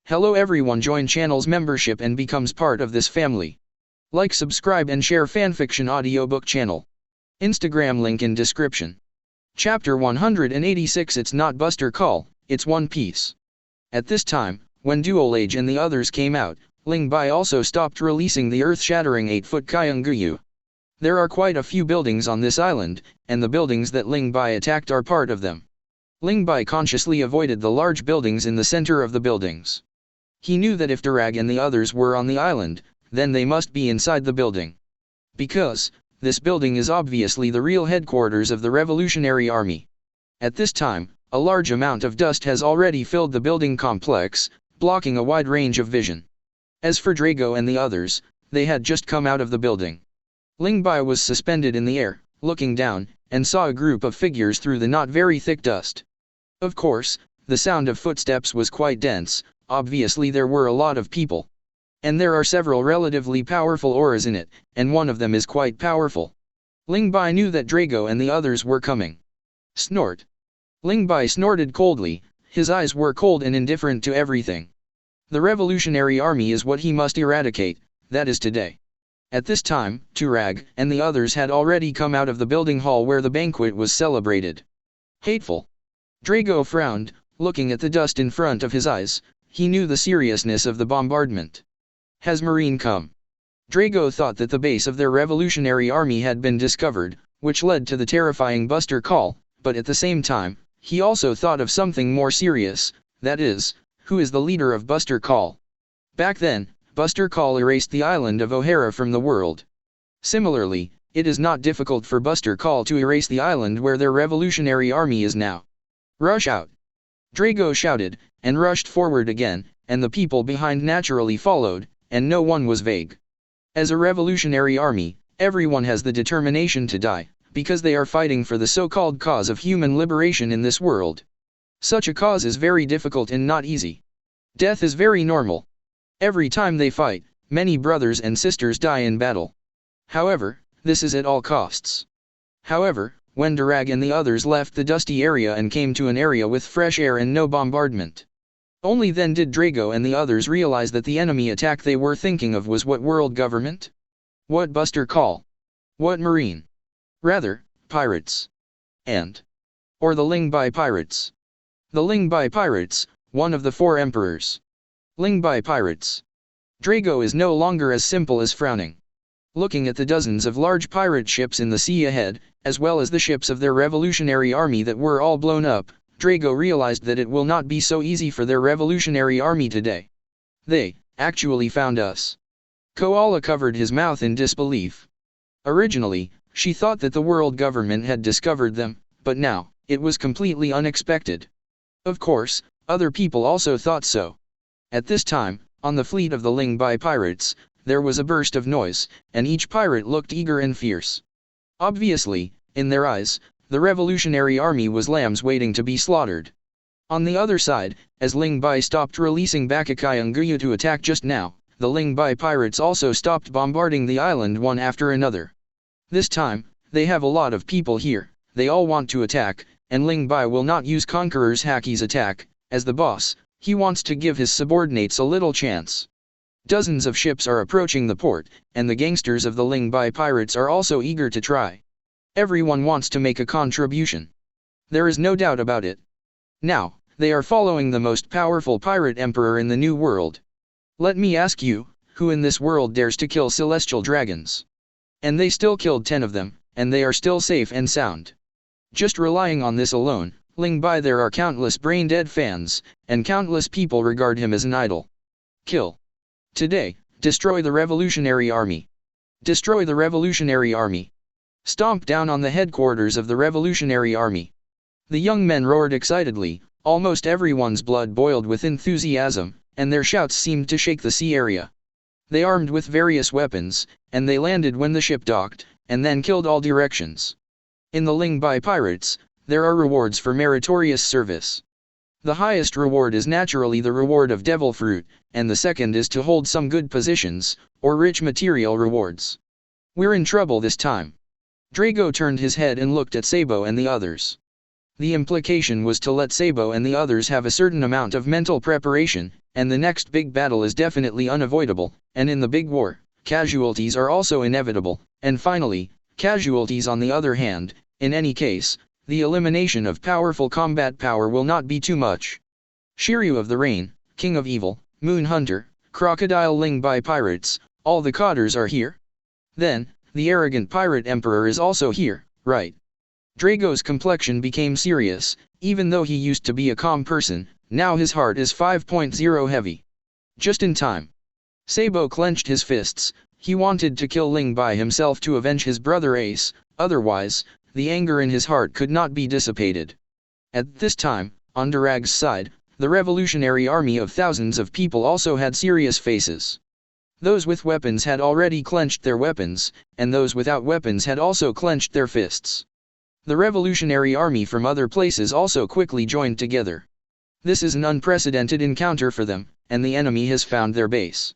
Hello everyone, join channel's membership and becomes part of this family. Like, subscribe and share fanfiction audiobook channel. Instagram link in description. Chapter 186. It's not Buster Call, it's One Piece. At this time, when Dual Age and the others came out, Ling Bai also stopped releasing the earth-shattering 8-foot Kyunguyu. There are quite a few buildings on this island, and the buildings that Ling Bai attacked are part of them. Ling Bai consciously avoided the large buildings in the center of the buildings. He knew that if Durag and the others were on the island, then they must be inside the building. Because this building is obviously the real headquarters of the Revolutionary Army. At this time, a large amount of dust has already filled the building complex, blocking a wide range of vision. As for Drago and the others, they had just come out of the building. Ling Bai was suspended in the air, looking down, and saw a group of figures through the not very thick dust. Of course, the sound of footsteps was quite dense. Obviously there were a lot of people. And there are several relatively powerful auras in it, and one of them is quite powerful. Ling Bai knew that Drago and the others were coming. Snort. Ling Bai snorted coldly, his eyes were cold and indifferent to everything. The Revolutionary Army is what he must eradicate, that is today. At this time, Durag and the others had already come out of the building hall where the banquet was celebrated. Hateful. Drago frowned, looking at the dust in front of his eyes. He knew the seriousness of the bombardment. Has Marine come? Drago thought that the base of their Revolutionary Army had been discovered, which led to the terrifying Buster Call, but at the same time, he also thought of something more serious, that is, who is the leader of Buster Call? Back then, Buster Call erased the island of O'Hara from the world. Similarly, it is not difficult for Buster Call to erase the island where their Revolutionary Army is now. Rush out! Drago shouted, and rushed forward again, and the people behind naturally followed, and no one was vague. As a revolutionary army, everyone has the determination to die, because they are fighting for the so-called cause of human liberation in this world. Such a cause is very difficult and not easy. Death is very normal. Every time they fight, many brothers and sisters die in battle. However, this is at all costs. However, when Durag and the others left the dusty area and came to an area with fresh air and no bombardment, only then did Drago and the others realize that the enemy attack they were thinking of was what world government? What Buster Call? What Marine? Rather, pirates. Or the Ling Bai pirates. The Ling Bai pirates, one of the 4 emperors. Ling Bai pirates. Drago is no longer as simple as frowning. Looking at the dozens of large pirate ships in the sea ahead, as well as the ships of their Revolutionary Army that were all blown up, Drago realized that it will not be so easy for their Revolutionary Army today. They actually found us. Koala covered his mouth in disbelief. Originally, she thought that the world government had discovered them, but now, it was completely unexpected. Of course, other people also thought so. At this time, on the fleet of the Ling Bai pirates, there was a burst of noise, and each pirate looked eager and fierce. Obviously, in their eyes, the Revolutionary Army was lambs waiting to be slaughtered. On the other side, as Ling Bai stopped releasing Kyunguyu to attack just now, the Ling Bai pirates also stopped bombarding the island one after another. This time, they have a lot of people here, they all want to attack, and Ling Bai will not use Conqueror's Haki's attack. As the boss, he wants to give his subordinates a little chance. Dozens of ships are approaching the port, and the gangsters of the Ling Bai pirates are also eager to try. Everyone wants to make a contribution. There is no doubt about it. Now, they are following the most powerful pirate emperor in the New World. Let me ask you, who in this world dares to kill celestial dragons? And they still killed 10 of them, and they are still safe and sound. Just relying on this alone, Ling Bai, there are countless brain-dead fans, and countless people regard him as an idol. Kill. Today, destroy the Revolutionary Army. Destroy the Revolutionary Army. Stomp down on the headquarters of the Revolutionary Army. The young men roared excitedly, almost everyone's blood boiled with enthusiasm, and their shouts seemed to shake the sea area. They armed with various weapons, and they landed when the ship docked, and then killed all directions. In the Ling Bai pirates, there are rewards for meritorious service. The highest reward is naturally the reward of devil fruit, and the second is to hold some good positions, or rich material rewards. We're in trouble this time. Drago turned his head and looked at Sabo and the others. The implication was to let Sabo and the others have a certain amount of mental preparation, and the next big battle is definitely unavoidable, and in the big war, casualties are also inevitable, and finally, casualties on the other hand, in any case, the elimination of powerful combat power will not be too much. Shiryu of the Rain, King of Evil, Moon Hunter, Crocodile Ling Bai pirates, all the Cotters are here? Then, the arrogant pirate emperor is also here, right? Drago's complexion became serious, even though he used to be a calm person, now his heart is 5.0 heavy. Just in time. Sabo clenched his fists, he wanted to kill Ling Bai himself to avenge his brother Ace, otherwise, the anger in his heart could not be dissipated. At this time, on Durag's side, the revolutionary army of thousands of people also had serious faces. Those with weapons had already clenched their weapons, and those without weapons had also clenched their fists. The revolutionary army from other places also quickly joined together. This is an unprecedented encounter for them, and the enemy has found their base.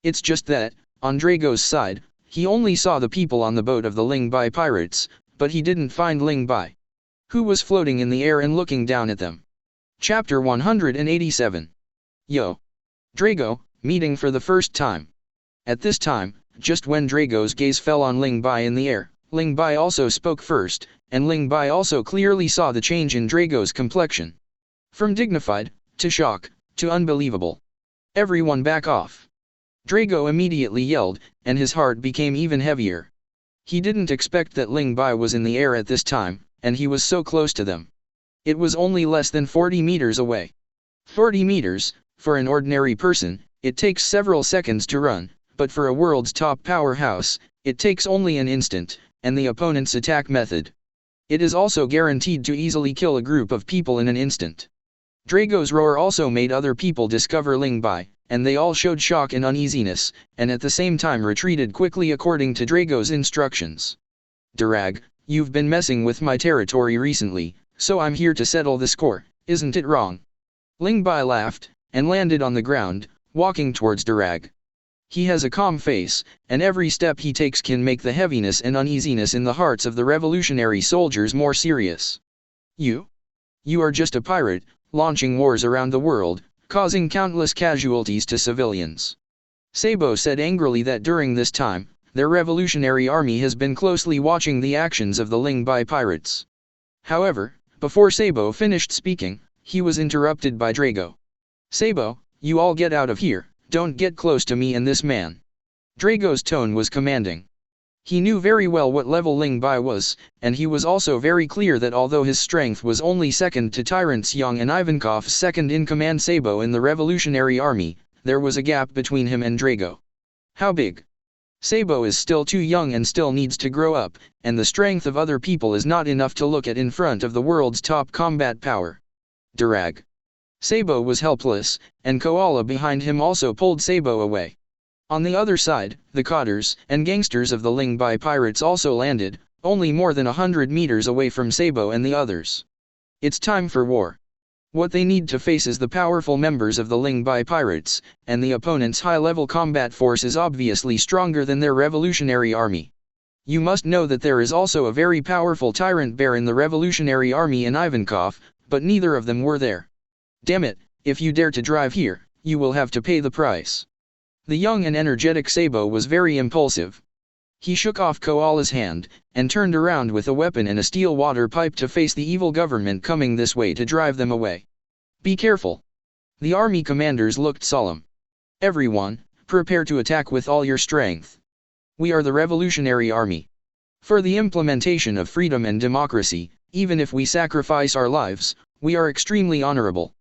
It's just that, on Drago's side, he only saw the people on the boat of the Ling Bai pirates, but he didn't find Ling Bai, who was floating in the air and looking down at them. Chapter 187. Yo! Drago, meeting for the first time. At this time, just when Drago's gaze fell on Ling Bai in the air, Ling Bai also spoke first, and Ling Bai also clearly saw the change in Drago's complexion. From dignified, to shock, to unbelievable. Everyone back off. Drago immediately yelled, and his heart became even heavier. He didn't expect that Ling Bai was in the air at this time, and he was so close to them. It was only less than 40 meters away. 40 meters, for an ordinary person, it takes several seconds to run, but for a world's top powerhouse, it takes only an instant, and the opponent's attack method. It is also guaranteed to easily kill a group of people in an instant. Drago's roar also made other people discover Ling Bai, and they all showed shock and uneasiness, and at the same time retreated quickly according to Drago's instructions. Durag, you've been messing with my territory recently, so I'm here to settle the score, isn't it wrong? Ling Bai laughed, and landed on the ground, walking towards Durag. He has a calm face, and every step he takes can make the heaviness and uneasiness in the hearts of the revolutionary soldiers more serious. You are just a pirate, launching wars around the world, causing countless casualties to civilians. Sabo said angrily that during this time, their revolutionary army has been closely watching the actions of the Ling Bai pirates. However, before Sabo finished speaking, he was interrupted by Drago. Sabo, you all get out of here, don't get close to me and this man. Drago's tone was commanding. He knew very well what level Ling Bai was, and he was also very clear that although his strength was only second to Tyrants Young and Ivankov's second-in-command Sabo in the revolutionary army, there was a gap between him and Drago. How big? Sabo is still too young and still needs to grow up, and the strength of other people is not enough to look at in front of the world's top combat power. Durag. Sabo was helpless, and Koala behind him also pulled Sabo away. On the other side, the Cotters and gangsters of the Ling Bai pirates also landed, only more than 100 meters away from Sabo and the others. It's time for war. What they need to face is the powerful members of the Ling Bai pirates, and the opponent's high-level combat force is obviously stronger than their revolutionary army. You must know that there is also a very powerful tyrant bear in the revolutionary army in Ivankov, but neither of them were there. Damn it, if you dare to drive here, you will have to pay the price. The young and energetic Sabo was very impulsive. He shook off Koala's hand, and turned around with a weapon and a steel water pipe to face the evil government coming this way to drive them away. Be careful. The army commanders looked solemn. Everyone, prepare to attack with all your strength. We are the revolutionary army. For the implementation of freedom and democracy, even if we sacrifice our lives, we are extremely honorable.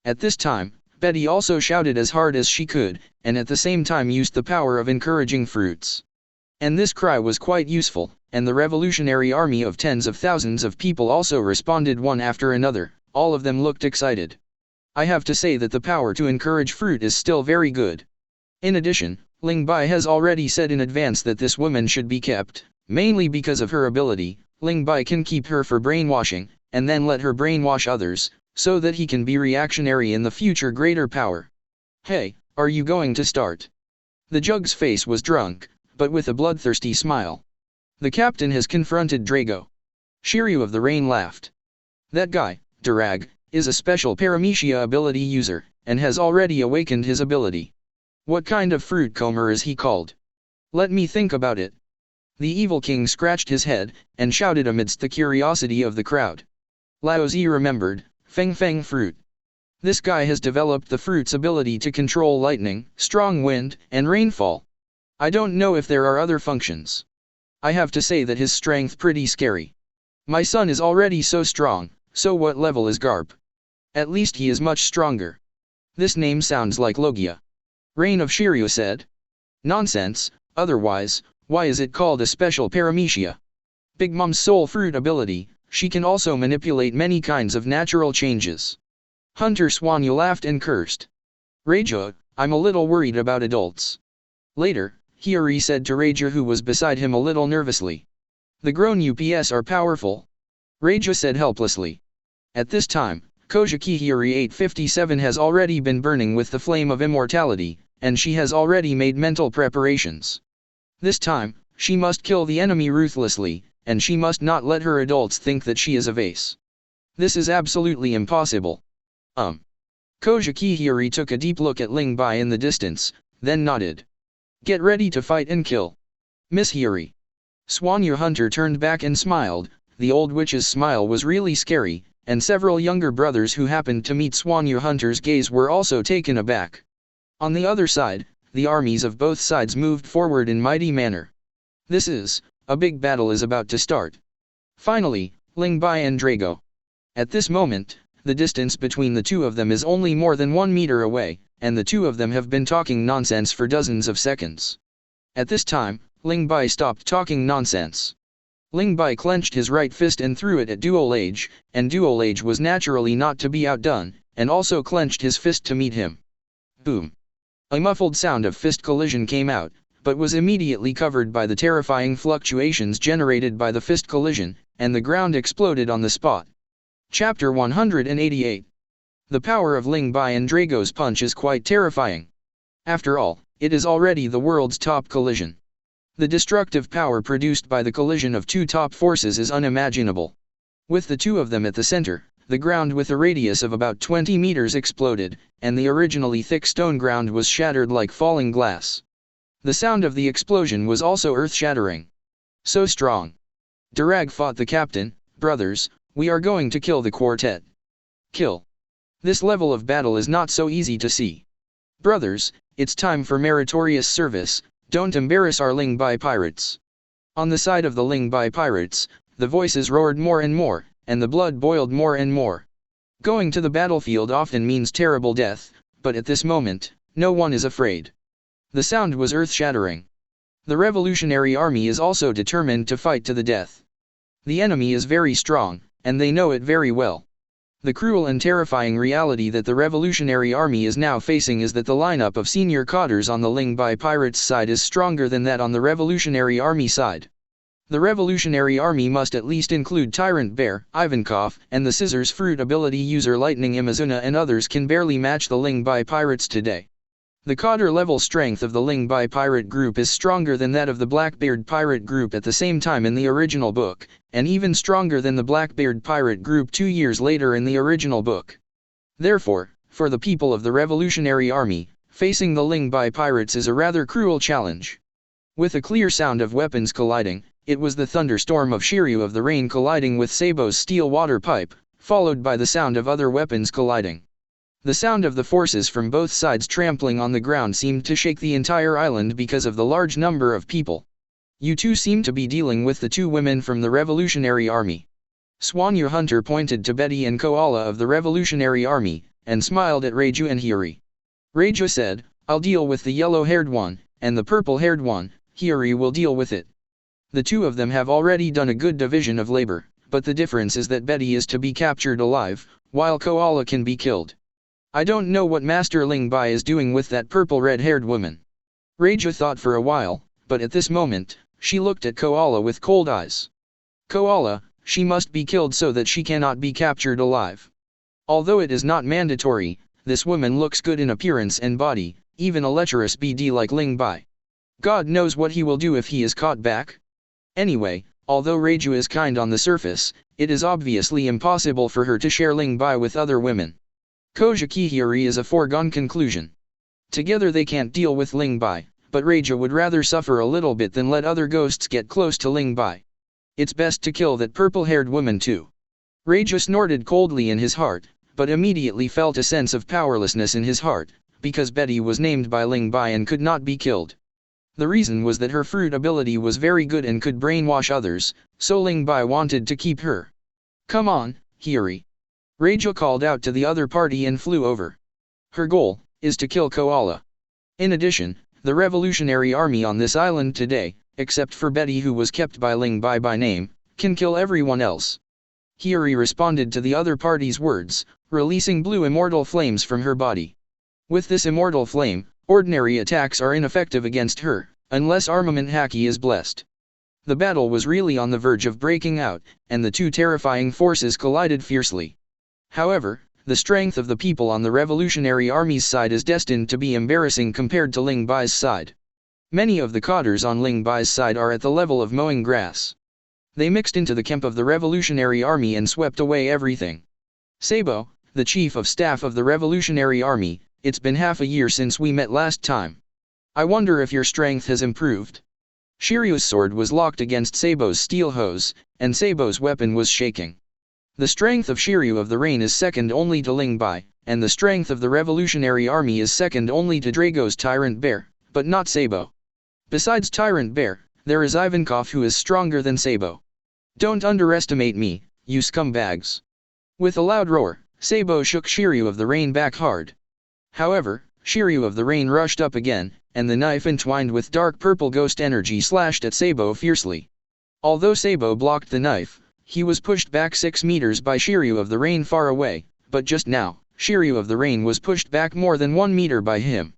At this time, Betty also shouted as hard as she could, and at the same time used the power of encouraging fruits. And this cry was quite useful, and the revolutionary army of tens of thousands of people also responded one after another, all of them looked excited. I have to say that the power to encourage fruit is still very good. In addition, Ling Bai has already said in advance that this woman should be kept, mainly because of her ability. Ling Bai can keep her for brainwashing, and then let her brainwash others, so that he can be reactionary in the future greater power. Hey, are you going to start? The Jug's face was drunk, but with a bloodthirsty smile. The captain has confronted Drago. Shiryu of the Rain laughed. That guy, Durag, is a special paramecia ability user, and has already awakened his ability. What kind of fruit comer is he called? Let me think about it. The evil king scratched his head, and shouted amidst the curiosity of the crowd. Lao Zi remembered, Feng Feng fruit. This guy has developed the fruit's ability to control lightning, strong wind, and rainfall. I don't know if there are other functions. I have to say that his strength pretty scary. My son is already so strong, so what level is Garp? At least he is much stronger. This name sounds like Logia. Reign of Shiryu said. Nonsense, otherwise, why is it called a special paramecia? Big Mom's soul fruit ability, she can also manipulate many kinds of natural changes. Hunter Swanyu laughed and cursed. Marie Joa, I'm a little worried about adults. Later, Hiyori said to Marie Joa, who was beside him a little nervously. The grown UPS are powerful. Marie Joa said helplessly. At this time, Kojiki Hiyori 857 has already been burning with the flame of immortality, and she has already made mental preparations. This time, she must kill the enemy ruthlessly, and she must not let her adults think that she is a vase. This is absolutely impossible. Kojiki Hiyori took a deep look at Ling Bai in the distance, then nodded. Get ready to fight and kill. Miss Hiyori. Swanyu Hunter turned back and smiled. The old witch's smile was really scary, and several younger brothers who happened to meet Swanyu Hunter's gaze were also taken aback. On the other side, the armies of both sides moved forward in mighty manner. A big battle is about to start. Finally, Ling Bai and Drago. At this moment, the distance between the two of them is only more than 1 meter away, and the two of them have been talking nonsense for dozens of seconds. At this time, Ling Bai stopped talking nonsense. Ling Bai clenched his right fist and threw it at Dual Age, and Dual Age was naturally not to be outdone, and also clenched his fist to meet him. Boom! A muffled sound of fist collision came out, but was immediately covered by the terrifying fluctuations generated by the fist collision, and the ground exploded on the spot. Chapter 188. The power of Ling Bai and Drago's punch is quite terrifying. After all, it is already the world's top collision. The destructive power produced by the collision of two top forces is unimaginable. With the two of them at the center, the ground with a radius of about 20 meters exploded, and the originally thick stone ground was shattered like falling glass. The sound of the explosion was also earth-shattering. So strong. Durag fought the captain. Brothers, we are going to kill the quartet. Kill. This level of battle is not so easy to see. Brothers, it's time for meritorious service, don't embarrass our Ling Bai pirates. On the side of the Ling Bai pirates, the voices roared more and more, and the blood boiled more and more. Going to the battlefield often means terrible death, but at this moment, no one is afraid. The sound was earth-shattering. The Revolutionary Army is also determined to fight to the death. The enemy is very strong, and they know it very well. The cruel and terrifying reality that the Revolutionary Army is now facing is that the lineup of senior cadres on the Ling Bai pirates side is stronger than that on the Revolutionary Army side. The Revolutionary Army must at least include Tyrant Bear, Ivankov, and the Scissors Fruit ability user Lightning Imazuna, and others can barely match the Ling Bai pirates today. The cadre level strength of the Ling Bai pirate group is stronger than that of the Blackbeard pirate group at the same time in the original book, and even stronger than the Blackbeard pirate group 2 years later in the original book. Therefore, for the people of the Revolutionary Army, facing the Ling Bai pirates is a rather cruel challenge. With a clear sound of weapons colliding, it was the thunderstorm of Shiryu of the Rain colliding with Sabo's steel water pipe, followed by the sound of other weapons colliding. The sound of the forces from both sides trampling on the ground seemed to shake the entire island because of the large number of people. You two seem to be dealing with the two women from the Revolutionary Army. Swanyu Hunter pointed to Betty and Koala of the Revolutionary Army, and smiled at Marie Joa and Hiyori. Marie Joa said, I'll deal with the yellow-haired one, and the purple-haired one, Hiyori will deal with it. The two of them have already done a good division of labor, but the difference is that Betty is to be captured alive, while Koala can be killed. I don't know what Master Ling Bai is doing with that purple-red-haired woman. Marie Joa thought for a while, but at this moment, she looked at Koala with cold eyes. Koala, she must be killed so that she cannot be captured alive. Although it is not mandatory, this woman looks good in appearance and body, even a lecherous BD like Ling Bai. God knows what he will do if he is caught back. Anyway, Although Reiju is kind on the surface, it is obviously impossible for her to share Ling Bai with other women. Kojiki Hiyori is a foregone conclusion. Together they can't deal with Ling Bai, but Reiju would rather suffer a little bit than let other ghosts get close to Ling Bai. It's best to kill that purple-haired woman too. Reiju snorted coldly in his heart, but immediately felt a sense of powerlessness in his heart, because Betty was named by Ling Bai and could not be killed. The reason was that her fruit ability was very good and could brainwash others, so Ling Bai wanted to keep her. Come on, Hiyori. Reiju called out to the other party and flew over. Her goal is to kill Koala. In addition, the Revolutionary Army on this island today, except for Betty who was kept by Ling Bai by name, can kill everyone else. Hiyori responded to the other party's words, releasing blue immortal flames from her body. With this immortal flame, ordinary attacks are ineffective against her, unless armament haki is blessed. The battle was really on the verge of breaking out, and the two terrifying forces collided fiercely. However, the strength of the people on the Revolutionary Army's side is destined to be embarrassing compared to Ling Bai's side. Many of the cotters on Ling Bai's side are at the level of mowing grass. They mixed into the camp of the Revolutionary Army and swept away everything. Sabo, the chief of staff of the Revolutionary Army, it's been half a year since we met last time. I wonder if your strength has improved. Shiryu's sword was locked against Sabo's steel hose, and Sabo's weapon was shaking. The strength of Shiryu of the Rain is second only to Ling Bai, and the strength of the Revolutionary Army is second only to Drago's Tyrant Bear, but not Sabo. Besides Tyrant Bear, there is Ivankov who is stronger than Sabo. Don't underestimate me, you scumbags. With a loud roar, Sabo shook Shiryu of the Rain back hard. However, Shiryu of the Rain rushed up again, and the knife entwined with dark purple ghost energy slashed at Sabo fiercely. Although Sabo blocked the knife, he was pushed back 6 meters by Shiryu of the Rain far away, but just now, Shiryu of the Rain was pushed back more than 1 meter by him.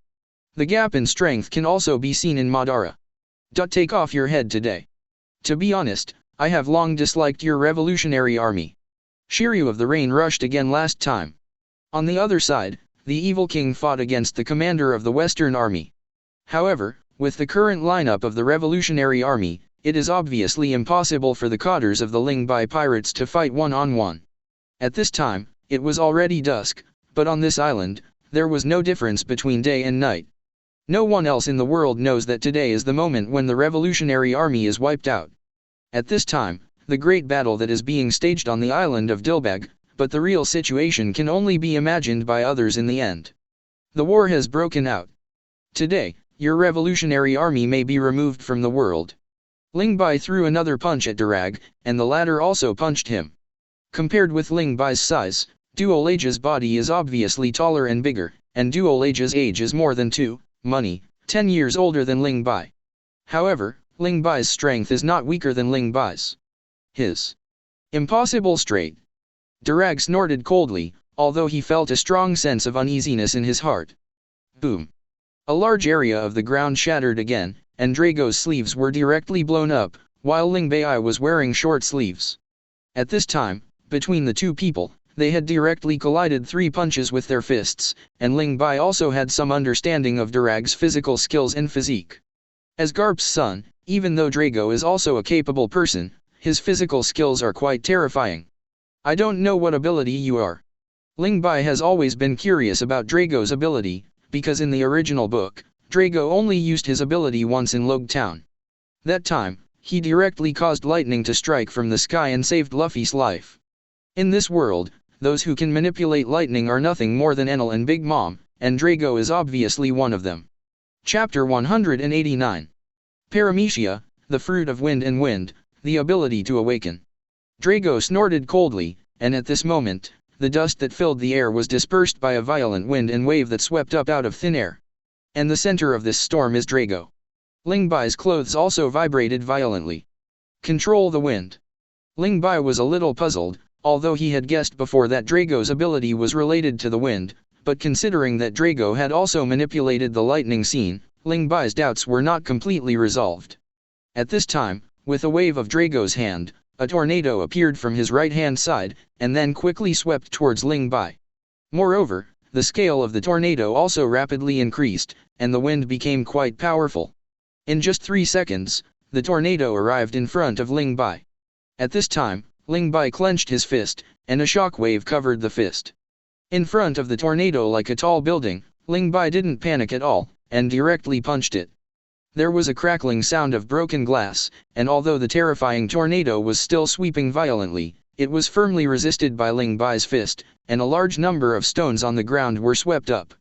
The gap in strength can also be seen in Madara. Take off your head today. To be honest, I have long disliked your Revolutionary Army. Shiryu of the Rain rushed again last time. On the other side, the evil king fought against the commander of the Western Army. However, with the current lineup of the Revolutionary Army, it is obviously impossible for the cotters of the Ling Bai pirates to fight one-on-one. At this time, it was already dusk, but on this island, there was no difference between day and night. No one else in the world knows that today is the moment when the Revolutionary Army is wiped out. At this time, the great battle that is being staged on the island of Dilbag, but the real situation can only be imagined by others in the end. The war has broken out. Today, your Revolutionary Army may be removed from the world. Ling Bai threw another punch at Durag, and the latter also punched him. Compared with Ling Bai's size, Duolage's body is obviously taller and bigger, and Duolage's age is more than 10 years older than Ling Bai. However, Ling Bai's strength is not weaker than Ling Bai's. His impossible straight. Durag snorted coldly, although he felt a strong sense of uneasiness in his heart. Boom. A large area of the ground shattered again, and Drago's sleeves were directly blown up, while Ling Bai was wearing short sleeves. At this time, between the two people, they had directly collided 3 punches with their fists, and Ling Bai also had some understanding of Durag's physical skills and physique. As Garp's son, even though Drago is also a capable person, his physical skills are quite terrifying. I don't know what ability you are. Ling Bai has always been curious about Drago's ability, because in the original book, Drago only used his ability once in Logue Town. That time, he directly caused lightning to strike from the sky and saved Luffy's life. In this world, those who can manipulate lightning are nothing more than Enel and Big Mom, and Drago is obviously one of them. Chapter 189. Paramecia, the fruit of wind and wind, the ability to awaken. Drago snorted coldly, and at this moment, the dust that filled the air was dispersed by a violent wind and wave that swept up out of thin air. And the center of this storm is Drago. Ling Bai's clothes also vibrated violently. Control the wind. Ling Bai was a little puzzled, although he had guessed before that Drago's ability was related to the wind, but considering that Drago had also manipulated the lightning scene, Ling Bai's doubts were not completely resolved. At this time, with a wave of Drago's hand, a tornado appeared from his right-hand side, and then quickly swept towards Ling Bai. Moreover, the scale of the tornado also rapidly increased, and the wind became quite powerful. In just 3 seconds, the tornado arrived in front of Ling Bai. At this time, Ling Bai clenched his fist, and a shockwave covered the fist. In front of the tornado like a tall building, Ling Bai didn't panic at all, and directly punched it. There was a crackling sound of broken glass, and although the terrifying tornado was still sweeping violently, it was firmly resisted by Ling Bai's fist, and a large number of stones on the ground were swept up.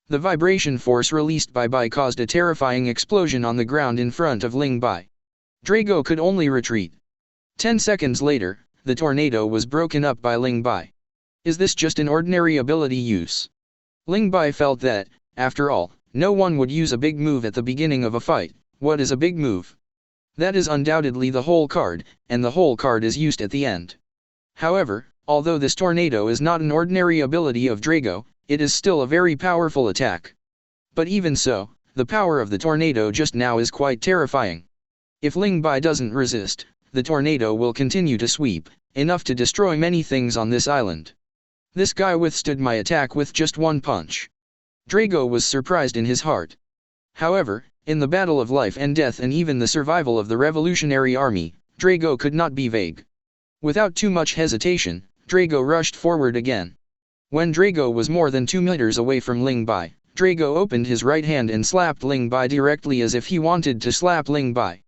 The vibration force released by Bai caused a terrifying explosion on the ground in front of Ling Bai. Drago could only retreat. 10 seconds later, the tornado was broken up by Ling Bai. Is this just an ordinary ability use? Ling Bai felt that, after all, no one would use a big move at the beginning of a fight. What is a big move? That is undoubtedly the whole card, and the whole card is used at the end. However, although this tornado is not an ordinary ability of Drago, it is still a very powerful attack. But even so, the power of the tornado just now is quite terrifying. If Ling Bai doesn't resist, the tornado will continue to sweep, enough to destroy many things on this island. This guy withstood my attack with just one punch. Drago was surprised in his heart. However, in the battle of life and death and even the survival of the revolutionary army, Drago could not be vague. Without too much hesitation, Drago rushed forward again. When Drago was more than 2 meters away from Ling Bai, Drago opened his right hand and slapped Ling Bai directly as if he wanted to slap Ling Bai.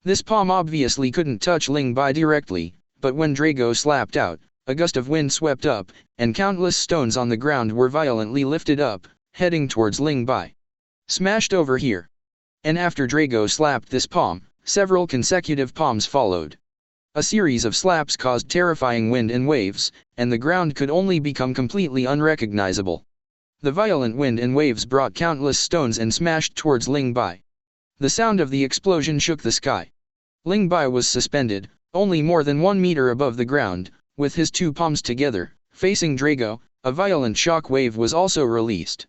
This palm obviously couldn't touch Ling Bai directly, but when Drago slapped out, a gust of wind swept up, and countless stones on the ground were violently lifted up, heading towards Ling Bai. Smashed over here. And after Drago slapped this palm, several consecutive palms followed. A series of slaps caused terrifying wind and waves, and the ground could only become completely unrecognizable. The violent wind and waves brought countless stones and smashed towards Ling Bai. The sound of the explosion shook the sky. Ling Bai was suspended, only more than 1 meter above the ground, with his two palms together, facing Drago. A violent shock wave was also released.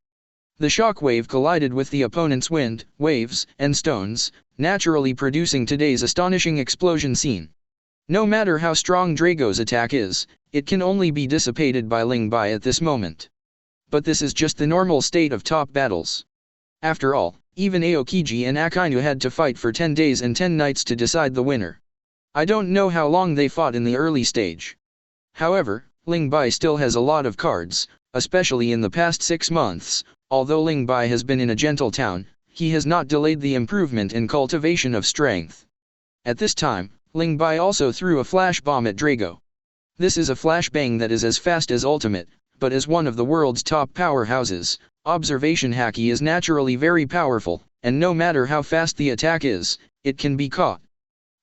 The shock wave collided with the opponent's wind, waves, and stones, naturally producing today's astonishing explosion scene. No matter how strong Drago's attack is, it can only be dissipated by Ling Bai at this moment. But this is just the normal state of top battles. After all, even Aokiji and Akainu had to fight for 10 days and 10 nights to decide the winner. I don't know how long they fought in the early stage. However, Ling Bai still has a lot of cards, especially in the past 6 months. Although Ling Bai has been in a gentle town, he has not delayed the improvement and cultivation of strength. At this time, Ling Bai also threw a flash bomb at Drago. This is a flashbang that is as fast as ultimate, but as one of the world's top powerhouses, observation haki is naturally very powerful, and no matter how fast the attack is, it can be caught.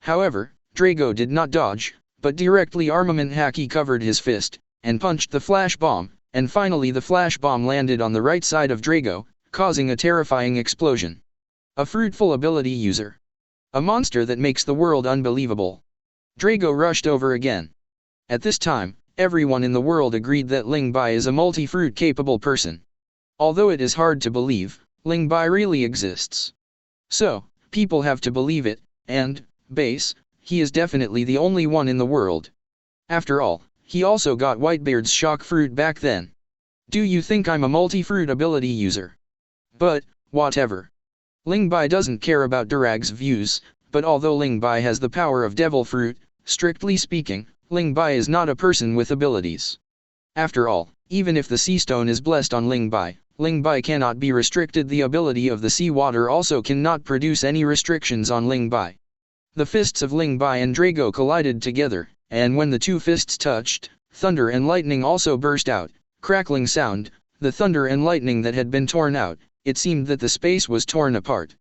However, Drago did not dodge, but directly armament haki covered his fist, and punched the flash bomb, and finally the flash bomb landed on the right side of Drago, causing a terrifying explosion. A fruitful ability user. A monster that makes the world unbelievable. Drago rushed over again. At this time, everyone in the world agreed that Ling Bai is a multi-fruit capable person. Although it is hard to believe, Ling Bai really exists. So, people have to believe it, and, base, he is definitely the only one in the world. After all, he also got Whitebeard's shock fruit back then. Do you think I'm a multi-fruit ability user? But, whatever. Ling Bai doesn't care about Durag's views, but although Ling Bai has the power of Devil Fruit, strictly speaking, Ling Bai is not a person with abilities. After all, even if the sea stone is blessed on Ling Bai cannot be restricted. The ability of the sea water also cannot produce any restrictions on Ling Bai. The fists of Ling Bai and Drago collided together, and when the two fists touched, thunder and lightning also burst out. Crackling sound, the thunder and lightning that had been torn out, it seemed that the space was torn apart.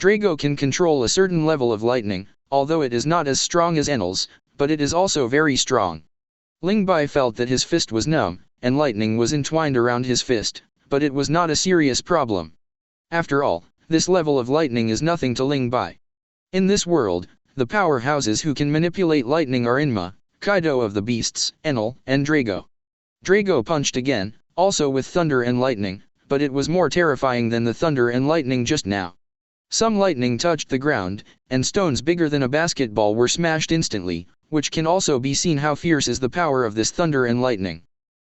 Drago can control a certain level of lightning, although it is not as strong as Enel's, but it is also very strong. Ling Bai felt that his fist was numb, and lightning was entwined around his fist, but it was not a serious problem. After all, this level of lightning is nothing to Ling Bai. In this world, the powerhouses who can manipulate lightning are Inma, Kaido of the Beasts, Enel, and Drago. Drago punched again, also with thunder and lightning, but it was more terrifying than the thunder and lightning just now. Some lightning touched the ground, and stones bigger than a basketball were smashed instantly, which can also be seen how fierce is the power of this thunder and lightning.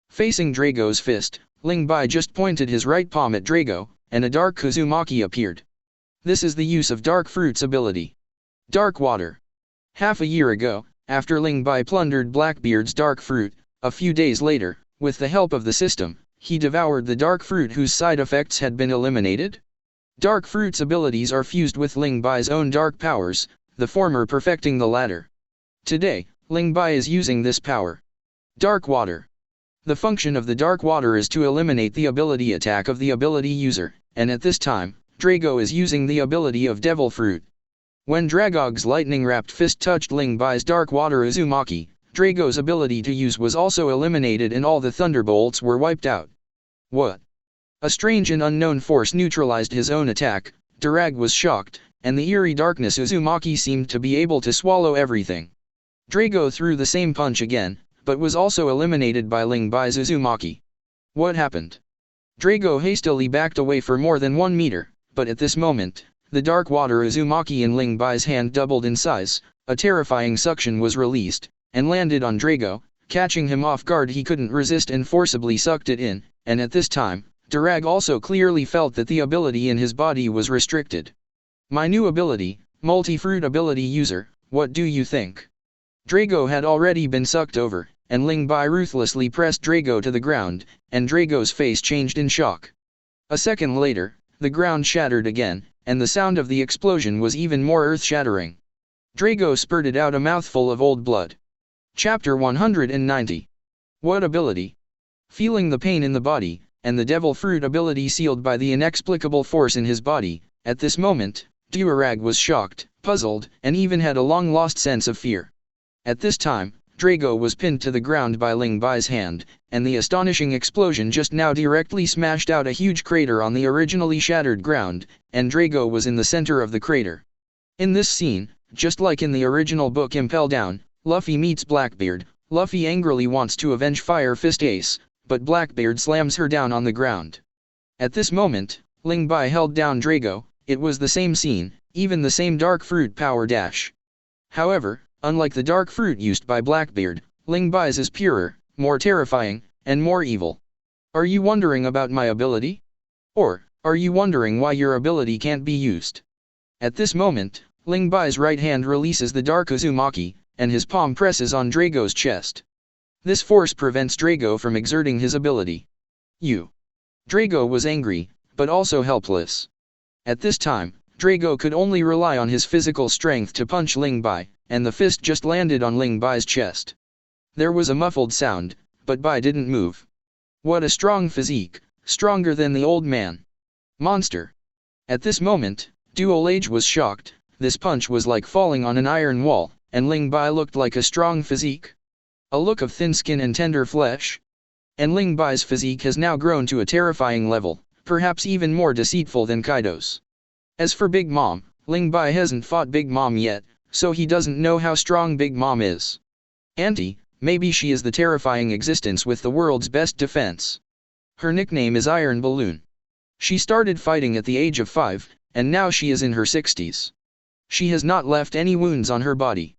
Facing Drago's fist, Ling Bai just pointed his right palm at Drago, and a dark Kuzumaki appeared. This is the use of Dark Fruit's ability. Dark water. Half a year ago, after Ling Bai plundered Blackbeard's dark fruit, a few days later, with the help of the system, he devoured the dark fruit whose side effects had been eliminated. Dark fruit's abilities are fused with Ling Bai's own dark powers, the former perfecting the latter. Today, Ling Bai is using this power. Dark water. The function of the dark water is to eliminate the ability attack of the ability user, and at this time, Drago is using the ability of Devil Fruit. When Dragog's lightning-wrapped fist touched Ling Bai's dark water Uzumaki, Drago's ability to use was also eliminated and all the thunderbolts were wiped out. What? A strange and unknown force neutralized his own attack. Drag was shocked, and the eerie darkness Uzumaki seemed to be able to swallow everything. Drago threw the same punch again, but was also eliminated by Ling Bai's Uzumaki. What happened? Drago hastily backed away for more than 1 meter, but at this moment, the dark water Uzumaki in Ling Bai's hand doubled in size, a terrifying suction was released, and landed on Drago, catching him off guard. He couldn't resist and forcibly sucked it in, and at this time, Drag also clearly felt that the ability in his body was restricted. My new ability, multi-fruit ability user, what do you think? Drago had already been sucked over, and Ling Bai ruthlessly pressed Drago to the ground, and Drago's face changed in shock. A second later, the ground shattered again, and the sound of the explosion was even more earth-shattering. Drago spurted out a mouthful of old blood. Chapter 190. What ability? Feeling the pain in the body, and the Devil Fruit ability sealed by the inexplicable force in his body, at this moment, Drag was shocked, puzzled, and even had a long-lost sense of fear. At this time, Drago was pinned to the ground by Ling Bai's hand, and the astonishing explosion just now directly smashed out a huge crater on the originally shattered ground, and Drago was in the center of the crater. In this scene, just like in the original book Impel Down, Luffy meets Blackbeard. Luffy angrily wants to avenge Fire Fist Ace, but Blackbeard slams her down on the ground. At this moment, Ling Bai held down Drago. It was the same scene, even the same dark fruit power dash. However, unlike the dark fruit used by Blackbeard, Ling Bai's is purer, more terrifying, and more evil. Are you wondering about my ability? Or, are you wondering why your ability can't be used? At this moment, Ling Bai's right hand releases the dark Uzumaki, and his palm presses on Drago's chest. This force prevents Drago from exerting his ability. Drago was angry, but also helpless. At this time, Drago could only rely on his physical strength to punch Ling Bai, and the fist just landed on Ling Bai's chest. There was a muffled sound, but Bai didn't move. What a strong physique, stronger than the old man. Monster. At this moment, Dual Age was shocked. This punch was like falling on an iron wall, and Ling Bai looked like a strong physique. A look of thin skin and tender flesh. And Ling Bai's physique has now grown to a terrifying level, perhaps even more deceitful than Kaido's. As for Big Mom, Ling Bai hasn't fought Big Mom yet, so he doesn't know how strong Big Mom is. Auntie, maybe she is the terrifying existence with the world's best defense. Her nickname is Iron Balloon. She started fighting at the age of 5, and now she is in her 60s. She has not left any wounds on her body.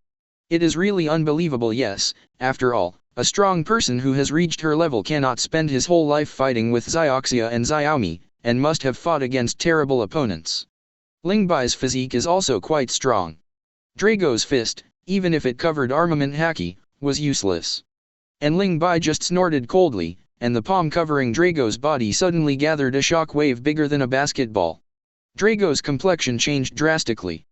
It is really unbelievable. Yes, after all, a strong person who has reached her level cannot spend his whole life fighting with Xiaoxia and Xiaomi, and must have fought against terrible opponents. Ling Bai's physique is also quite strong. Drago's fist, even if it covered armament haki, was useless. And Ling Bai just snorted coldly, and the palm covering Drago's body suddenly gathered a shock wave bigger than a basketball. Drago's complexion changed drastically.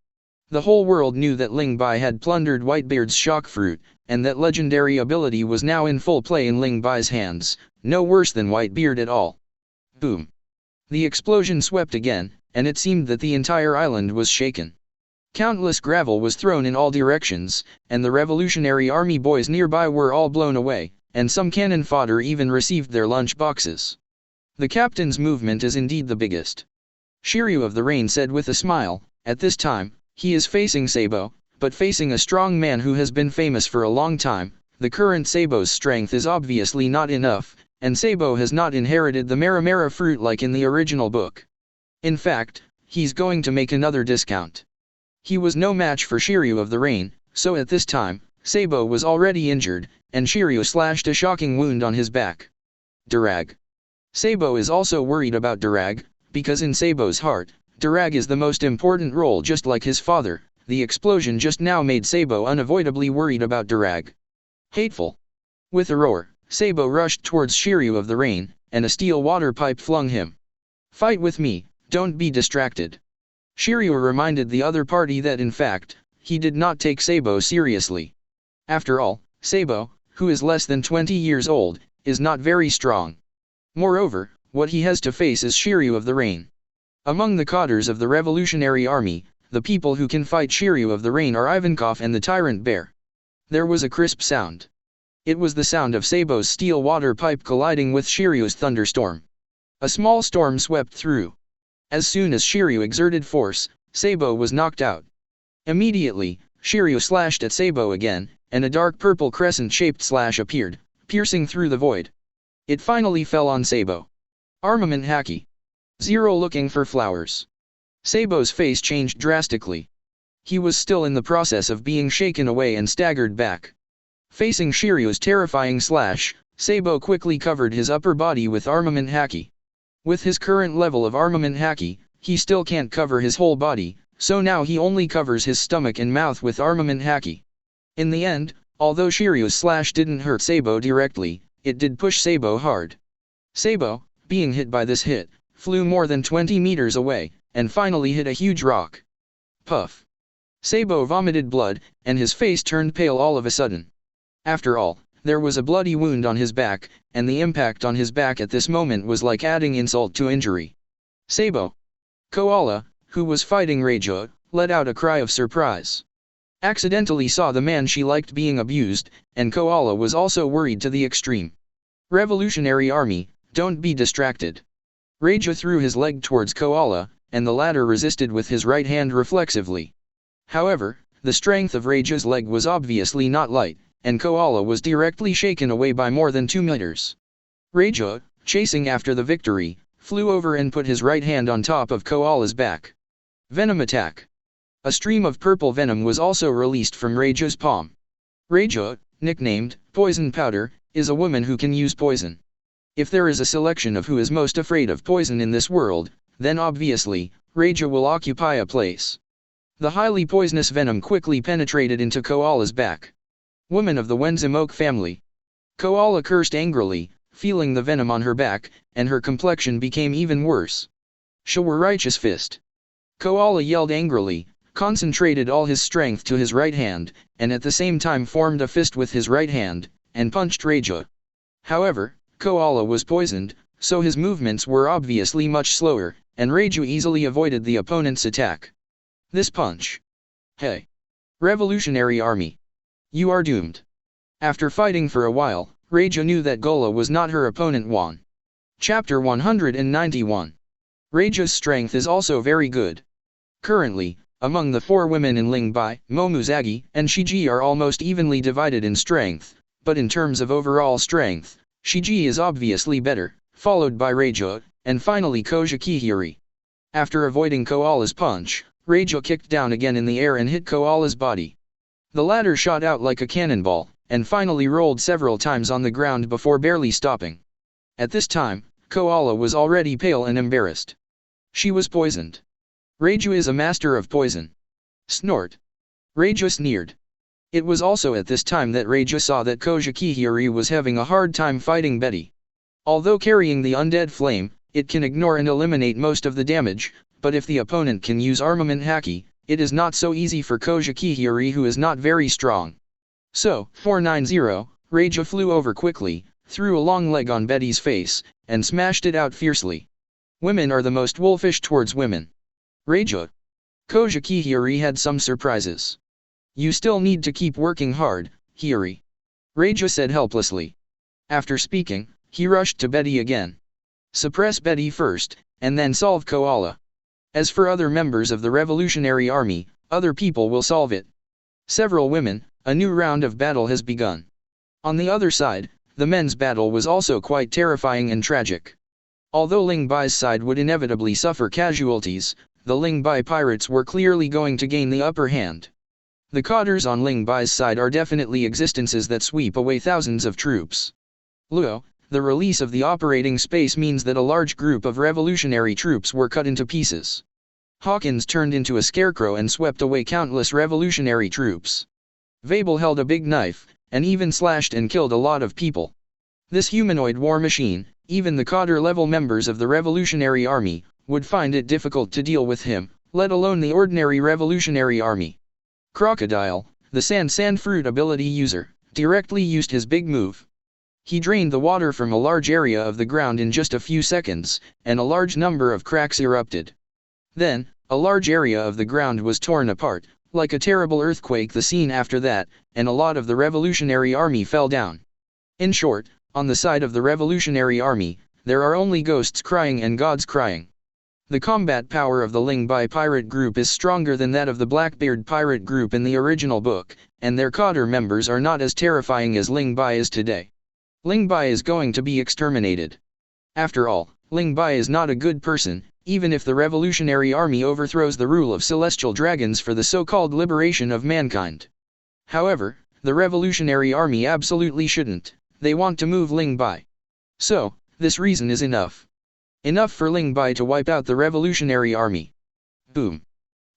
The whole world knew that Ling Bai had plundered Whitebeard's shock fruit, and that legendary ability was now in full play in Ling Bai's hands, no worse than Whitebeard at all. Boom. The explosion swept again, and it seemed that the entire island was shaken. Countless gravel was thrown in all directions, and the Revolutionary Army boys nearby were all blown away, and some cannon fodder even received their lunch boxes. The captain's movement is indeed the biggest. Shiryu of the Rain said with a smile. At this time, he is facing Sabo, but facing a strong man who has been famous for a long time. The current Sabo's strength is obviously not enough, and Sabo has not inherited the Maramara fruit like in the original book. In fact, he's going to make another discount. He was no match for Shiryu of the Rain, so at this time, Sabo was already injured, and Shiryu slashed a shocking wound on his back. Drag. Sabo is also worried about Drag, because in Sabo's heart, Drag is the most important role just like his father, the explosion just now made Sabo unavoidably worried about Durag. Hateful. With a roar, Sabo rushed towards Shiryu of the Rain, and a steel water pipe flung him. Fight with me, don't be distracted. Shiryu reminded the other party that in fact, he did not take Sabo seriously. After all, Sabo, who is less than 20 years old, is not very strong. Moreover, what he has to face is Shiryu of the Rain. Among the cadres of the Revolutionary Army, the people who can fight Shiryu of the Rain are Ivankov and the Tyrant Bear. There was a crisp sound. It was the sound of Sabo's steel water pipe colliding with Shiryu's thunderstorm. A small storm swept through. As soon as Shiryu exerted force, Sabo was knocked out. Immediately, Shiryu slashed at Sabo again, and a dark purple crescent-shaped slash appeared, piercing through the void. It finally fell on Sabo. Armament Haki. Zero looking for flowers. Sabo's face changed drastically. He was still in the process of being shaken away and staggered back. Facing Shiryu's terrifying slash, Sabo quickly covered his upper body with armament Haki. With his current level of armament Haki, he still can't cover his whole body, so now he only covers his stomach and mouth with armament Haki. In the end, although Shiryu's slash didn't hurt Sabo directly, it did push Sabo hard. Sabo, being hit by this hit, flew more than 20 meters away, and finally hit a huge rock. Puff. Sabo vomited blood, and his face turned pale all of a sudden. After all, there was a bloody wound on his back, and the impact on his back at this moment was like adding insult to injury. Sabo. Koala, who was fighting Marie Joa, let out a cry of surprise. Accidentally saw the man she liked being abused, and Koala was also worried to the extreme. Revolutionary Army, don't be distracted. Marie Joa threw his leg towards Koala, and the latter resisted with his right hand reflexively. However, the strength of Marie Joa's leg was obviously not light, and Koala was directly shaken away by more than 2 meters. Marie Joa, chasing after the victory, flew over and put his right hand on top of Koala's back. Venom attack. A stream of purple venom was also released from Marie Joa's palm. Marie Joa, nicknamed Poison Powder, is a woman who can use poison. If there is a selection of who is most afraid of poison in this world, then obviously, Marie Joa will occupy a place. The highly poisonous venom quickly penetrated into Koala's back. Woman of the Wenzimoke family. Koala cursed angrily, feeling the venom on her back, and her complexion became even worse. Showa righteous fist. Koala yelled angrily, concentrated all his strength to his right hand, and at the same time formed a fist with his right hand, and punched Marie Joa. However, Koala was poisoned, so his movements were obviously much slower, and Marie Joa easily avoided the opponent's attack. This punch. Hey. Revolutionary Army. You are doomed. After fighting for a while, Marie Joa knew that Gola was not her opponent. Chapter 191. Marie Joa's strength is also very good. Currently, among the 4 women in Ling Bai, Momuzagi and Shiji are almost evenly divided in strength, but in terms of overall strength, Shiji is obviously better, followed by Marie Joa, and finally Koja Kihiri. After avoiding Koala's punch, Marie Joa kicked down again in the air and hit Koala's body. The latter shot out like a cannonball, and finally rolled several times on the ground before barely stopping. At this time, Koala was already pale and embarrassed. She was poisoned. Marie Joa is a master of poison. Snort. Marie Joa sneered. It was also at this time that Marie Joa saw that Koja Kihiri was having a hard time fighting Betty. Although carrying the undead flame, it can ignore and eliminate most of the damage, but if the opponent can use armament Haki, it is not so easy for Koja Kihiri, who is not very strong. So, 490, Marie Joa flew over quickly, threw a long leg on Betty's face, and smashed it out fiercely. Women are the most wolfish towards women. Marie Joa. Koja Kihiri had some surprises. You still need to keep working hard, Hiri. Marie Joa said helplessly. After speaking, he rushed to Betty again. Suppress Betty first, and then solve Koala. As for other members of the Revolutionary Army, other people will solve it. Several women, a new round of battle has begun. On the other side, the men's battle was also quite terrifying and tragic. Although Ling Bai's side would inevitably suffer casualties, the Ling Bai pirates were clearly going to gain the upper hand. The cadres on Ling Bai's side are definitely existences that sweep away thousands of troops. Luo, the release of the operating space means that a large group of revolutionary troops were cut into pieces. Hawkins turned into a scarecrow and swept away countless revolutionary troops. Vabel held a big knife, and even slashed and killed a lot of people. This humanoid war machine, even the cadre-level members of the Revolutionary Army, would find it difficult to deal with him, let alone the ordinary Revolutionary Army. Crocodile, the sand fruit ability user, directly used his big move. He drained the water from a large area of the ground in just a few seconds, and a large number of cracks erupted. Then, a large area of the ground was torn apart, like a terrible earthquake the scene after that, and a lot of the Revolutionary Army fell down. In short, on the side of the Revolutionary Army, there are only ghosts crying and gods crying. The combat power of the Ling Bai pirate group is stronger than that of the Blackbeard pirate group in the original book, and their cadre members are not as terrifying as Ling Bai is today. Ling Bai is going to be exterminated. After all, Ling Bai is not a good person, even if the Revolutionary Army overthrows the rule of celestial dragons for the so-called liberation of mankind. However, the Revolutionary Army absolutely shouldn't. They want to move Ling Bai. So, this reason is enough. Enough for Ling Bai to wipe out the Revolutionary Army. Boom.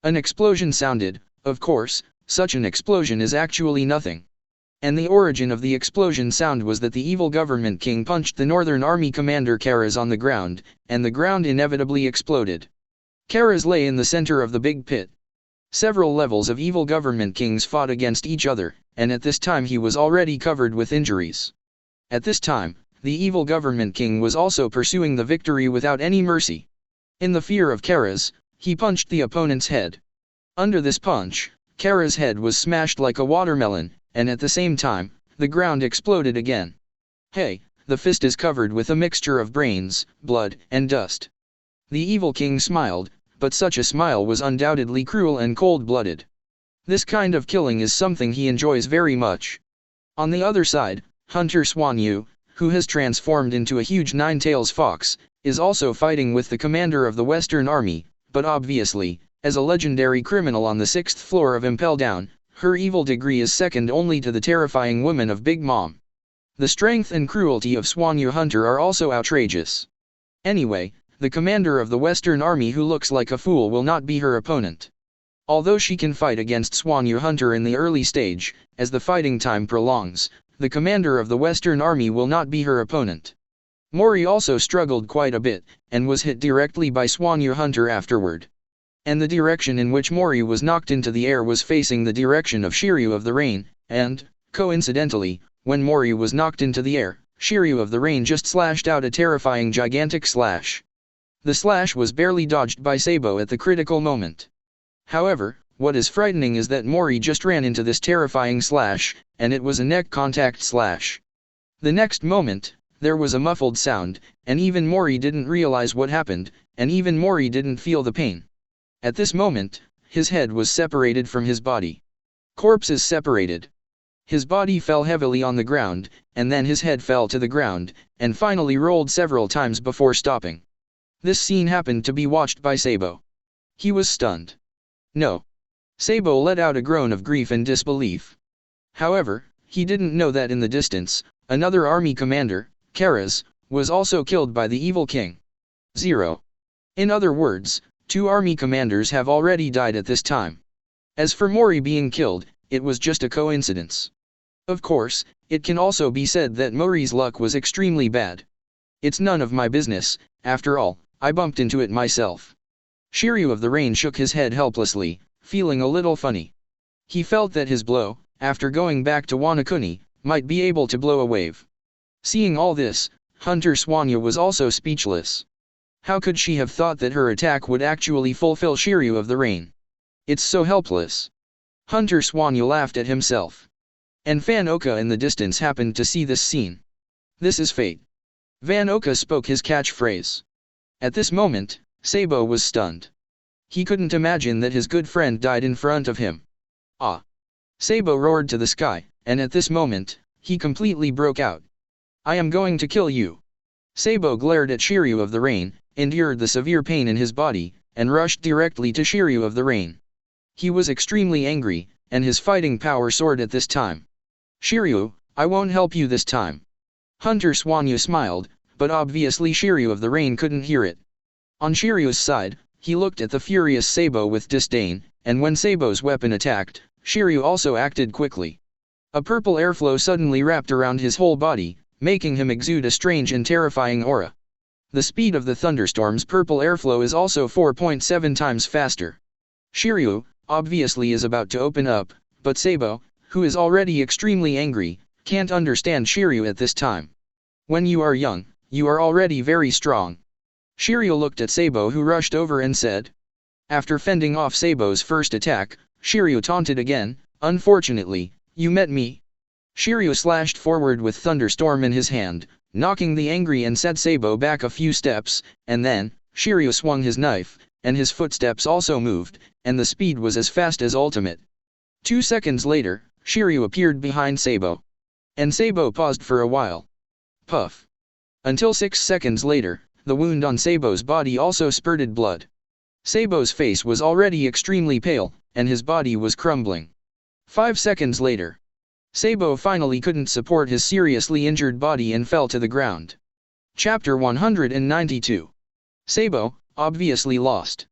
An explosion sounded. Of course, such an explosion is actually nothing. And the origin of the explosion sound was that the evil government king punched the Northern Army commander Karaz on the ground, and the ground inevitably exploded. Karaz lay in the center of the big pit. Several levels of evil government kings fought against each other, and at this time he was already covered with injuries. At this time, the evil government king was also pursuing the victory without any mercy. In the fear of Karaz, he punched the opponent's head. Under this punch, Karaz's head was smashed like a watermelon, and at the same time, the ground exploded again. Hey, the fist is covered with a mixture of brains, blood, and dust. The evil king smiled, but such a smile was undoubtedly cruel and cold-blooded. This kind of killing is something he enjoys very much. On the other side, Hunter Swanyu, who has transformed into a huge nine-tails fox, is also fighting with the commander of the Western Army, but obviously, as a legendary criminal on the 6th floor of Impel Down, her evil degree is second only to the terrifying woman of Big Mom. The strength and cruelty of Swanyu Hunter are also outrageous. Anyway, the commander of the Western Army who looks like a fool will not be her opponent. Although she can fight against Swanyu Hunter in the early stage, as the fighting time prolongs, the commander of the Western Army will not be her opponent. Mori also struggled quite a bit, and was hit directly by Swanyu Hunter afterward. And the direction in which Mori was knocked into the air was facing the direction of Shiryu of the Rain, and, coincidentally, when Mori was knocked into the air, Shiryu of the Rain just slashed out a terrifying gigantic slash. The slash was barely dodged by Sabo at the critical moment. However, what is frightening is that Mori just ran into this terrifying slash, and it was a neck contact slash. The next moment, there was a muffled sound, and even Mori didn't realize what happened, and even Mori didn't feel the pain. At this moment, his head was separated from his body. Corpses separated. His body fell heavily on the ground, and then his head fell to the ground, and finally rolled several times before stopping. This scene happened to be watched by Sabo. He was stunned. No. Sabo let out a groan of grief and disbelief. However, he didn't know that in the distance, another army commander, Karaz, was also killed by the evil king. 0. In other words, 2 army commanders have already died at this time. As for Mori being killed, it was just a coincidence. Of course, it can also be said that Mori's luck was extremely bad. It's none of my business, after all, I bumped into it myself. Shiryu of the Rain shook his head helplessly, feeling a little funny. He felt that his blow, after going back to Wanakuni, might be able to blow a wave. Seeing all this, Hunter Swanyu was also speechless. How could she have thought that her attack would actually fulfill Shiryu of the Rain? It's so helpless. Hunter Swanyu laughed at himself. And Van Oka in the distance happened to see this scene. This is fate. Van Oka spoke his catchphrase. At this moment, Sabo was stunned. He couldn't imagine that his good friend died in front of him. Ah! Sabo roared to the sky, and at this moment, he completely broke out. I am going to kill you. Sabo glared at Shiryu of the Rain, endured the severe pain in his body, and rushed directly to Shiryu of the Rain. He was extremely angry, and his fighting power soared at this time. Shiryu, I won't help you this time. Hunter Swanyu smiled, but obviously Shiryu of the Rain couldn't hear it. On Shiryu's side, He looked at the furious Sabo with disdain, and when Sabo's weapon attacked, Shiryu also acted quickly. A purple airflow suddenly wrapped around his whole body, making him exude a strange and terrifying aura. The speed of the thunderstorm's purple airflow is also 4.7 times faster. Shiryu, obviously, is about to open up, but Sabo, who is already extremely angry, can't understand Shiryu at this time. When you are young, you are already very strong. Shiryu looked at Sabo, who rushed over and said. After fending off Sabo's first attack, Shiryu taunted again, "Unfortunately, you met me." Shiryu slashed forward with Thunderstorm in his hand, knocking the angry and sad Sabo back a few steps, and then, Shiryu swung his knife, and his footsteps also moved, and the speed was as fast as ultimate. 2 seconds later, Shiryu appeared behind Sabo. And Sabo paused for a while. Puff. Until 6 seconds later, the wound on Sabo's body also spurted blood. Sabo's face was already extremely pale, and his body was crumbling. 5 seconds later, Sabo finally couldn't support his seriously injured body and fell to the ground. Chapter 192. Sabo, obviously lost.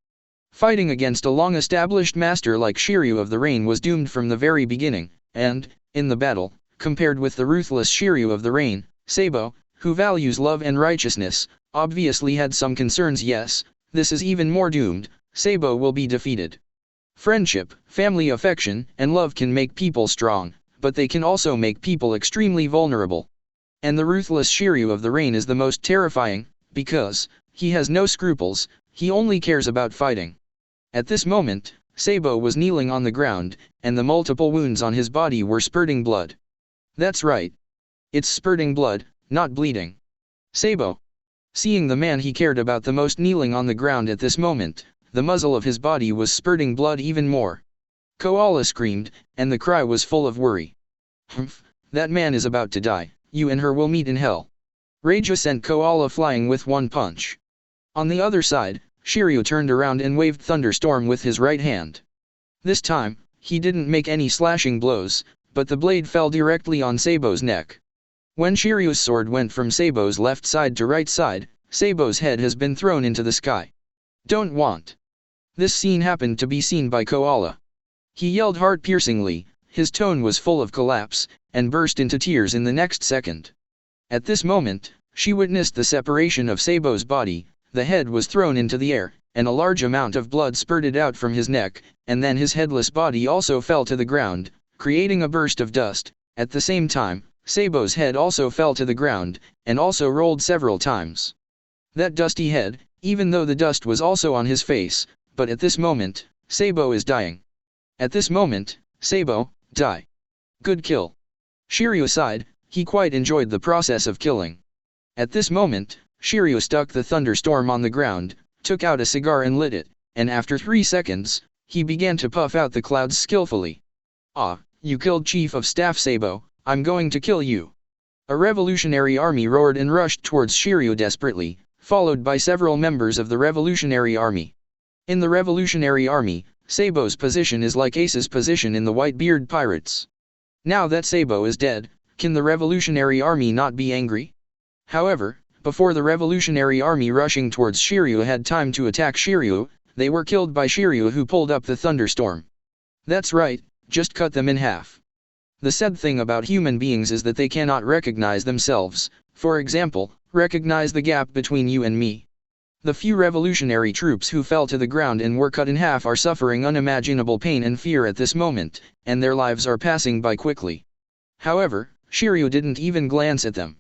Fighting against a long-established master like Shiryu of the Rain was doomed from the very beginning, and, in the battle, compared with the ruthless Shiryu of the Rain, Sabo, who values love and righteousness, obviously had some concerns. Yes, this is even more doomed. Sabo will be defeated. Friendship, family affection, and love can make people strong, but they can also make people extremely vulnerable. And the ruthless Shiryu of the Rain is the most terrifying, because he has no scruples, he only cares about fighting. At this moment, Sabo was kneeling on the ground, and the multiple wounds on his body were spurting blood. That's right. It's spurting blood, not bleeding. Sabo, seeing the man he cared about the most kneeling on the ground at this moment, the muzzle of his body was spurting blood even more. Koala screamed, and the cry was full of worry. Humph, that man is about to die, you and her will meet in hell. Marie Joa sent Koala flying with one punch. On the other side, Shiryu turned around and waved Thunderstorm with his right hand. This time, he didn't make any slashing blows, but the blade fell directly on Sabo's neck. When Shiryu's sword went from Sabo's left side to right side, Sabo's head has been thrown into the sky. Don't want. This scene happened to be seen by Koala. He yelled heart-piercingly, his tone was full of collapse, and burst into tears in the next second. At this moment, she witnessed the separation of Sabo's body, the head was thrown into the air, and a large amount of blood spurted out from his neck, and then his headless body also fell to the ground, creating a burst of dust. At the same time, Sabo's head also fell to the ground, and also rolled several times. That dusty head, even though the dust was also on his face, but at this moment, Sabo is dying. At this moment, Sabo, die. Good kill. Shiryu sighed, he quite enjoyed the process of killing. At this moment, Shiryu stuck the Thunderstorm on the ground, took out a cigar and lit it, and after 3 seconds, he began to puff out the clouds skillfully. Ah, you killed Chief of Staff Sabo, I'm going to kill you. A revolutionary army roared and rushed towards Shiryu desperately, followed by several members of the revolutionary army. In the revolutionary army, Sabo's position is like Ace's position in the Whitebeard Pirates. Now that Sabo is dead, can the revolutionary army not be angry? However, before the revolutionary army rushing towards Shiryu had time to attack Shiryu, they were killed by Shiryu, who pulled up the Thunderstorm. That's right, just cut them in half. The sad thing about human beings is that they cannot recognize themselves, for example, recognize the gap between you and me. The few revolutionary troops who fell to the ground and were cut in half are suffering unimaginable pain and fear at this moment, and their lives are passing by quickly. However, Shiryu didn't even glance at them.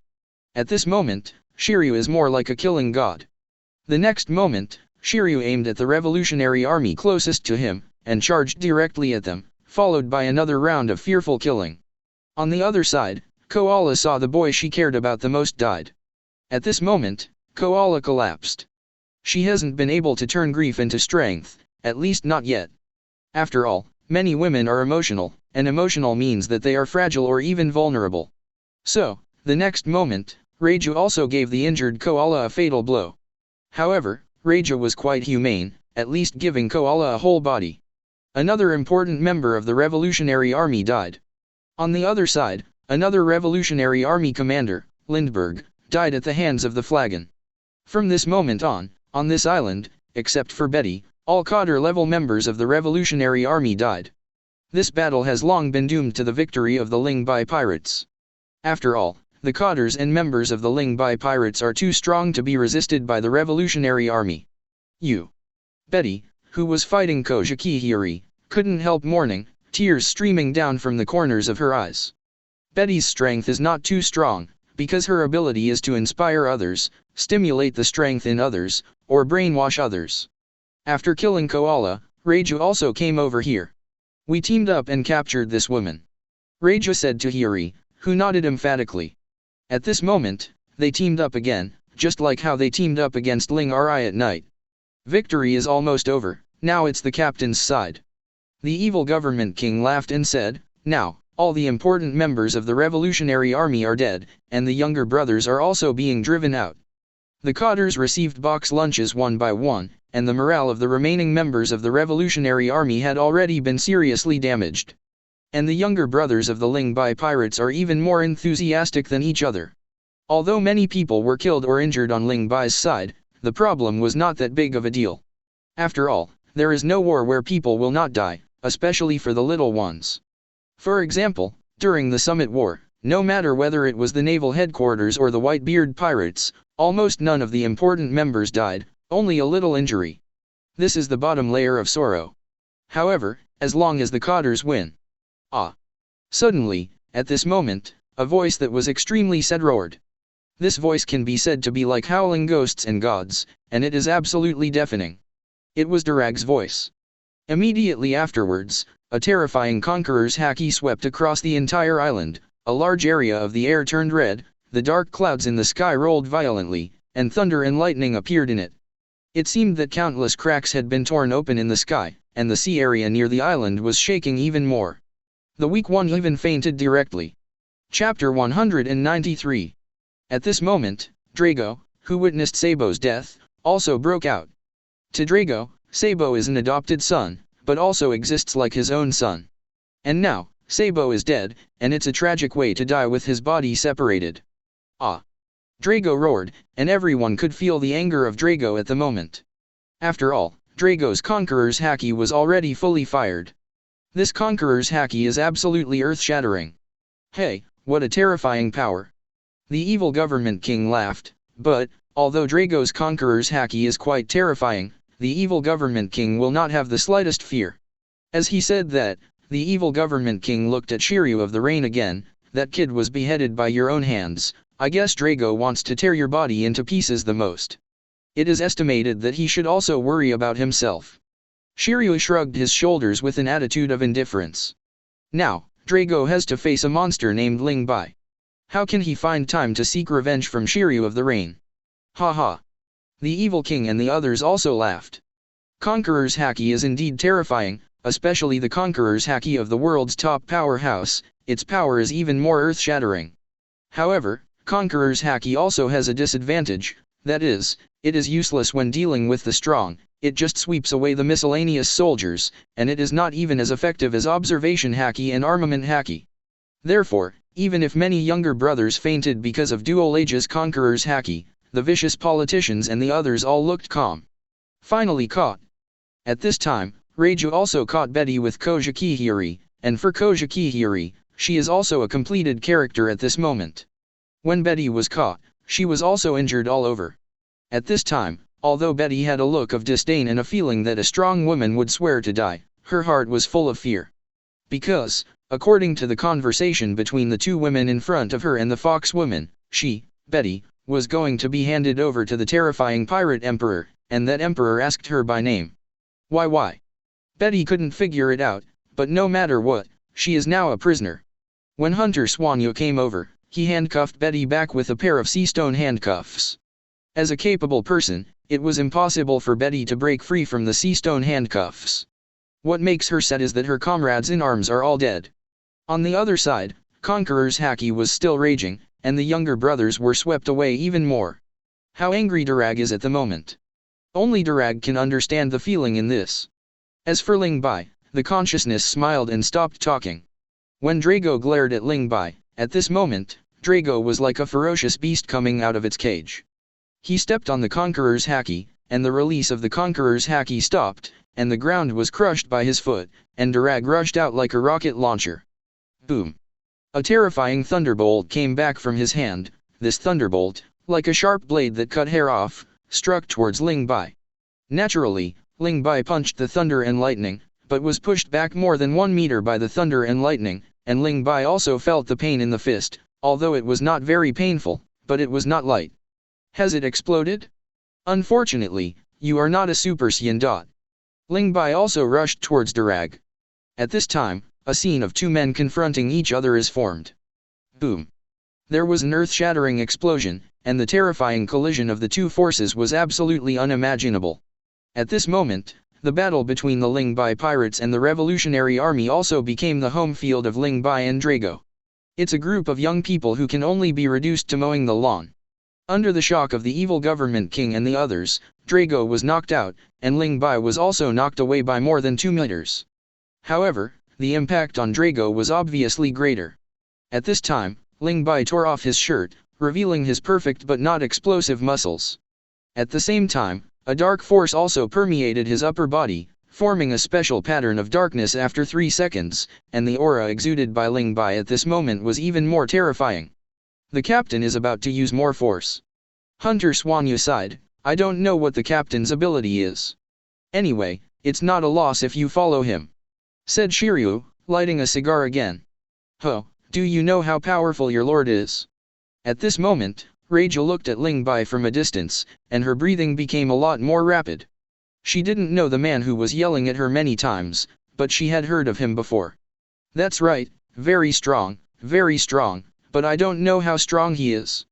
At this moment, Shiryu is more like a killing god. The next moment, Shiryu aimed at the revolutionary army closest to him, and charged directly at them, followed by another round of fearful killing. On the other side, Koala saw the boy she cared about the most died. At this moment, Koala collapsed. She hasn't been able to turn grief into strength, at least not yet. After all, many women are emotional, and emotional means that they are fragile or even vulnerable. So, the next moment, Marie Joa also gave the injured Koala a fatal blow. However, Marie Joa was quite humane, at least giving Koala a whole body. Another important member of the Revolutionary Army died. On the other side, another Revolutionary Army commander, Lindbergh, died at the hands of the flagon. From this moment on this island, except for Betty, all cadre-level members of the Revolutionary Army died. This battle has long been doomed to the victory of the Ling Bai pirates. After all, the cadres and members of the Ling Bai pirates are too strong to be resisted by the Revolutionary Army. Betty, who was fighting Kojiki, couldn't help mourning, tears streaming down from the corners of her eyes. Betty's strength is not too strong, because her ability is to inspire others, stimulate the strength in others, or brainwash others. After killing Koala, Reiju also came over here. We teamed up and captured this woman. Reiju said to Hiri, who nodded emphatically. At this moment, they teamed up again, just like how they teamed up against Ling Bai at night. Victory is almost over, now it's the captain's side. The evil government king laughed and said, now, all the important members of the Revolutionary Army are dead, and the younger brothers are also being driven out. The cadres received box lunches one by one, and the morale of the remaining members of the Revolutionary Army had already been seriously damaged. And the younger brothers of the Ling Bai pirates are even more enthusiastic than each other. Although many people were killed or injured on Ling Bai's side, the problem was not that big of a deal. After all, there is no war where people will not die, especially for the little ones. For example, during the Summit War, no matter whether it was the naval headquarters or the Whitebeard pirates, almost none of the important members died, only a little injury. This is the bottom layer of sorrow. However, as long as the cadres win. Suddenly, at this moment, a voice that was extremely sad roared. This voice can be said to be like howling ghosts and gods, and it is absolutely deafening. It was Durag's voice. Immediately afterwards, a terrifying conqueror's haki swept across the entire island, a large area of the air turned red, the dark clouds in the sky rolled violently, and thunder and lightning appeared in it. It seemed that countless cracks had been torn open in the sky, and the sea area near the island was shaking even more. The weak one even fainted directly. Chapter 193. At this moment, Drago, who witnessed Sabo's death, also broke out. To Drago, Sabo is an adopted son, but also exists like his own son. And now, Sabo is dead, and it's a tragic way to die with his body separated. Drago roared, and everyone could feel the anger of Drago at the moment. After all, Drago's Conqueror's haki was already fully fired. This Conqueror's haki is absolutely earth-shattering. Hey, what a terrifying power. The evil government king laughed, but, although Drago's Conqueror's haki is quite terrifying, the evil government king will not have the slightest fear. As he said that, the evil government king looked at Shiryu of the Rain again. That kid was beheaded by your own hands. I guess Drago wants to tear your body into pieces the most. It is estimated that he should also worry about himself. Shiryu shrugged his shoulders with an attitude of indifference. Now, Drago has to face a monster named Ling Bai. How can he find time to seek revenge from Shiryu of the Rain? Ha. The evil king and the others also laughed. Conqueror's haki is indeed terrifying, especially the Conqueror's haki of the world's top powerhouse. Its power is even more earth-shattering. However, Conqueror's haki also has a disadvantage, that is, it is useless when dealing with the strong. It just sweeps away the miscellaneous soldiers, and it is not even as effective as observation haki and armament haki. Therefore, even if many younger brothers fainted because of Dual Age's Conqueror's haki, the vicious politicians and the others all looked calm. Finally caught. At this time, Reiju also caught Betty with Kojiki, and for Kojiki, she is also a completed character at this moment. When Betty was caught, she was also injured all over. At this time, although Betty had a look of disdain and a feeling that a strong woman would swear to die, her heart was full of fear. Because, according to the conversation between the two women in front of her and the fox woman, she, Betty, was going to be handed over to the terrifying pirate emperor, and that emperor asked her by name. Why? Betty couldn't figure it out, but no matter what, she is now a prisoner. When Hunter Swanyo came over, he handcuffed Betty back with a pair of sea stone handcuffs. As a capable person, it was impossible for Betty to break free from the sea stone handcuffs. What makes her sad is that her comrades in arms are all dead. On the other side, Conqueror's haki was still raging, and the younger brothers were swept away even more. How angry Durag is at the moment. Only Durag can understand the feeling in this. As for Ling Bai, the consciousness smiled and stopped talking. When Drago glared at Ling Bai, at this moment, Drago was like a ferocious beast coming out of its cage. He stepped on the Conqueror's haki, and the release of the conqueror's haki stopped, and the ground was crushed by his foot, and Durag rushed out like a rocket launcher. Boom! A terrifying thunderbolt came back from his hand. This thunderbolt, like a sharp blade that cut hair off, struck towards Ling Bai. Naturally, Ling Bai punched the thunder and lightning, but was pushed back more than 1 meter by the thunder and lightning, and Ling Bai also felt the pain in the fist, although it was not very painful, but it was not light. Has it exploded? Unfortunately, you are not a Super Saiyan. Ling Bai also rushed towards Durag. At this time, a scene of two men confronting each other is formed. Boom! There was an earth-shattering explosion, and the terrifying collision of the two forces was absolutely unimaginable. At this moment, the battle between the Ling Bai pirates and the Revolutionary Army also became the home field of Ling Bai and Drago. It's a group of young people who can only be reduced to mowing the lawn. Under the shock of the evil government king and the others, Drago was knocked out, and Ling Bai was also knocked away by more than 2 meters. However, the impact on Drago was obviously greater. At this time, Ling Bai tore off his shirt, revealing his perfect but not explosive muscles. At the same time, a dark force also permeated his upper body, forming a special pattern of darkness after 3 seconds, and the aura exuded by Ling Bai at this moment was even more terrifying. The captain is about to use more force. Hunter Swanyu sighed, I don't know what the captain's ability is. Anyway, it's not a loss if you follow him, said Shiryu, lighting a cigar again. Huh, do you know how powerful your lord is? At this moment, Rachel looked at Ling Bai from a distance, and her breathing became a lot more rapid. She didn't know the man who was yelling at her many times, but she had heard of him before. That's right, very strong, but I don't know how strong he is.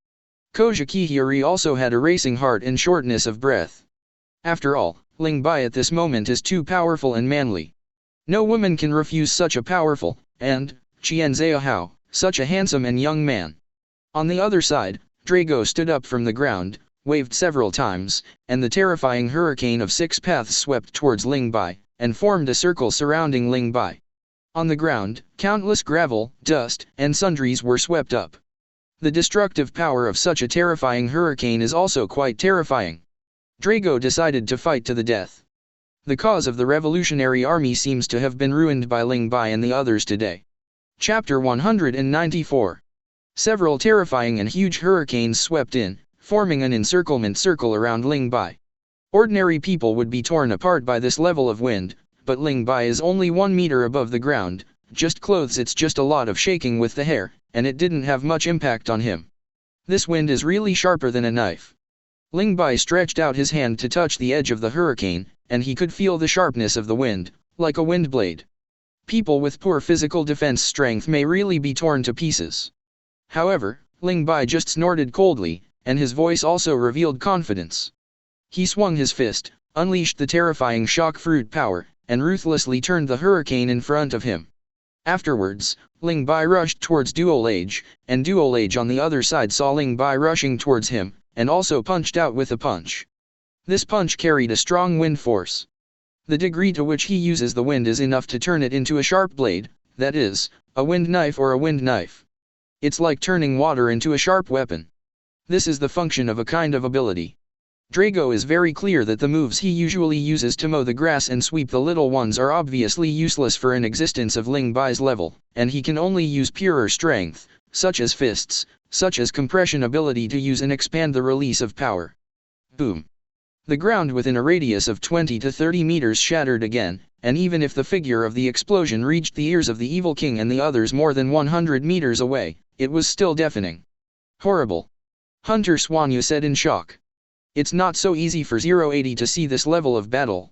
Koja Kihiri also had a racing heart and shortness of breath. After all, Ling Bai at this moment is too powerful and manly. No woman can refuse such a powerful, and, Qian Zhaohao, such a handsome and young man. On the other side, Drago stood up from the ground, waved several times, and the terrifying hurricane of 6 paths swept towards Ling Bai, and formed a circle surrounding Ling Bai. On the ground, countless gravel, dust, and sundries were swept up. The destructive power of such a terrifying hurricane is also quite terrifying. Drago decided to fight to the death. The cause of the Revolutionary Army seems to have been ruined by Ling Bai and the others today. Chapter 194. Several terrifying and huge hurricanes swept in, forming an encirclement circle around Ling Bai. Ordinary people would be torn apart by this level of wind, but Ling Bai is only 1 meter above the ground, just clothes, it's just a lot of shaking with the hair, and it didn't have much impact on him. This wind is really sharper than a knife. Ling Bai stretched out his hand to touch the edge of the hurricane, and he could feel the sharpness of the wind, like a wind blade. People with poor physical defense strength may really be torn to pieces. However, Ling Bai just snorted coldly, and his voice also revealed confidence. He swung his fist, unleashed the terrifying shock fruit power, and ruthlessly turned the hurricane in front of him. Afterwards, Ling Bai rushed towards Dual Age, and Dual Age on the other side saw Ling Bai rushing towards him, and also punched out with a punch. This punch carried a strong wind force. The degree to which he uses the wind is enough to turn it into a sharp blade, that is, a wind knife or a wind knife. It's like turning water into a sharp weapon. This is the function of a kind of ability. Drago is very clear that the moves he usually uses to mow the grass and sweep the little ones are obviously useless for an existence of Ling Bai's level, and he can only use purer strength, such as fists, such as compression ability to use and expand the release of power. Boom. The ground within a radius of 20 to 30 meters shattered again, and even if the figure of the explosion reached the ears of the evil king and the others more than 100 meters away, it was still deafening. Horrible. Hunter Swanyu said in shock. It's not so easy for 080 to see this level of battle.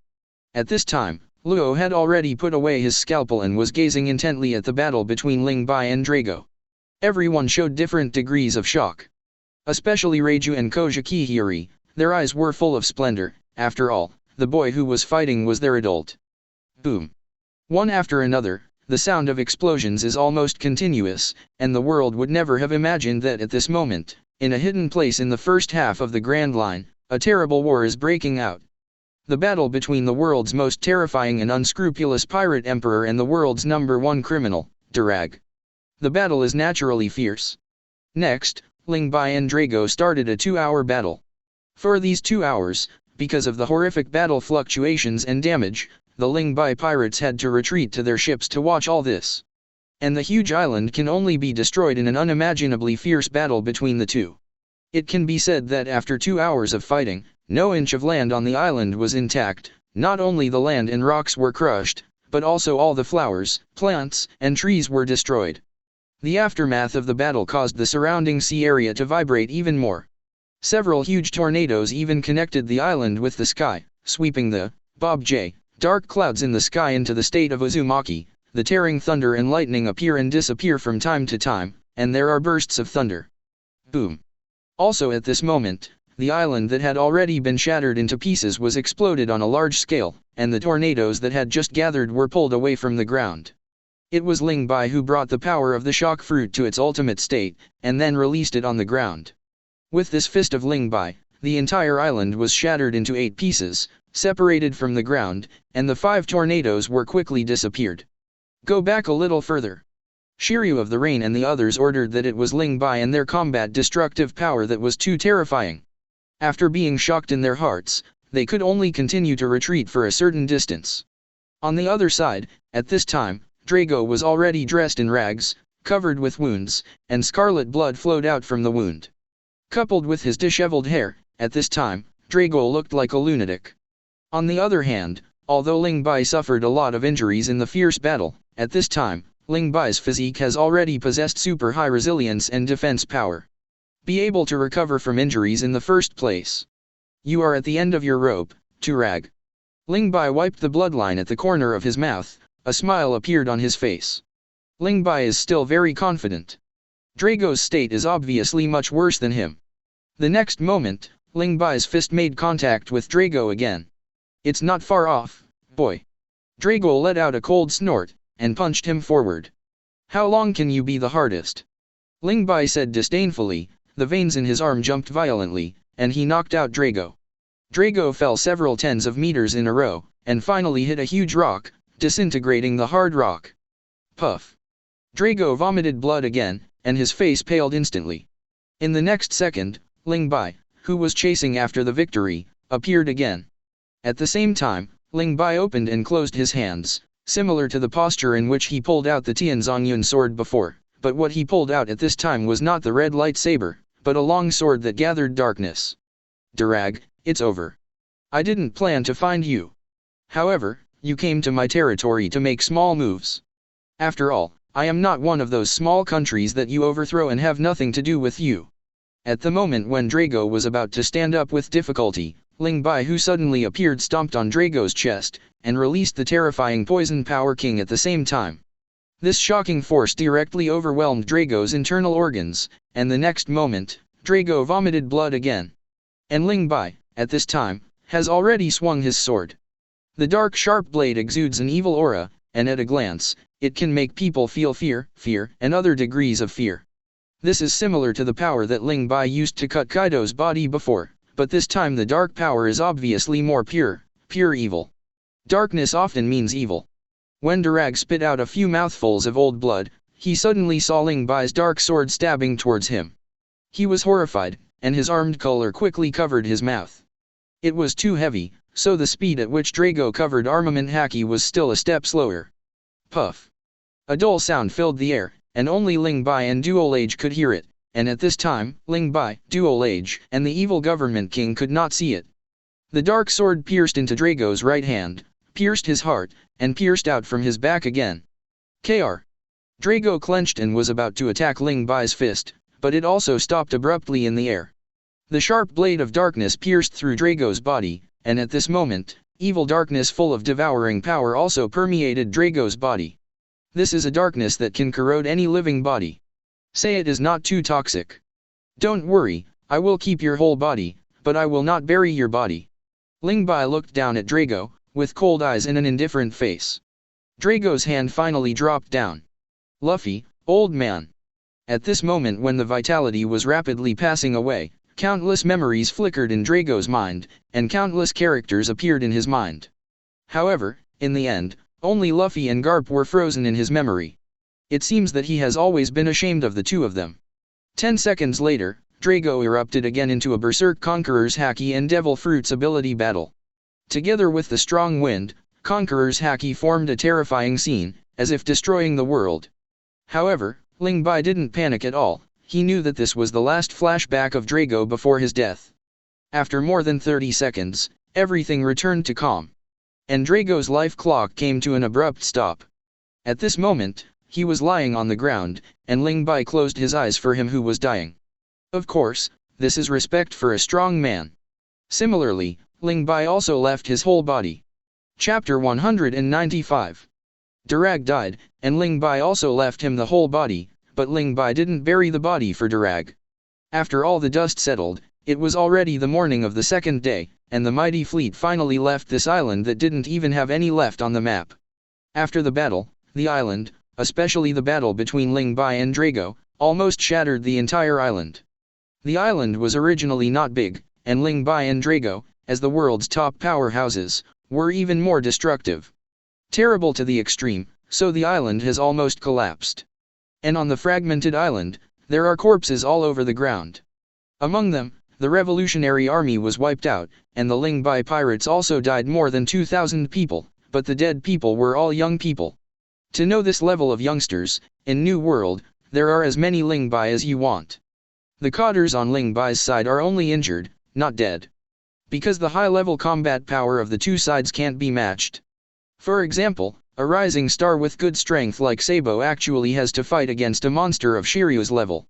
At this time, Luo had already put away his scalpel and was gazing intently at the battle between Ling Bai and Drago. Everyone showed different degrees of shock. Especially Reiju and Koja Kihiri, their eyes were full of splendor. After all, the boy who was fighting was their adult. Boom. One after another, the sound of explosions is almost continuous, and the world would never have imagined that at this moment, in a hidden place in the first half of the Grand Line, a terrible war is breaking out. The battle between the world's most terrifying and unscrupulous pirate emperor and the world's #1 criminal, Durag. The battle is naturally fierce. Next, Ling Bai and Drago started a 2-hour battle. For these 2 hours, because of the horrific battle fluctuations and damage, the Ling Bai pirates had to retreat to their ships to watch all this. And the huge island can only be destroyed in an unimaginably fierce battle between the two. It can be said that after 2 hours of fighting, no inch of land on the island was intact. Not only the land and rocks were crushed, but also all the flowers, plants, and trees were destroyed. The aftermath of the battle caused the surrounding sea area to vibrate even more. Several huge tornadoes even connected the island with the sky, sweeping the dark clouds in the sky into the state of Uzumaki. The tearing thunder and lightning appear and disappear from time to time, and there are bursts of thunder. Boom. Also at this moment, the island that had already been shattered into pieces was exploded on a large scale, and the tornadoes that had just gathered were pulled away from the ground. It was Ling Bai who brought the power of the shock fruit to its ultimate state, and then released it on the ground. With this fist of Ling Bai, the entire island was shattered into 8 pieces, separated from the ground, and the 5 tornadoes were quickly disappeared. Go back a little further. Shiryu of the Rain and the others ordered that it was Ling Bai and their combat destructive power that was too terrifying. After being shocked in their hearts, they could only continue to retreat for a certain distance. On the other side, at this time, Drago was already dressed in rags, covered with wounds, and scarlet blood flowed out from the wound. Coupled with his disheveled hair, at this time, Drago looked like a lunatic. On the other hand, although Ling Bai suffered a lot of injuries in the fierce battle, at this time, Ling Bai's physique has already possessed super high resilience and defense power. Be able to recover from injuries in the first place. You are at the end of your rope, Turag. Ling Bai wiped the bloodline at the corner of his mouth. A smile appeared on his face. Ling Bai is still very confident. Drago's state is obviously much worse than him. The next moment, Ling Bai's fist made contact with Drago again. It's not far off, boy. Drago let out a cold snort, and punched him forward. How long can you be the hardest? Ling Bai said disdainfully. The veins in his arm jumped violently, and he knocked out Drago. Drago fell several tens of meters in a row, and finally hit a huge rock, disintegrating the hard rock. Puff. Drago vomited blood again, and his face paled instantly. In the next second, Ling Bai, who was chasing after the victory, appeared again. At the same time, Ling Bai opened and closed his hands, similar to the posture in which he pulled out the Tianzongyun sword before, but what he pulled out at this time was not the red lightsaber, but a long sword that gathered darkness. Durag, it's over. I didn't plan to find you. However, you came to my territory to make small moves. After all, I am not one of those small countries that you overthrow and have nothing to do with you. At the moment when Drago was about to stand up with difficulty, Ling Bai who suddenly appeared stomped on Drago's chest, and released the terrifying Poison Power King at the same time. This shocking force directly overwhelmed Drago's internal organs, and the next moment, Drago vomited blood again. And Ling Bai, at this time, has already swung his sword. The dark sharp blade exudes an evil aura, and at a glance, it can make people feel fear, and other degrees of fear. This is similar to the power that Ling Bai used to cut Kaido's body before, but this time the dark power is obviously more pure evil. Darkness often means evil. When Durag spit out a few mouthfuls of old blood, he suddenly saw Ling Bai's dark sword stabbing towards him. He was horrified, and his armed color quickly covered his mouth. It was too heavy, so the speed at which Drago covered armament haki was still a step slower. Puff. A dull sound filled the air, and only Ling Bai and Dual Age could hear it, and at this time, Ling Bai, Dual Age, and the evil government king could not see it. The dark sword pierced into Drago's right hand, pierced his heart, and pierced out from his back again. Kr. Drago clenched and was about to attack Ling Bai's fist, but it also stopped abruptly in the air. The sharp blade of darkness pierced through Drago's body, and at this moment, evil darkness full of devouring power also permeated Drago's body. This is a darkness that can corrode any living body. Say it is not too toxic. Don't worry, I will keep your whole body, but I will not bury your body. Ling Bai looked down at Drago, with cold eyes and an indifferent face. Drago's hand finally dropped down. Luffy, old man. At this moment when the vitality was rapidly passing away, countless memories flickered in Drago's mind, and countless characters appeared in his mind. However, in the end, only Luffy and Garp were frozen in his memory. It seems that he has always been ashamed of the two of them. 10 seconds later, Drago erupted again into a Berserk Conqueror's Haki and Devil Fruits ability battle. Together with the strong wind, Conqueror's Haki formed a terrifying scene, as if destroying the world. However, Ling Bai didn't panic at all. He knew that this was the last flashback of Drago before his death. After more than 30 seconds, everything returned to calm. And Drago's life clock came to an abrupt stop. At this moment, he was lying on the ground, and Ling Bai closed his eyes for him who was dying. Of course, this is respect for a strong man. Similarly, Ling Bai also left his whole body. Chapter 195. Durag died, and Ling Bai also left him the whole body, but Ling Bai didn't bury the body for Durag. After all the dust settled, it was already the morning of the second day, and the mighty fleet finally left this island that didn't even have any left on the map. After the battle, the island, especially the battle between Ling Bai and Drago, almost shattered the entire island. The island was originally not big, and Ling Bai and Drago, as the world's top powerhouses, were even more destructive. Terrible to the extreme, so the island has almost collapsed. And on the fragmented island, there are corpses all over the ground. Among them, the revolutionary army was wiped out, and the Ling Bai pirates also died more than 2,000 people, but the dead people were all young people. To know this level of youngsters, in New World, there are as many Ling Bai as you want. The cotters on Ling Bai's side are only injured, not dead. Because the high-level combat power of the two sides can't be matched. For example, a rising star with good strength like Sabo actually has to fight against a monster of Shiryu's level.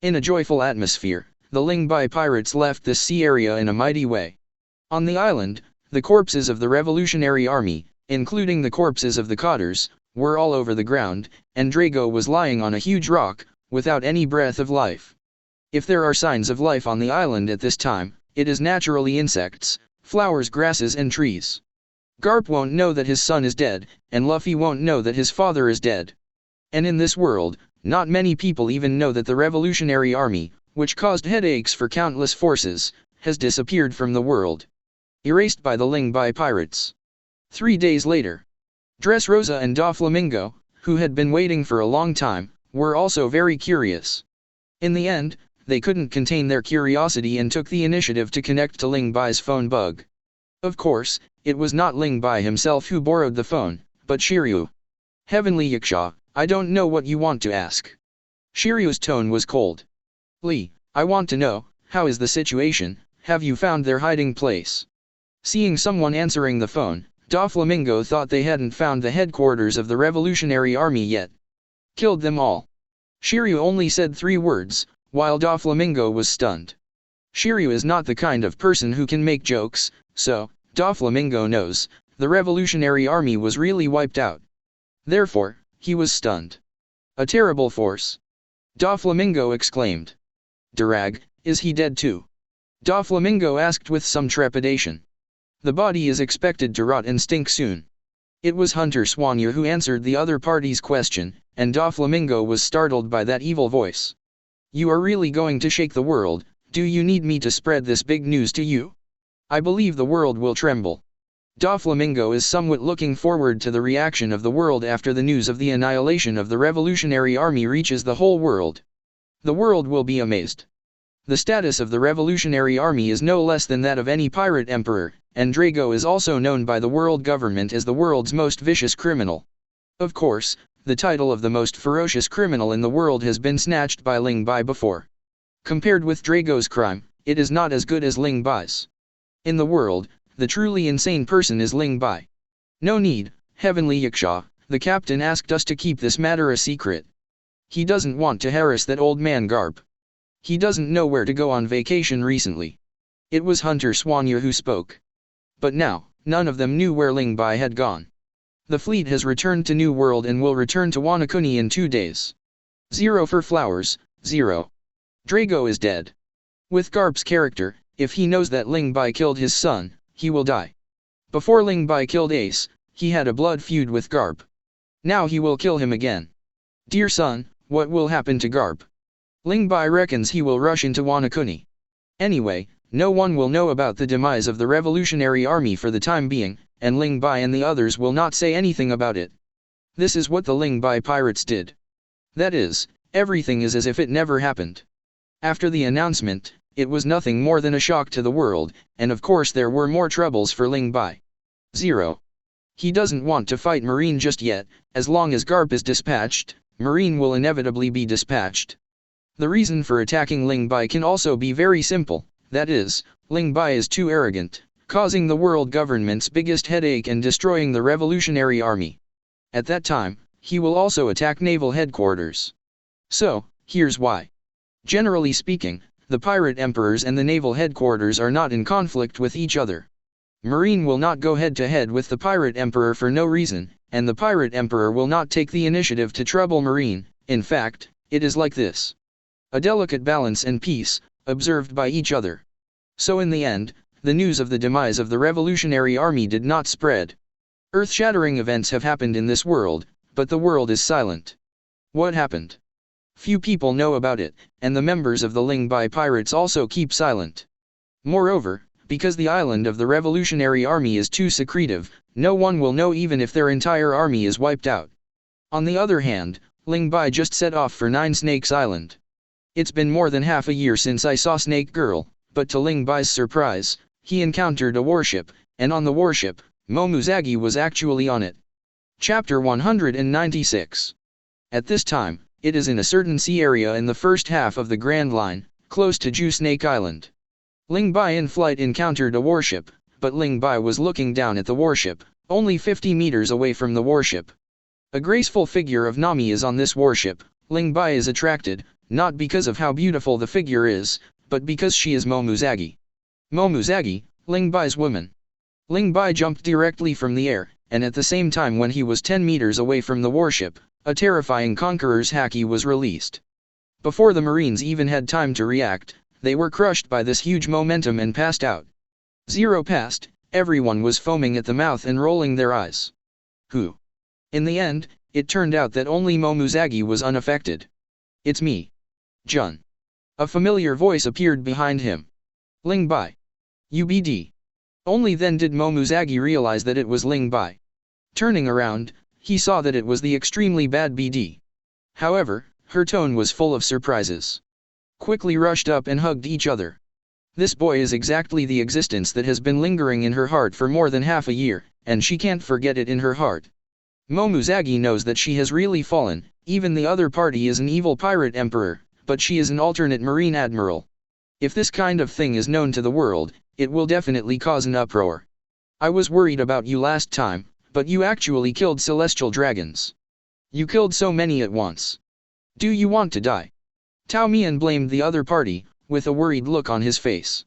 In a joyful atmosphere, the Ling Bai pirates left this sea area in a mighty way. On the island, the corpses of the revolutionary army, including the corpses of the cotters, were all over the ground, and Drago was lying on a huge rock, without any breath of life. If there are signs of life on the island at this time, it is naturally insects, flowers, grasses and trees. Garp won't know that his son is dead, and Luffy won't know that his father is dead. And in this world, not many people even know that the revolutionary army, which caused headaches for countless forces, has disappeared from the world. Erased by the Ling Bai pirates. 3 days later. Dressrosa and Doflamingo, who had been waiting for a long time, were also very curious. In the end, they couldn't contain their curiosity and took the initiative to connect to Ling Bai's phone bug. Of course, it was not Ling Bai himself who borrowed the phone, but Shiryu. Heavenly Yaksha, I don't know what you want to ask. Shiryu's tone was cold. Lee, I want to know, how is the situation, have you found their hiding place? Seeing someone answering the phone, Doflamingo thought they hadn't found the headquarters of the revolutionary army yet. Killed them all. Shiryu only said 3 words, while Doflamingo was stunned. Shiryu is not the kind of person who can make jokes, so, Doflamingo knows, the revolutionary army was really wiped out. Therefore, he was stunned. A terrible force. Doflamingo exclaimed. Durag, is he dead too? Doflamingo asked with some trepidation. The body is expected to rot and stink soon. It was Hunter Swanyer who answered the other party's question, and Doflamingo was startled by that evil voice. You are really going to shake the world, do you need me to spread this big news to you? I believe the world will tremble. Doflamingo is somewhat looking forward to the reaction of the world after the news of the annihilation of the revolutionary army reaches the whole world. The world will be amazed. The status of the revolutionary army is no less than that of any pirate emperor, and Drago is also known by the world government as the world's most vicious criminal. Of course, the title of the most ferocious criminal in the world has been snatched by Ling Bai before. Compared with Drago's crime, it is not as good as Ling Bai's. In the world, the truly insane person is Ling Bai. No need, Heavenly Yaksha, the captain asked us to keep this matter a secret. He doesn't want to harass that old man Garp. He doesn't know where to go on vacation recently. It was Hunter Swanyer who spoke. But now, none of them knew where Ling Bai had gone. The fleet has returned to New World and will return to Wanakuni in 2 days. 0 for flowers, 0. Drago is dead. With Garp's character, if he knows that Ling Bai killed his son, he will die. Before Ling Bai killed Ace, he had a blood feud with Garp. Now he will kill him again. Dear son, what will happen to Garp? Ling Bai reckons he will rush into Wanakuni. Anyway, no one will know about the demise of the revolutionary army for the time being, and Ling Bai and the others will not say anything about it. This is what the Ling Bai pirates did. That is, everything is as if it never happened. After the announcement, it was nothing more than a shock to the world, and of course there were more troubles for Ling Bai. 0. He doesn't want to fight Marine just yet. As long as Garp is dispatched, Marine will inevitably be dispatched. The reason for attacking Ling Bai can also be very simple, that is, Ling Bai is too arrogant, causing the world government's biggest headache and destroying the revolutionary army. At that time, he will also attack naval headquarters. So, here's why. Generally speaking, the pirate emperors and the naval headquarters are not in conflict with each other. Marine will not go head-to-head with the pirate emperor for no reason, and the pirate emperor will not take the initiative to trouble Marine. In fact, it is like this. A delicate balance and peace, observed by each other. So in the end, the news of the demise of the revolutionary army did not spread. Earth-shattering events have happened in this world, but the world is silent. What happened? Few people know about it, and the members of the Ling Bai pirates also keep silent. Moreover, because the island of the revolutionary army is too secretive, no one will know even if their entire army is wiped out. On the other hand, Ling Bai just set off for Nine Snakes Island. It's been more than half a year since I saw Snake Girl, but to Ling Bai's surprise, he encountered a warship, and on the warship, Momuzagi was actually on it. Chapter 196. At this time, it is in a certain sea area in the first half of the Grand Line, close to Ju Snake Island. Ling Bai in flight encountered a warship, but Ling Bai was looking down at the warship, only 50 meters away from the warship. A graceful figure of Nami is on this warship. Ling Bai is attracted, not because of how beautiful the figure is, but because she is Momuzagi. Momuzagi, Ling Bai's woman. Ling Bai jumped directly from the air, and at the same time when he was 10 meters away from the warship, a terrifying conqueror's haki was released. Before the Marines even had time to react, they were crushed by this huge momentum and passed out. 0 passed, everyone was foaming at the mouth and rolling their eyes. Who? In the end, it turned out that only Momuzagi was unaffected. It's me. Jun. A familiar voice appeared behind him. Ling Bai. UBD. Only then did Momuzagi realize that it was Ling Bai. Turning around, he saw that it was the extremely bad BD. However, her tone was full of surprises. Quickly rushed up and hugged each other. This boy is exactly the existence that has been lingering in her heart for more than half a year, and she can't forget it in her heart. Momuzagi knows that she has really fallen. Even the other party is an evil pirate emperor, but she is an alternate marine admiral. If this kind of thing is known to the world, it will definitely cause an uproar. I was worried about you last time, but you actually killed celestial dragons. You killed so many at once. Do you want to die? Tao Mian blamed the other party, with a worried look on his face.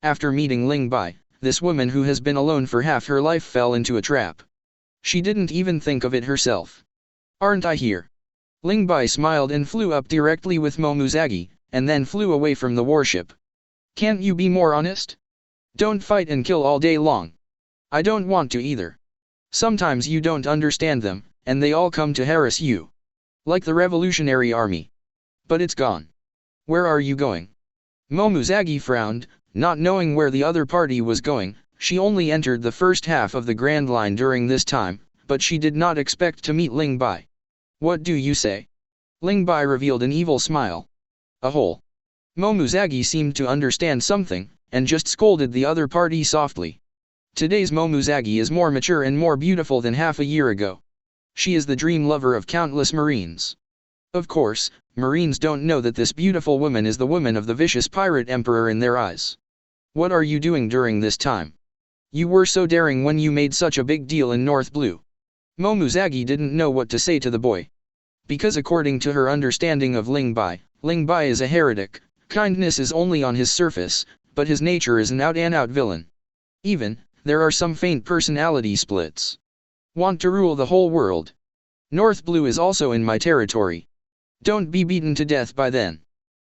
After meeting Ling Bai, this woman who has been alone for half her life fell into a trap. She didn't even think of it herself. Aren't I here? Ling Bai smiled and flew up directly with Momuzagi, and then flew away from the warship. Can't you be more honest? Don't fight and kill all day long. I don't want to either. Sometimes you don't understand them, and they all come to harass you. Like the revolutionary army. But it's gone. Where are you going? Momuzagi frowned, not knowing where the other party was going. She only entered the first half of the Grand Line during this time, but she did not expect to meet Ling Bai. What do you say? Ling Bai revealed an evil smile. A hole. Momuzagi seemed to understand something, and just scolded the other party softly. Today's Momuzagi is more mature and more beautiful than half a year ago. She is the dream lover of countless Marines. Of course, Marines don't know that this beautiful woman is the woman of the vicious pirate emperor in their eyes. What are you doing during this time? You were so daring when you made such a big deal in North Blue. Momuzagi didn't know what to say to the boy. Because according to her understanding of Ling Bai is a heretic. Kindness is only on his surface, but his nature is an out-and-out villain. Even, there are some faint personality splits. Want to rule the whole world. North Blue is also in my territory. Don't be beaten to death by then.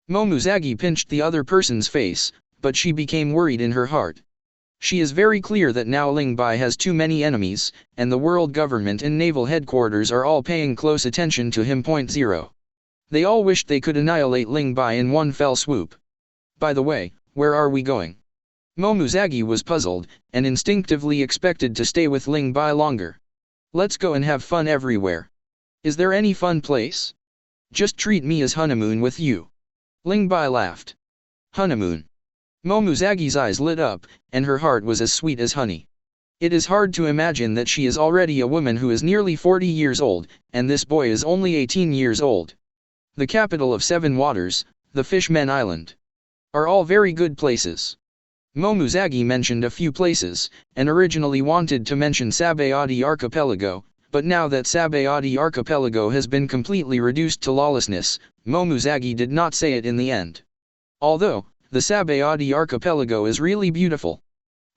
Momuzagi pinched the other person's face, but she became worried in her heart. She is very clear that now Ling Bai has too many enemies, and the world government and naval headquarters are all paying close attention to him. 0. They all wished they could annihilate Ling Bai in one fell swoop. By the way, where are we going? Momuzagi was puzzled, and instinctively expected to stay with Ling Bai longer. Let's go and have fun everywhere. Is there any fun place? Just treat me as honeymoon with you. Ling Bai laughed. Honeymoon. Momozagi's eyes lit up, and her heart was as sweet as honey. It is hard to imagine that she is already a woman who is nearly 40 years old, and this boy is only 18 years old. The capital of Seven Waters, the Fishmen Island, are all very good places. Momozagi mentioned a few places, and originally wanted to mention Sabayati Archipelago, but now that Sabayati Archipelago has been completely reduced to lawlessness, Momozagi did not say it in the end. Although, the Sabayati Archipelago is really beautiful.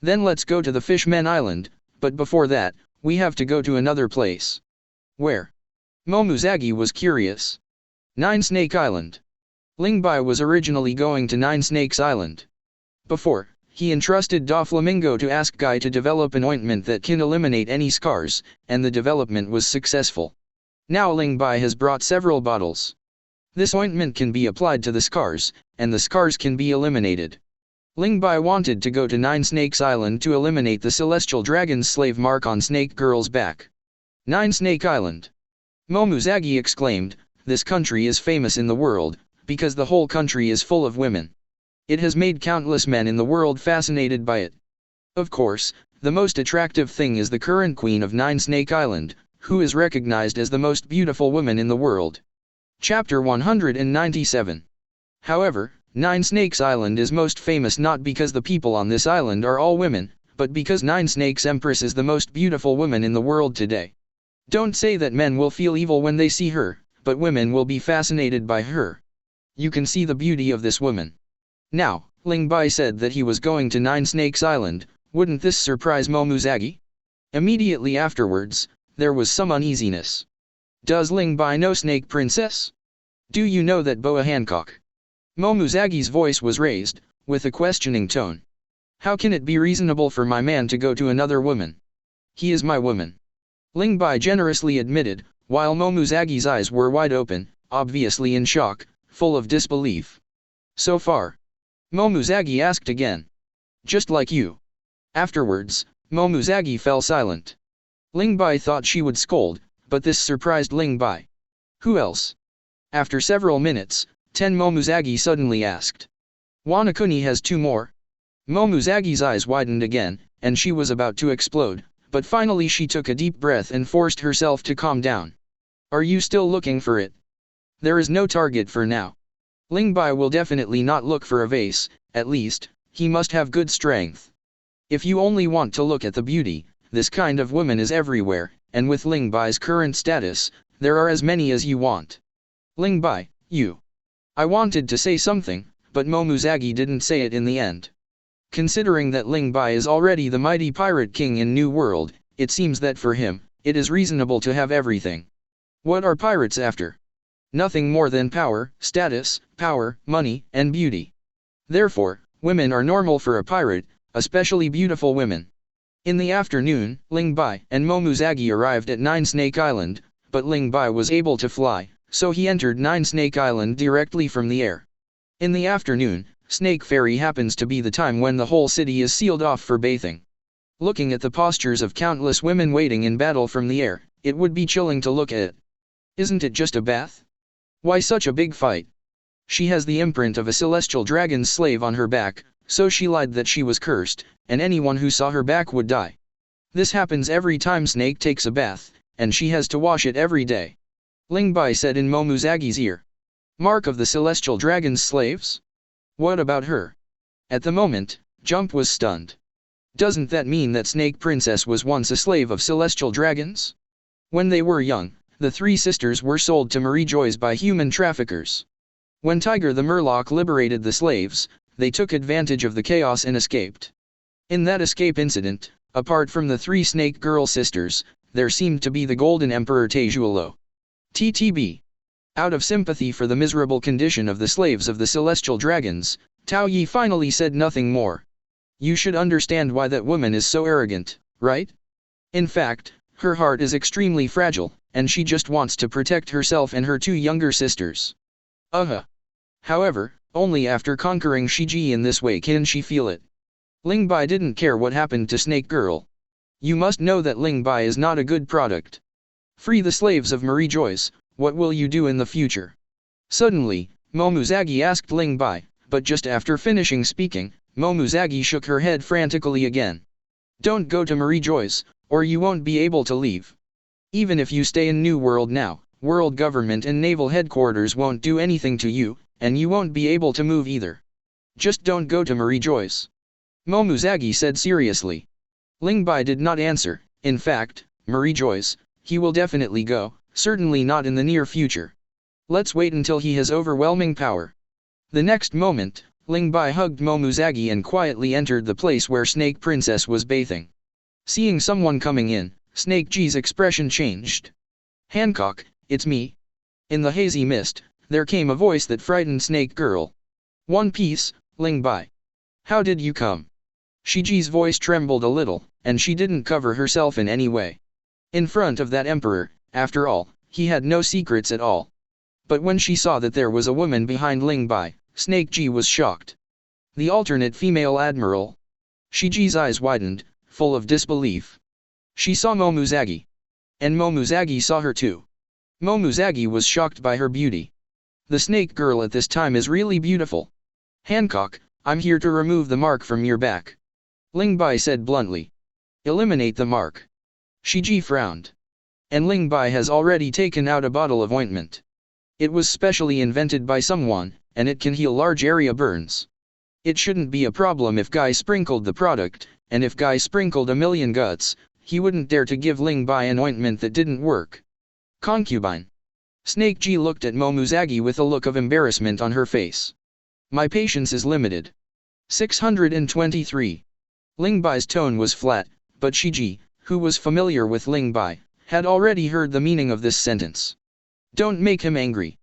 Then let's go to the Fishmen Island, but before that, we have to go to another place. Where? Momozagi was curious. Nine Snake Island. Ling Bai was originally going to Nine Snakes Island. Before, he entrusted Doflamingo to ask Guy to develop an ointment that can eliminate any scars, and the development was successful. Now Ling Bai has brought several bottles. This ointment can be applied to the scars, and the scars can be eliminated. Ling Bai wanted to go to Nine Snakes Island to eliminate the celestial dragon's slave mark on Snake Girl's back. Nine Snake Island. Momozagi exclaimed, this country is famous in the world, because the whole country is full of women. It has made countless men in the world fascinated by it. Of course, the most attractive thing is the current queen of Nine Snake Island, who is recognized as the most beautiful woman in the world. Chapter 197. However, Nine Snakes Island is most famous not because the people on this island are all women, but because Nine Snakes Empress is the most beautiful woman in the world today. Don't say that men will feel evil when they see her, but women will be fascinated by her. You can see the beauty of this woman. Now, Ling Bai said that he was going to Nine Snakes Island. Wouldn't this surprise Momozagi? Immediately afterwards, there was some uneasiness. Does Ling Bai know Snake Princess? Do you know that Boa Hancock? Momozagi's voice was raised, with a questioning tone. How can it be reasonable for my man to go to another woman? He is my woman. Ling Bai generously admitted, while Momozagi's eyes were wide open, obviously in shock, full of disbelief. So far? Momozagi asked again. Just like you. Afterwards, Momozagi fell silent. Ling Bai thought she would scold, but this surprised Ling Bai. Who else? After several minutes, Momozagi suddenly asked. Wanakuni has two more. Momozagi's eyes widened again, and she was about to explode, but finally she took a deep breath and forced herself to calm down. Are you still looking for it? There is no target for now. Ling Bai will definitely not look for a vase, at least, he must have good strength. If you only want to look at the beauty, this kind of woman is everywhere, and with Ling Bai's current status, there are as many as you want. Ling Bai, you. I wanted to say something, but Momozagi didn't say it in the end. Considering that Ling Bai is already the mighty pirate king in New World, it seems that for him, it is reasonable to have everything. What are pirates after? Nothing more than power, status, money, and beauty. Therefore, women are normal for a pirate, especially beautiful women. In the afternoon, Ling Bai and Momozagi arrived at Nine Snake Island, but Ling Bai was able to fly, so he entered Nine Snake Island directly from the air. In the afternoon, Snake Ferry happens to be the time when the whole city is sealed off for bathing. Looking at the postures of countless women waiting in battle from the air, it would be chilling to look at. Isn't it just a bath? Why such a big fight? She has the imprint of a celestial dragon's slave on her back, so she lied that she was cursed, and anyone who saw her back would die. This happens every time Snake takes a bath, and she has to wash it every day. Ling Bai said in Momozagi's ear. Mark of the celestial dragon's slaves? What about her? At the moment, Jump was stunned. Doesn't that mean that Snake Princess was once a slave of celestial dragons? When they were young, the three sisters were sold to Marie Joas by human traffickers. When Tiger the Murloc liberated the slaves, they took advantage of the chaos and escaped. In that escape incident, apart from the three Snake Girl sisters, there seemed to be the Golden Emperor Tejuolo. TTB. Out of sympathy for the miserable condition of the slaves of the celestial dragons, Tao Yi finally said nothing more. You should understand why that woman is so arrogant, right? In fact, her heart is extremely fragile, and she just wants to protect herself and her two younger sisters. However, only after conquering Shiji in this way can she feel it. Ling Bai didn't care what happened to Snake Girl. You must know that Ling Bai is not a good product. Free the slaves of Marie Joas, what will you do in the future? Suddenly, Momuzagi asked Ling Bai, but just after finishing speaking, Momuzagi shook her head frantically again. Don't go to Marie Joa's, or you won't be able to leave. Even if you stay in New World now, World Government and Naval Headquarters won't do anything to you, and you won't be able to move either. Just don't go to Marie Joa's. Momuzagi said seriously. Ling Bai did not answer. In fact, Marie Joa's, he will definitely go, certainly not in the near future. Let's wait until he has overwhelming power. The next moment, Ling Bai hugged Momuzagi and quietly entered the place where Snake Princess was bathing. Seeing someone coming in, Snake G's expression changed. Hancock, it's me. In the hazy mist, there came a voice that frightened Snake Girl. One Piece, Ling Bai. How did you come? Shiji's voice trembled a little, and she didn't cover herself in any way. In front of that emperor, after all, he had no secrets at all. But when she saw that there was a woman behind Ling Bai, Snake G was shocked. The alternate female admiral. Shiji's eyes widened, full of disbelief. She saw Momuzagi. And Momuzagi saw her too. Momuzagi was shocked by her beauty. The Snake Girl at this time is really beautiful. Hancock, I'm here to remove the mark from your back. Ling Bai said bluntly. Eliminate the mark. Shiji frowned. And Ling Bai has already taken out a bottle of ointment. It was specially invented by someone, and it can heal large area burns. It shouldn't be a problem if Guy sprinkled the product, and if Guy sprinkled a million guts, he wouldn't dare to give Ling Bai an ointment that didn't work. Concubine. Snake G looked at Momuzagi with a look of embarrassment on her face. My patience is limited. 623. Ling Bai's tone was flat, but Shiji, who was familiar with Ling Bai, had already heard the meaning of this sentence. Don't make him angry.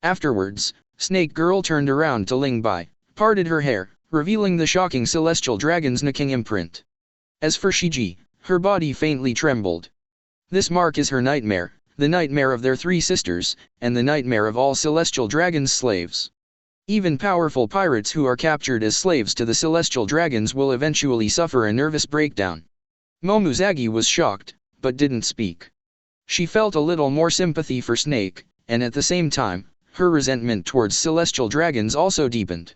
Afterwards, Snake Girl turned around to Ling Bai, parted her hair, revealing the shocking celestial dragon's Naking imprint. As for Shiji, her body faintly trembled. This mark is her nightmare, the nightmare of their three sisters, and the nightmare of all celestial dragons' slaves. Even powerful pirates who are captured as slaves to the celestial dragons will eventually suffer a nervous breakdown. Momuzagi was shocked, but didn't speak. She felt a little more sympathy for Snake, and at the same time, her resentment towards celestial dragons also deepened.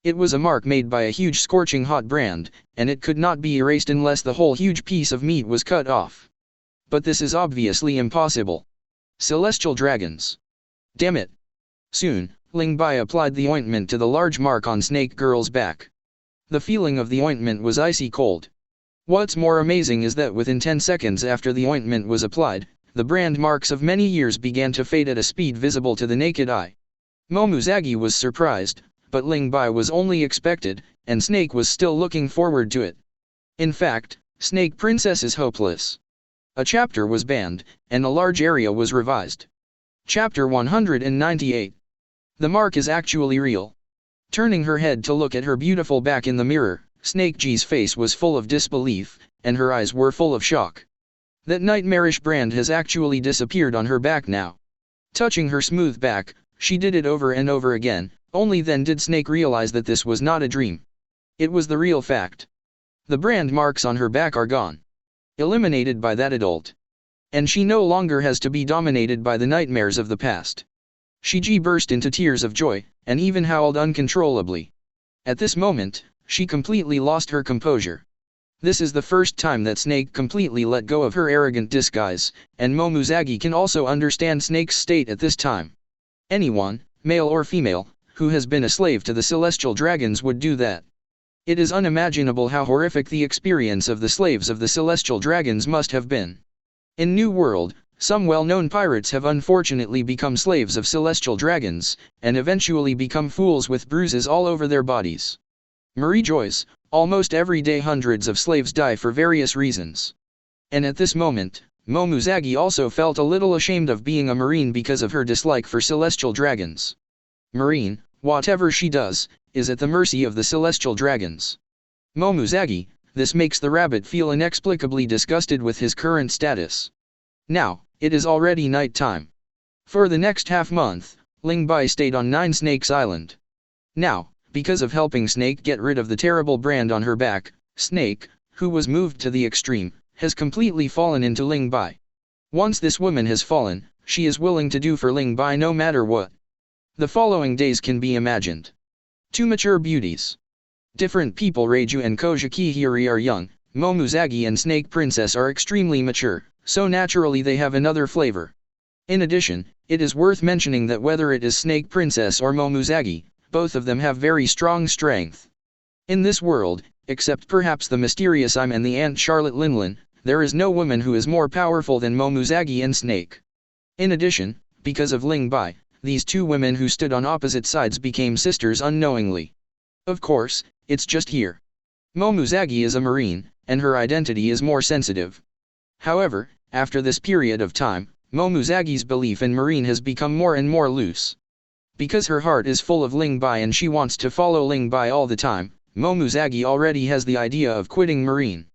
It was a mark made by a huge scorching hot brand, and it could not be erased unless the whole huge piece of meat was cut off. But this is obviously impossible. Celestial dragons. Damn it. Soon, Ling Bai applied the ointment to the large mark on Snake Girl's back. The feeling of the ointment was icy cold. What's more amazing is that within 10 seconds after the ointment was applied, the brand marks of many years began to fade at a speed visible to the naked eye. Momuzagi was surprised, but Ling Bai was only expected, and Snake was still looking forward to it. In fact, Snake Princess is hopeless. A chapter was banned, and a large area was revised. Chapter 198. The mark is actually real. Turning her head to look at her beautiful back in the mirror, Snake G's face was full of disbelief, and her eyes were full of shock. That nightmarish brand has actually disappeared on her back now. Touching her smooth back, she did it over and over again, only then did Snake realize that this was not a dream. It was the real fact. The brand marks on her back are gone. Eliminated by that adult. And she no longer has to be dominated by the nightmares of the past. Shiji burst into tears of joy, and even howled uncontrollably. At this moment, she completely lost her composure. This is the first time that Snake completely let go of her arrogant disguise, and Momuzagi can also understand Snake's state at this time. Anyone, male or female, who has been a slave to the celestial dragons would do that. It is unimaginable how horrific the experience of the slaves of the celestial dragons must have been. In New World, some well-known pirates have unfortunately become slaves of celestial dragons, and eventually become fools with bruises all over their bodies. Marie Joa's, almost every day hundreds of slaves die for various reasons. And at this moment, Momuzagi also felt a little ashamed of being a marine because of her dislike for celestial dragons. Marine, whatever she does, is at the mercy of the celestial dragons. Momuzagi, this makes the rabbit feel inexplicably disgusted with his current status. Now, it is already night time. For the next half-month, Ling Bai stayed on Nine Snakes Island. Now, because of helping Snake get rid of the terrible brand on her back, Snake, who was moved to the extreme, has completely fallen into Ling Bai. Once this woman has fallen, she is willing to do for Ling Bai no matter what. The following days can be imagined. Two mature beauties. Different people. Reiju and Kojikihiri are young, Momuzagi and Snake Princess are extremely mature, so naturally they have another flavor. In addition, it is worth mentioning that whether it is Snake Princess or Momuzagi, both of them have very strong strength. In this world, except perhaps the mysterious Im and the Aunt Charlotte Linlin, there is no woman who is more powerful than Momuzagi and Snake. In addition, because of Ling Bai, these two women who stood on opposite sides became sisters unknowingly. Of course, it's just here. Momuzagi is a marine, and her identity is more sensitive. However, after this period of time, Momuzagi's belief in marine has become more and more loose. Because her heart is full of Ling Bai and she wants to follow Ling Bai all the time, Momuzagi already has the idea of quitting marine.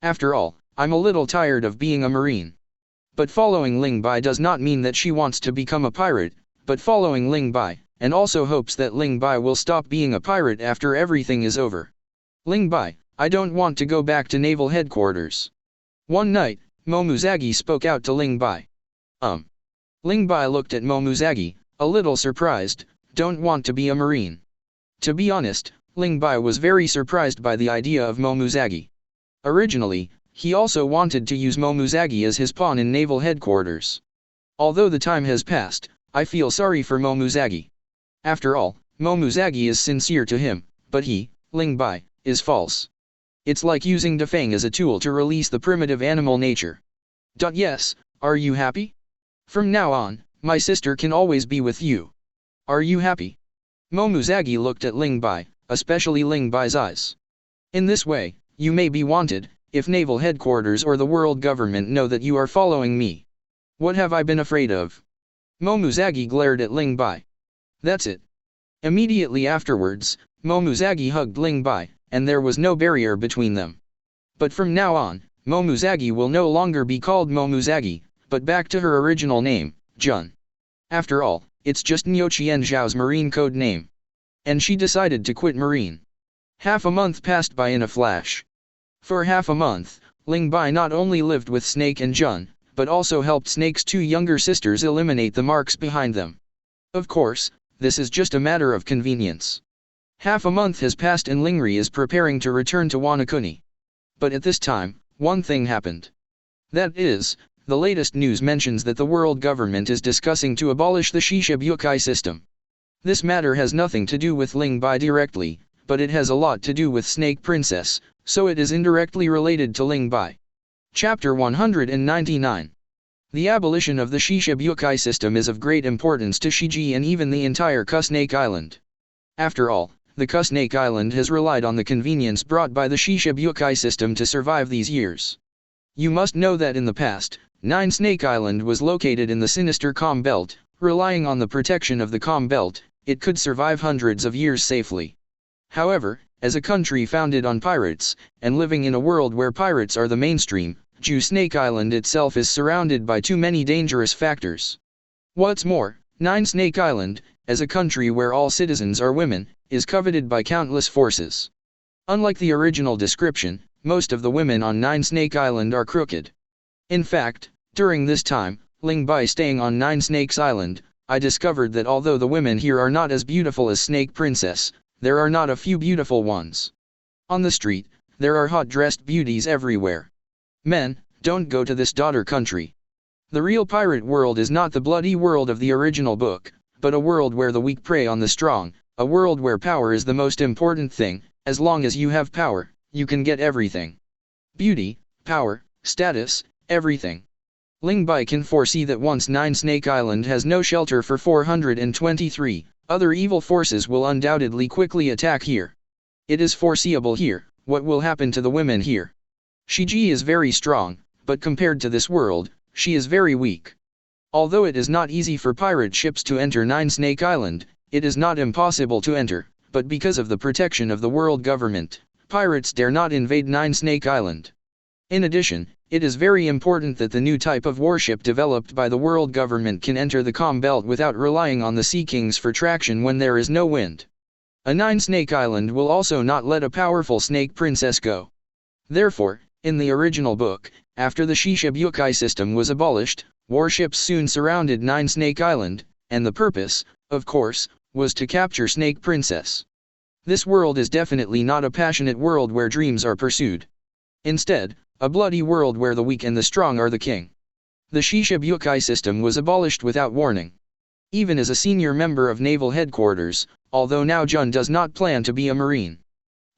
After all, I'm a little tired of being a marine. But following Ling Bai does not mean that she wants to become a pirate, but following Ling Bai, and also hopes that Ling Bai will stop being a pirate after everything is over. Ling Bai, I don't want to go back to naval headquarters. One night, Momuzagi spoke out to Ling Bai. Ling Bai looked at Momuzagi, a little surprised. Don't want to be a marine. To be honest, Ling Bai was very surprised by the idea of Momuzagi. Originally, he also wanted to use Momuzagi as his pawn in naval headquarters. Although the time has passed, I feel sorry for Momuzagi. After all, Momuzagi is sincere to him, but he, Ling Bai, is false. It's like using Defang as a tool to release the primitive animal nature. Yes, are you happy? From now on, my sister can always be with you. Are you happy? Momuzagi looked at Ling Bai, especially Ling Bai's eyes. In this way, you may be wanted, if naval headquarters or the world government know that you are following me. What have I been afraid of? Momuzagi glared at Ling Bai. That's it. Immediately afterwards, Momuzagi hugged Ling Bai, and there was no barrier between them. But from now on, Momuzagi will no longer be called Momuzagi, but back to her original name, Jun. After all, it's just Niu Qian Zhao's marine code name. And she decided to quit marine. Half a month passed by in a flash. For half a month, Ling Bai not only lived with Snake and Jun, but also helped Snake's two younger sisters eliminate the marks behind them. Of course, this is just a matter of convenience. Half a month has passed and Lingri is preparing to return to Wanakuni. But at this time, one thing happened. That is, the latest news mentions that the world government is discussing to abolish the Shishibukai system. This matter has nothing to do with Ling Bai directly, but it has a lot to do with Snake Princess, so it is indirectly related to Ling Bai. Chapter 199. The abolition of the Shishibukai system is of great importance to Shiji and even the entire Snake Island. After all, the Snake Island has relied on the convenience brought by the Shishibukai system to survive these years. You must know that in the past, Snake Island was located in the sinister Calm Belt. Relying on the protection of the Calm Belt, it could survive hundreds of years safely. However, as a country founded on pirates, and living in a world where pirates are the mainstream, Snake Island itself is surrounded by too many dangerous factors. What's more, Snake Island, as a country where all citizens are women, is coveted by countless forces. Unlike the original description, most of the women on Snake Island are crooked. In fact, during this time, Ling Bai staying on Snakes Island, I discovered that although the women here are not as beautiful as Snake Princess, there are not a few beautiful ones. On the street, there are hot-dressed beauties everywhere. Men, don't go to this daughter country. The real pirate world is not the bloody world of the original book, but a world where the weak prey on the strong, a world where power is the most important thing. As long as you have power, you can get everything. Beauty, power, status, everything. Ling Bai can foresee that once Snake Island has no shelter for 423, other evil forces will undoubtedly quickly attack here. It is foreseeable here, what will happen to the women here. Shiji is very strong, but compared to this world, she is very weak. Although it is not easy for pirate ships to enter Snake Island, it is not impossible to enter, but because of the protection of the world government, pirates dare not invade Snake Island. In addition, it is very important that the new type of warship developed by the world government can enter the Calm Belt without relying on the Sea Kings for traction when there is no wind. A Snake Island will also not let a powerful Snake Princess go. Therefore, in the original book, after the Shishibukai system was abolished, warships soon surrounded Snake Island, and the purpose of course, was to capture Snake Princess. This world is definitely not a passionate world where dreams are pursued. Instead, a bloody world where the weak and the strong are the king. The Shishibukai system was abolished without warning. Even as a senior member of naval headquarters, although now Jun does not plan to be a marine.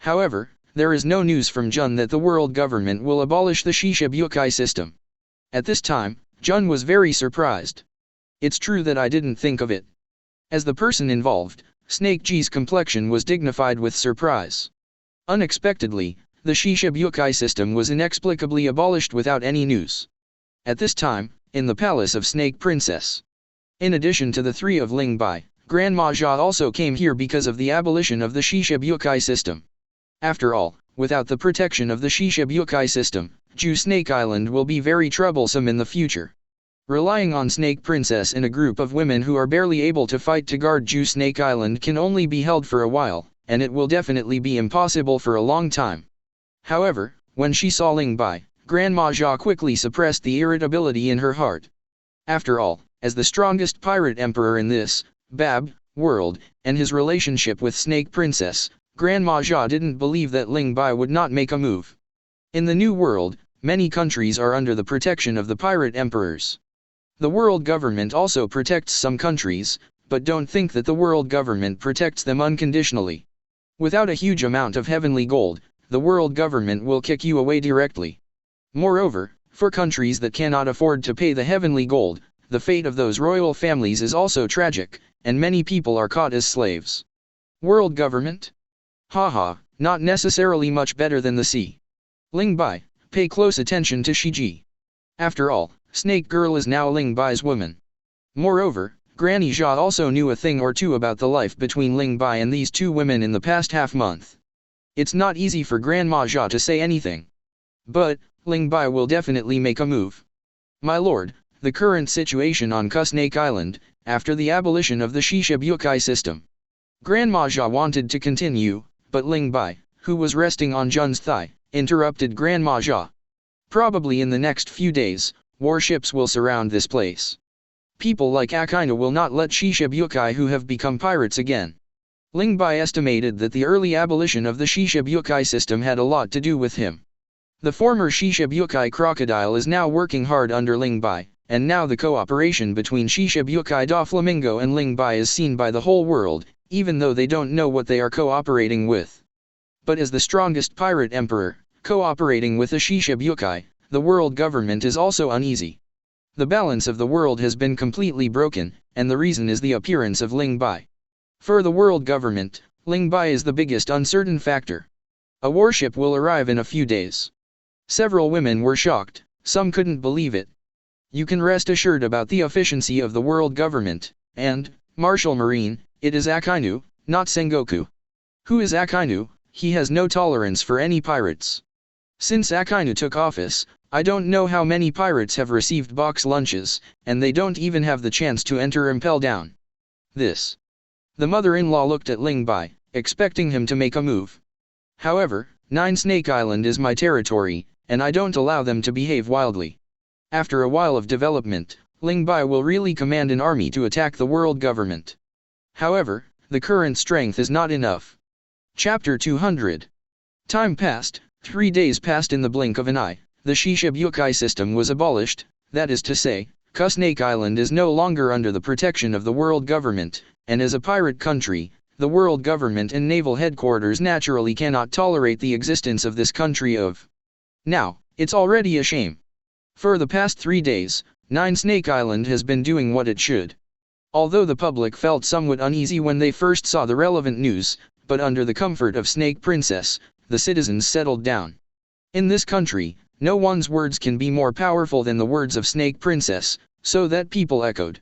However, there is no news from Jun that the world government will abolish the Shishibukai system. At this time, Jun was very surprised. It's true that I didn't think of it. As the person involved, Snake G's complexion was dignified with surprise. Unexpectedly, the Shishibukai system was inexplicably abolished without any news. At this time, in the palace of Snake Princess. In addition to the three of Ling Bai, Grandma Jia also came here because of the abolition of the Shishibukai system. After all, without the protection of the Shishibukai system, Ju Snake Island will be very troublesome in the future. Relying on Snake Princess and a group of women who are barely able to fight to guard Ju Snake Island can only be held for a while, and it will definitely be impossible for a long time. However, when she saw Ling Bai, Grandma Jia quickly suppressed the irritability in her heart. After all, as the strongest pirate emperor in this world, and his relationship with Snake Princess, Grandma Jia didn't believe that Ling Bai would not make a move. In the new world, many countries are under the protection of the pirate emperors. The world government also protects some countries, but don't think that the world government protects them unconditionally. Without a huge amount of heavenly gold, the world government will kick you away directly. Moreover, for countries that cannot afford to pay the heavenly gold, the fate of those royal families is also tragic, and many people are caught as slaves. World government? Haha, not necessarily much better than the sea. Ling Bai, pay close attention to Shiji. After all, Snake Girl is now Ling Bai's woman. Moreover, Granny Jia also knew a thing or two about the life between Ling Bai and these two women in the past half-month. It's not easy for Grandma Jia to say anything. But, Ling Bai will definitely make a move. My lord, the current situation on Snake Island, after the abolition of the Shishibukai system. Grandma Jia wanted to continue, but Ling Bai, who was resting on Jun's thigh, interrupted Grandma Jia. Probably in the next few days, warships will surround this place. People like Akainu will not let Shishibukai who have become pirates again. Ling Bai estimated that the early abolition of the Shishibukai system had a lot to do with him. The former Shishibukai crocodile is now working hard under Ling Bai, and now the cooperation between Shishibukai Doflamingo and Ling Bai is seen by the whole world, even though they don't know what they are cooperating with. But as the strongest pirate emperor, cooperating with the Shishibukai, the world government is also uneasy. The balance of the world has been completely broken, and the reason is the appearance of Ling Bai. For the world government, Ling Bai is the biggest uncertain factor. A warship will arrive in a few days. Several women were shocked, some couldn't believe it. You can rest assured about the efficiency of the world government, and, Martial Marine, it is Akainu, not Sengoku. Who is Akainu? He has no tolerance for any pirates. Since Akainu took office, I don't know how many pirates have received box lunches, and they don't even have the chance to enter Impel Down. This. The mother-in-law looked at Ling Bai, expecting him to make a move. However, 9 Snake Island is my territory, and I don't allow them to behave wildly. After a while of development, Ling Bai will really command an army to attack the world government. However, the current strength is not enough. Chapter 200. Time passed, 3 days passed in the blink of an eye. The Shishibukai system was abolished, that is to say, Snake Island is no longer under the protection of the world government, and as a pirate country, the world government and naval headquarters naturally cannot tolerate the existence of this country of. Now, it's already a shame. For the past 3 days, 9 Snake Island has been doing what it should. Although the public felt somewhat uneasy when they first saw the relevant news, but under the comfort of Snake Princess, the citizens settled down. In this country, no one's words can be more powerful than the words of Snake Princess, so that people echoed.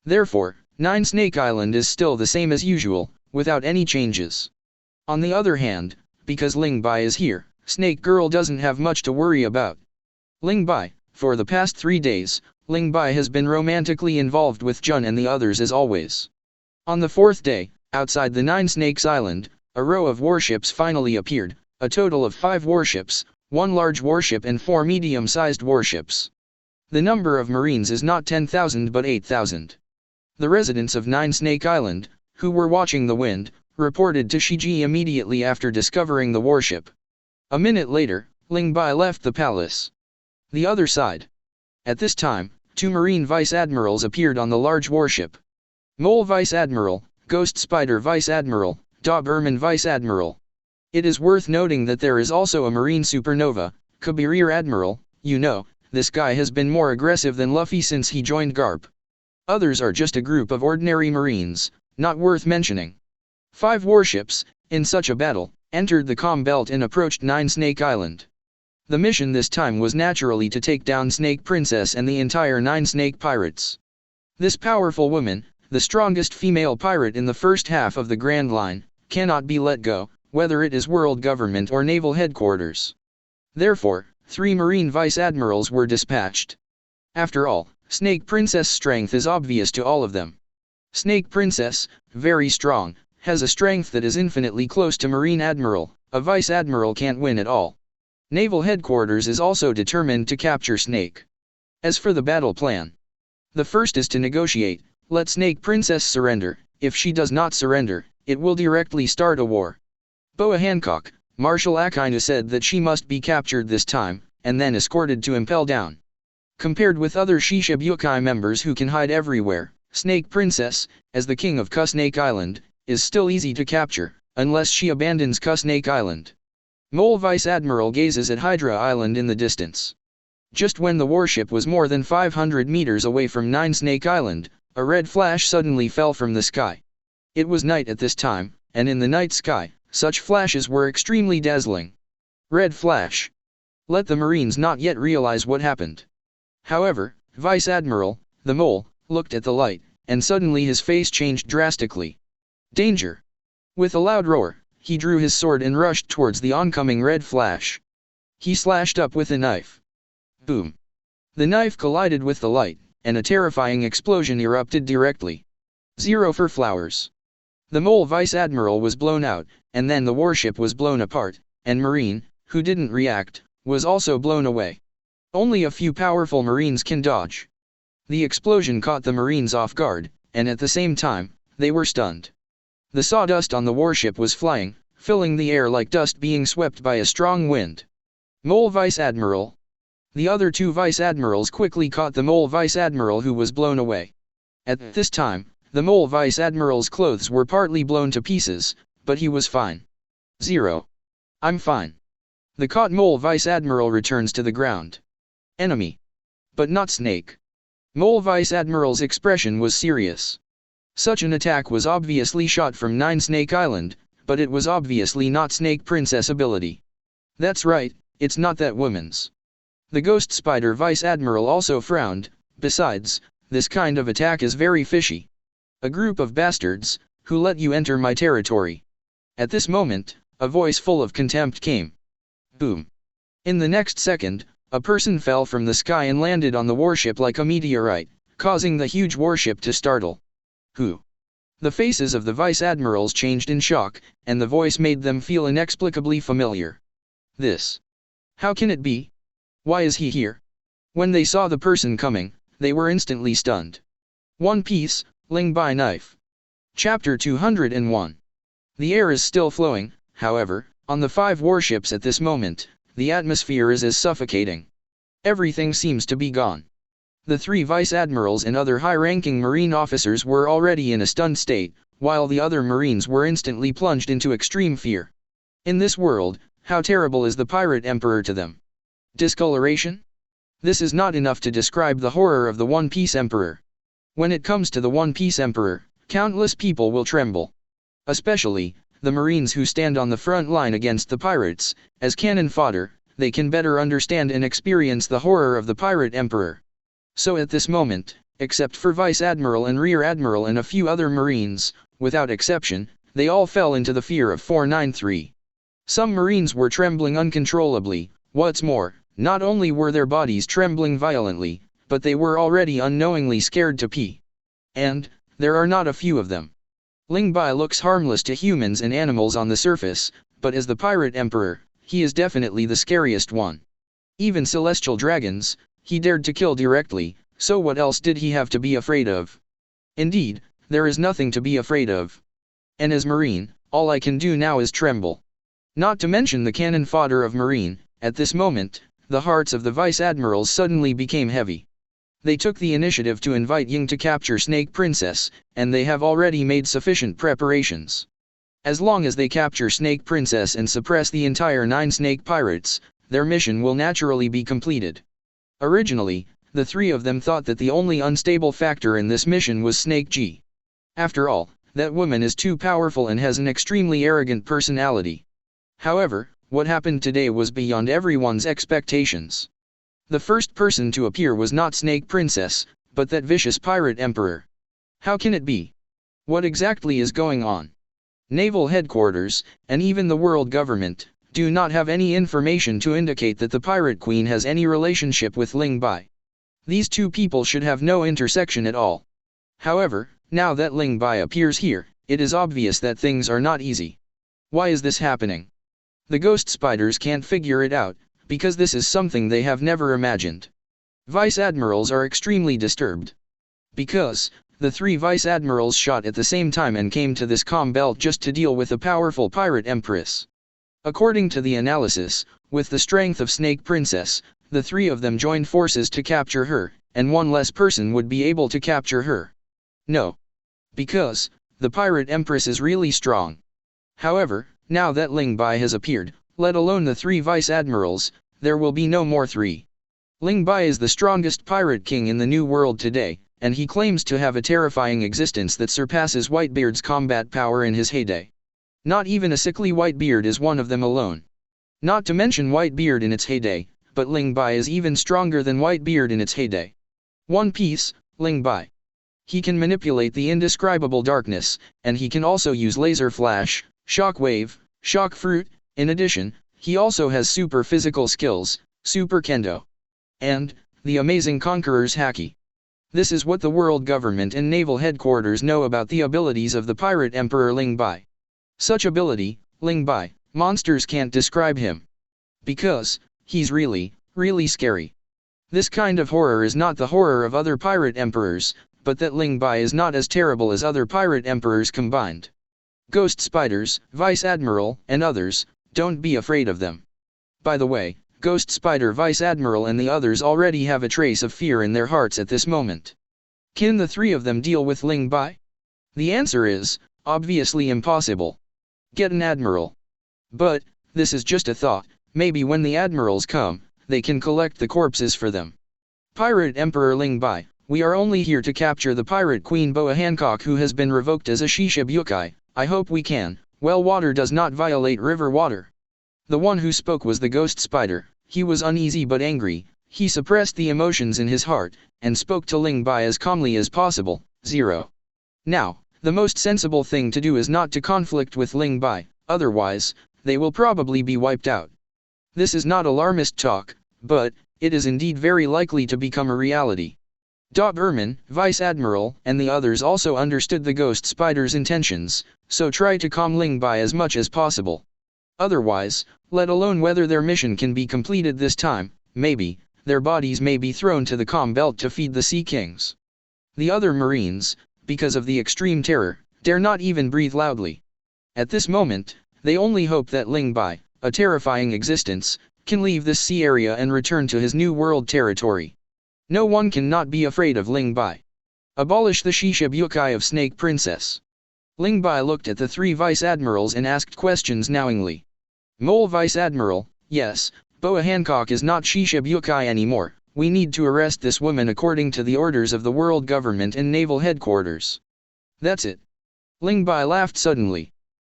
Therefore, 9 Snake Island is still the same as usual, without any changes. On the other hand, because Ling Bai is here, Snake Girl doesn't have much to worry about. Ling Bai, for the past 3 days, Ling Bai has been romantically involved with Jun and the others as always. On the 4th day, outside the 9 Snakes Island, a row of warships finally appeared, a total of 5 warships, 1 large warship and 4 medium-sized warships. The number of marines is not 10,000 but 8,000. The residents of Nine Snake Island, who were watching the wind, reported to Shiji immediately after discovering the warship. A minute later, Ling Bai left the palace. The other side. At this time, 2 Marine Vice Admirals appeared on the large warship. Mole Vice Admiral, Ghost Spider Vice Admiral, Doberman Vice Admiral. It is worth noting that there is also a Marine Supernova, Kabi Rear Admiral. You know, this guy has been more aggressive than Luffy since he joined Garp. Others are just a group of ordinary Marines, not worth mentioning. 5 warships, in such a battle, entered the Calm Belt and approached Nine Snake Island. The mission this time was naturally to take down Snake Princess and the entire Nine Snake Pirates. This powerful woman, the strongest female pirate in the first half of the Grand Line, cannot be let go, whether it is world government or naval headquarters. Therefore, 3 Marine Vice Admirals were dispatched. After all, Snake Princess' strength is obvious to all of them. Snake Princess, very strong, has a strength that is infinitely close to Marine Admiral. A Vice Admiral can't win at all. Naval headquarters is also determined to capture Snake. As for the battle plan, the first is to negotiate. Let Snake Princess surrender. If she does not surrender, it will directly start a war. Boa Hancock, Marshal Akainu said that she must be captured this time, and then escorted to Impel Down. Compared with other Shishibukai members who can hide everywhere, Snake Princess, as the king of Snake Island, is still easy to capture, unless she abandons Snake Island. Mole Vice Admiral gazes at Hydra Island in the distance. Just when the warship was more than 500 meters away from Nine Snake Island, a red flash suddenly fell from the sky. It was night at this time, and in the night sky, such flashes were extremely dazzling. Red flash. Let the Marines not yet realize what happened. However, Vice Admiral, the mole, looked at the light, and suddenly his face changed drastically. Danger! With a loud roar, he drew his sword and rushed towards the oncoming red flash. He slashed up with a knife. Boom! The knife collided with the light, and a terrifying explosion erupted directly. 0 for flowers. The mole Vice Admiral was blown out, and then the warship was blown apart, and Marine, who didn't react, was also blown away. Only a few powerful Marines can dodge. The explosion caught the Marines off guard, and at the same time, they were stunned. The sawdust on the warship was flying, filling the air like dust being swept by a strong wind. Mole Vice Admiral. The other 2 Vice Admirals quickly caught the Mole Vice Admiral who was blown away. At this time, the Mole Vice Admiral's clothes were partly blown to pieces, but he was fine. 0. I'm fine. The caught Mole Vice Admiral returns to the ground. Enemy. But not Snake. Mole Vice Admiral's expression was serious. Such an attack was obviously shot from Nine Snake Island, but it was obviously not Snake Princess ability. That's right, it's not that woman's. The Ghost Spider Vice Admiral also frowned. Besides, this kind of attack is very fishy. A group of bastards, who let you enter my territory. At this moment, a voice full of contempt came. Boom. In the next second, a person fell from the sky and landed on the warship like a meteorite, causing the huge warship to startle. Who? The faces of the Vice Admirals changed in shock, and the voice made them feel inexplicably familiar. This. How can it be? Why is he here? When they saw the person coming, they were instantly stunned. One Piece, Ling Bai Knife. Chapter 201. The air is still flowing, however, on the 5 warships at this moment. The atmosphere is as suffocating. Everything seems to be gone. The 3 Vice Admirals and other high-ranking Marine officers were already in a stunned state, while the other Marines were instantly plunged into extreme fear. In this world, how terrible is the Pirate Emperor to them? Discoloration? This is not enough to describe the horror of the One Piece Emperor. When it comes to the One Piece Emperor, countless people will tremble. Especially, the Marines who stand on the front line against the pirates, as cannon fodder. They can better understand and experience the horror of the Pirate Emperor. So at this moment, except for Vice Admiral and Rear Admiral and a few other Marines, without exception, they all fell into the fear of 493. Some Marines were trembling uncontrollably. What's more, not only were their bodies trembling violently, but they were already unknowingly scared to pee. And, there are not a few of them. Ling Bai looks harmless to humans and animals on the surface, but as the Pirate Emperor, he is definitely the scariest one. Even celestial dragons, he dared to kill directly, so what else did he have to be afraid of? Indeed, there is nothing to be afraid of. And as Marine, all I can do now is tremble. Not to mention the cannon fodder of Marine. At this moment, the hearts of the vice admirals suddenly became heavy. They took the initiative to invite Ying to capture Snake Princess, and they have already made sufficient preparations. As long as they capture Snake Princess and suppress the entire 9 Snake Pirates, their mission will naturally be completed. Originally, the 3 of them thought that the only unstable factor in this mission was Snake G. After all, that woman is too powerful and has an extremely arrogant personality. However, what happened today was beyond everyone's expectations. The first person to appear was not Snake Princess, but that vicious pirate emperor. How can it be? What exactly is going on? Naval headquarters, and even the world government, do not have any information to indicate that the pirate queen has any relationship with Ling Bai. These 2 people should have no intersection at all. However, now that Ling Bai appears here, it is obvious that things are not easy. Why is this happening? The ghost spiders can't figure it out, because this is something they have never imagined. Vice admirals are extremely disturbed. Because, the 3 vice admirals shot at the same time and came to this calm belt just to deal with a powerful pirate empress. According to the analysis, with the strength of Snake Princess, the 3 of them joined forces to capture her, and 1 less person would be able to capture her. No. Because, the pirate empress is really strong. However, now that Ling Bai has appeared, let alone the 3 vice admirals, there will be no more 3. Ling Bai is the strongest pirate king in the New World today, and he claims to have a terrifying existence that surpasses Whitebeard's combat power in his heyday. Not even a sickly Whitebeard is one of them alone. Not to mention Whitebeard in its heyday, but Ling Bai is even stronger than Whitebeard in its heyday. One Piece, Ling Bai. He can manipulate the indescribable darkness, and he can also use laser flash, shock wave, shock fruit. In addition, he also has super physical skills, super kendo. And, the amazing conqueror's haki. This is what the world government and naval headquarters know about the abilities of the pirate emperor Ling Bai. Such ability, Ling Bai, monsters can't describe him. Because, he's really, really scary. This kind of horror is not the horror of other pirate emperors, but that Ling Bai is not as terrible as other pirate emperors combined. Ghost spiders, Vice Admiral, and others, don't be afraid of them. By the way, Ghost Spider Vice Admiral and the others already have a trace of fear in their hearts at this moment. Can the 3 of them deal with Ling Bai? The answer is, obviously impossible. Get an admiral. But, this is just a thought, maybe when the admirals come, they can collect the corpses for them. Pirate Emperor Ling Bai, we are only here to capture the pirate queen Boa Hancock who has been revoked as a Shishibukai. I hope we can. Well, water does not violate river water. The one who spoke was the ghost spider. He was uneasy but angry. He suppressed the emotions in his heart, and spoke to Ling Bai as calmly as possible. 0. Now, the most sensible thing to do is not to conflict with Ling Bai, otherwise, they will probably be wiped out. This is not alarmist talk, but, it is indeed very likely to become a reality. Erman, Vice Admiral, and the others also understood the ghost spider's intentions, so try to calm Ling Bai as much as possible. Otherwise, let alone whether their mission can be completed this time, maybe, their bodies may be thrown to the calm belt to feed the Sea Kings. The other Marines, because of the extreme terror, dare not even breathe loudly. At this moment, they only hope that Ling Bai, a terrifying existence, can leave this sea area and return to his new world territory. No one can not be afraid of Ling Bai. Abolish the Shishibukai of Snake Princess. Ling Bai looked at the 3 vice admirals and asked questions knowingly. Mole Vice Admiral, yes, Boa Hancock is not Shishibukai anymore. We need to arrest this woman according to the orders of the world government and naval headquarters. That's it. Ling Bai laughed suddenly.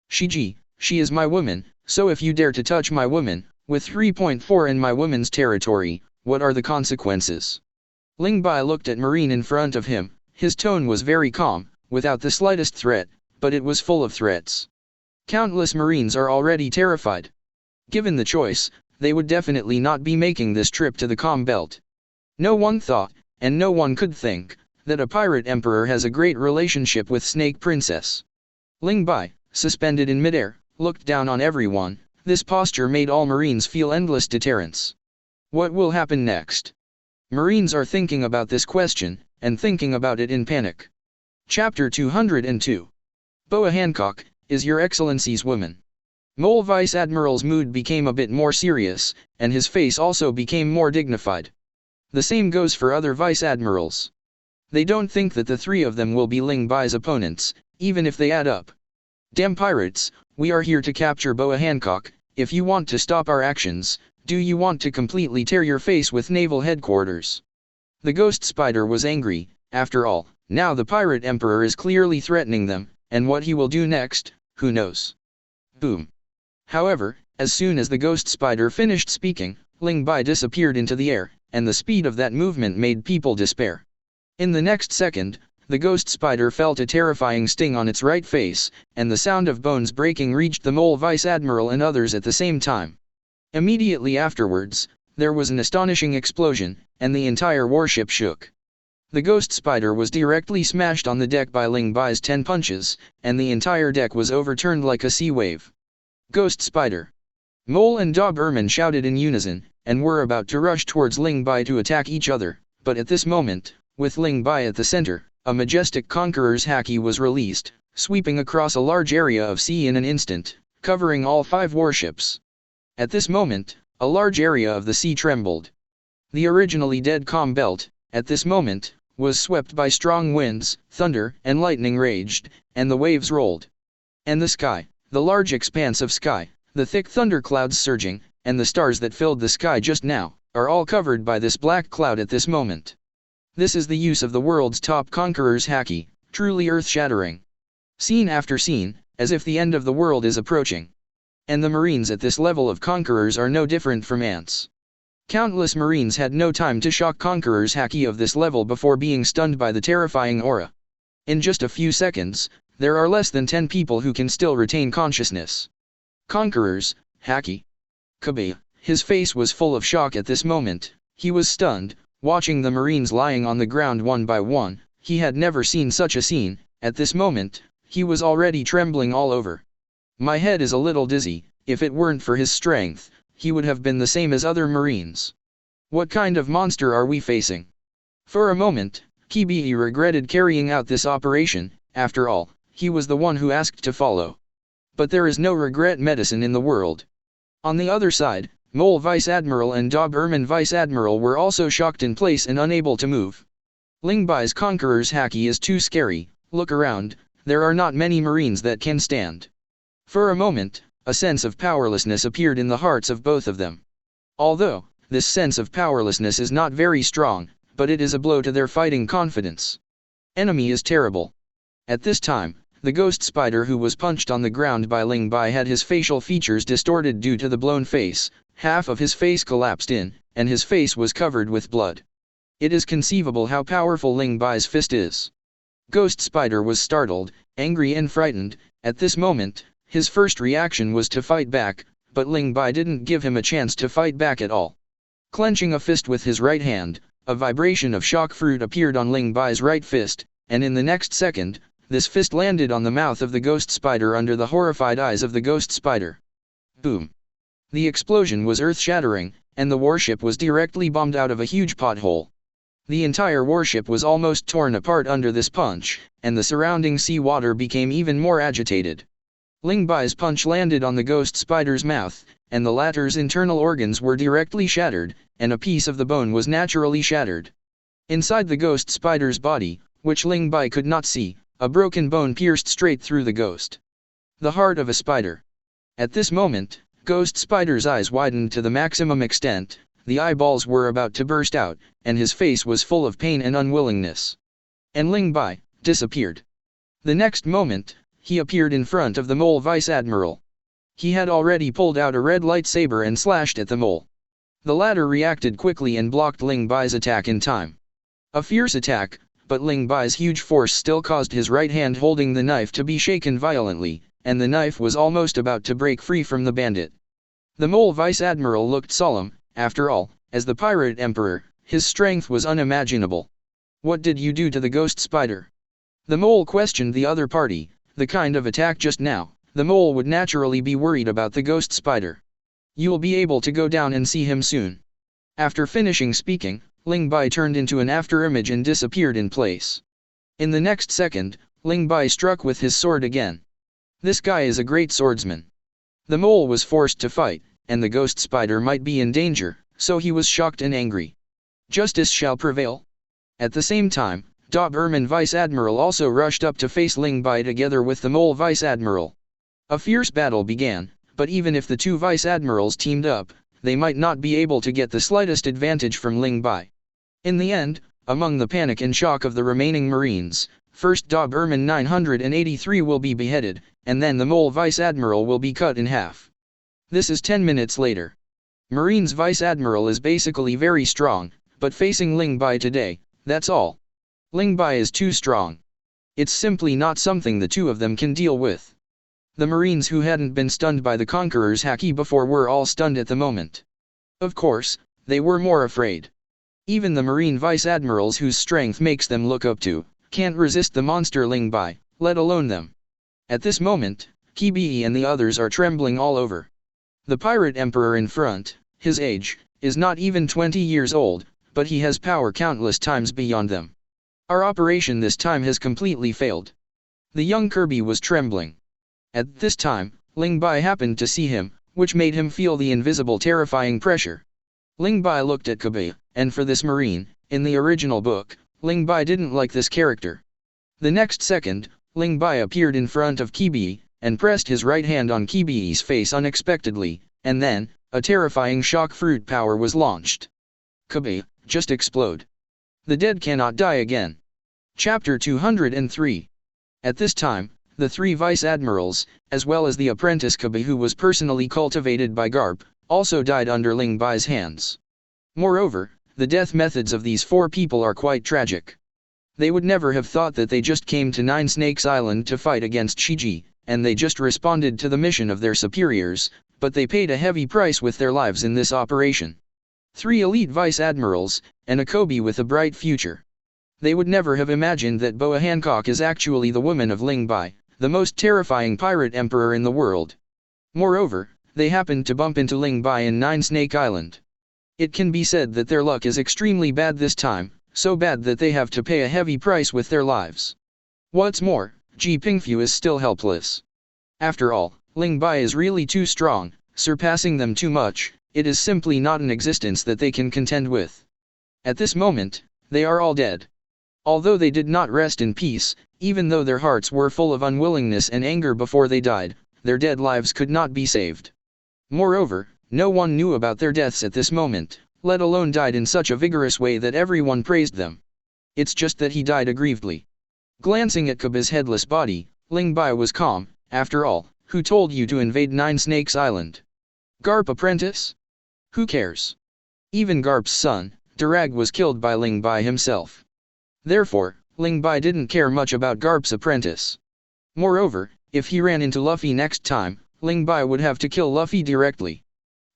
She is my woman, so if you dare to touch my woman, with 3.4 in my woman's territory, what are the consequences? Ling Bai looked at Marine in front of him. His tone was very calm, without the slightest threat, but it was full of threats. Countless Marines are already terrified. Given the choice, they would definitely not be making this trip to the calm belt. No one thought, and no one could think, that a pirate emperor has a great relationship with Snake Princess. Ling Bai, suspended in midair, looked down on everyone. This posture made all Marines feel endless deterrence. What will happen next? Marines are thinking about this question, and thinking about it in panic. Chapter 202. Boa Hancock, is your excellency's woman. Mole Vice Admiral's mood became a bit more serious, and his face also became more dignified. The same goes for other vice admirals. They don't think that the three of them will be Ling Bai's opponents, even if they add up. Damn pirates, we are here to capture Boa Hancock. If you want to stop our actions, do you want to completely tear your face with naval headquarters? The Ghost Spider was angry. After all, now the pirate emperor is clearly threatening them, and what he will do next, who knows? Boom. However, as soon as the Ghost Spider finished speaking, Ling Bai disappeared into the air, and the speed of that movement made people despair. In the next second, the Ghost Spider felt a terrifying sting on its right face, and the sound of bones breaking reached the Mole Vice Admiral and others at the same time. Immediately afterwards, there was an astonishing explosion, and the entire warship shook. The Ghost Spider was directly smashed on the deck by Ling Bai's 10 punches, and the entire deck was overturned like a sea wave. Ghost Spider. Mole and Doberman shouted in unison, and were about to rush towards Ling Bai to attack each other, but at this moment, with Ling Bai at the center, a majestic conqueror's haki was released, sweeping across a large area of sea in an instant, covering all 5 warships. At this moment, a large area of the sea trembled. The originally dead calm belt, at this moment, was swept by strong winds, thunder and lightning raged, and the waves rolled. And the sky, the large expanse of sky, the thick thunderclouds surging, and the stars that filled the sky just now, are all covered by this black cloud at this moment. This is the use of the world's top conqueror's haki, truly earth-shattering. Scene after scene, as if the end of the world is approaching. And the Marines at this level of conquerors are no different from ants. Countless Marines had no time to shock conquerors' haki of this level before being stunned by the terrifying aura. In just a few seconds, there are less than 10 people who can still retain consciousness. Conquerors, haki. Kabe, his face was full of shock at this moment. He was stunned, watching the Marines lying on the ground one by one. He had never seen such a scene. At this moment, he was already trembling all over. My head is a little dizzy. If it weren't for his strength, he would have been the same as other Marines. What kind of monster are we facing? For a moment, Kibi regretted carrying out this operation. After all, he was the one who asked to follow. But there is no regret medicine in the world. On the other side, Mole Vice Admiral and Doberman Vice Admiral were also shocked in place and unable to move. Ling Bai's conqueror's haki is too scary. Look around, there are not many Marines that can stand. For a moment, a sense of powerlessness appeared in the hearts of both of them. Although, this sense of powerlessness is not very strong, but it is a blow to their fighting confidence. Enemy is terrible. At this time, the Ghost Spider who was punched on the ground by Ling Bai had his facial features distorted due to the blown face. Half of his face collapsed in, and his face was covered with blood. It is conceivable how powerful Ling Bai's fist is. Ghost Spider was startled, angry and frightened. At this moment, his first reaction was to fight back, but Ling Bai didn't give him a chance to fight back at all. Clenching a fist with his right hand, a vibration of shock fruit appeared on Ling Bai's right fist, and in the next second, this fist landed on the mouth of the Ghost Spider under the horrified eyes of the Ghost Spider. Boom. The explosion was earth-shattering, and the warship was directly bombed out of a huge pothole. The entire warship was almost torn apart under this punch, and the surrounding sea water became even more agitated. Ling Bai's punch landed on the Ghost Spider's mouth, and the latter's internal organs were directly shattered, and a piece of the bone was naturally shattered. Inside the Ghost Spider's body, which Ling Bai could not see, a broken bone pierced straight through the ghost. The heart of a spider. At this moment, Ghost Spider's eyes widened to the maximum extent, the eyeballs were about to burst out, and his face was full of pain and unwillingness. And Ling Bai disappeared. The next moment, he appeared in front of the Mole Vice Admiral. He had already pulled out a red lightsaber and slashed at the mole. The latter reacted quickly and blocked Ling Bai's attack in time. A fierce attack, but Ling Bai's huge force still caused his right hand holding the knife to be shaken violently, and the knife was almost about to break free from the bandit. The Mole Vice Admiral looked solemn. After all, as the Pirate Emperor, his strength was unimaginable. What did you do to the Ghost Spider? The mole questioned the other party. The kind of attack just now, the mole would naturally be worried about the Ghost Spider. You'll be able to go down and see him soon. After finishing speaking, Ling Bai turned into an afterimage and disappeared in place. In the next second, Ling Bai struck with his sword again. This guy is a great swordsman. The mole was forced to fight, and the ghost spider might be in danger, so he was shocked and angry. Justice shall prevail. At the same time, Doberman Vice Admiral also rushed up to face Ling Bai together with the mole Vice Admiral. A fierce battle began, but even if the two Vice Admirals teamed up, they might not be able to get the slightest advantage from Ling Bai. In the end, among the panic and shock of the remaining Marines, first Doberman 983 will be beheaded, and then the mole Vice Admiral will be cut in half. This is 10 minutes later. Marines Vice Admiral is basically very strong, but facing Ling Bai today, that's all. Ling Bai is too strong. It's simply not something the two of them can deal with. The Marines who hadn't been stunned by the Conqueror's haki before were all stunned at the moment. Of course, they were more afraid. Even the Marine Vice Admirals whose strength makes them look up to, can't resist the monster Ling Bai, let alone them. At this moment, Kibi and the others are trembling all over. The pirate emperor in front, his age, is not even 20 years old, but he has power countless times beyond them. Our operation this time has completely failed. The young Kirby was trembling. At this time, Ling Bai happened to see him, which made him feel the invisible terrifying pressure. Ling Bai looked at Kirby, and for this marine, in the original book, Ling Bai didn't like this character. The next second, Ling Bai appeared in front of Kibi, and pressed his right hand on Kibi's face unexpectedly, and then, a terrifying shock fruit power was launched. Kibi, just explode. The dead cannot die again. Chapter 203. At this time, the three Vice Admirals, as well as the apprentice Kibi who was personally cultivated by Garp, also died under Ling Bai's hands. Moreover, the death methods of these four people are quite tragic. They would never have thought that they just came to Nine Snakes Island to fight against Shiji, and they just responded to the mission of their superiors, but they paid a heavy price with their lives in this operation. Three elite Vice Admirals, and a Kobe with a bright future. They would never have imagined that Boa Hancock is actually the woman of Ling Bai, the most terrifying pirate emperor in the world. Moreover, they happened to bump into Ling Bai in Nine Snake Island. It can be said that their luck is extremely bad this time, so bad that they have to pay a heavy price with their lives. What's more, Ji Pingfu is still helpless. After all, Ling Bai is really too strong, surpassing them too much. It is simply not an existence that they can contend with. At this moment, they are all dead. Although they did not rest in peace, even though their hearts were full of unwillingness and anger before they died, their dead lives could not be saved. Moreover, no one knew about their deaths at this moment, let alone died in such a vigorous way that everyone praised them. It's just that he died aggrievedly. Glancing at Kibi's headless body, Ling Bai was calm. After all, who told you to invade Nine Snakes Island? Garp apprentice? Who cares? Even Garp's son, Durag, was killed by Ling Bai himself. Therefore, Ling Bai didn't care much about Garp's apprentice. Moreover, if he ran into Luffy next time, Ling Bai would have to kill Luffy directly.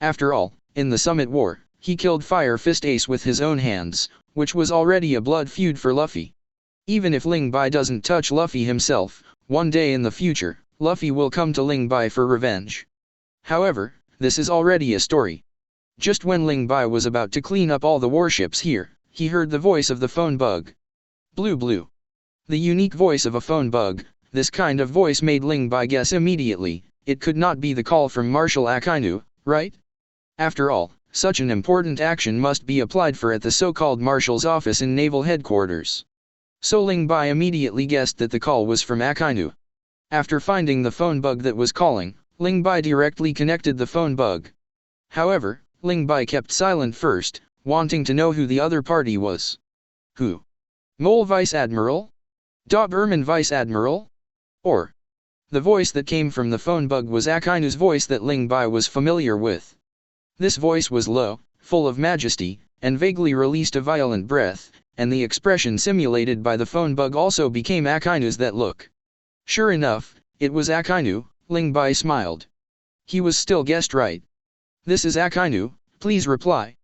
After all, in the Summit War, he killed Fire Fist Ace with his own hands, which was already a blood feud for Luffy. Even if Ling Bai doesn't touch Luffy himself, one day in the future, Luffy will come to Ling Bai for revenge. However, this is already a story. Just when Ling Bai was about to clean up all the warships here, he heard the voice of the phone bug. Blue blue. The unique voice of a phone bug, this kind of voice made Ling Bai guess immediately, it could not be the call from Marshal Akainu, right? After all, such an important action must be applied for at the so-called Marshal's office in Naval Headquarters. So Ling Bai immediately guessed that the call was from Akainu. After finding the phone bug that was calling, Ling Bai directly connected the phone bug. However, Ling Bai kept silent first, wanting to know who the other party was. Who? Mole Vice Admiral? Doberman Vice Admiral? Or? The voice that came from the phone bug was Akainu's voice that Ling Bai was familiar with. This voice was low, full of majesty, and vaguely released a violent breath, and the expression simulated by the phone bug also became Akainu's that look. Sure enough, it was Akainu. Ling Bai smiled. He was still guessed right. This is Akainu, please reply.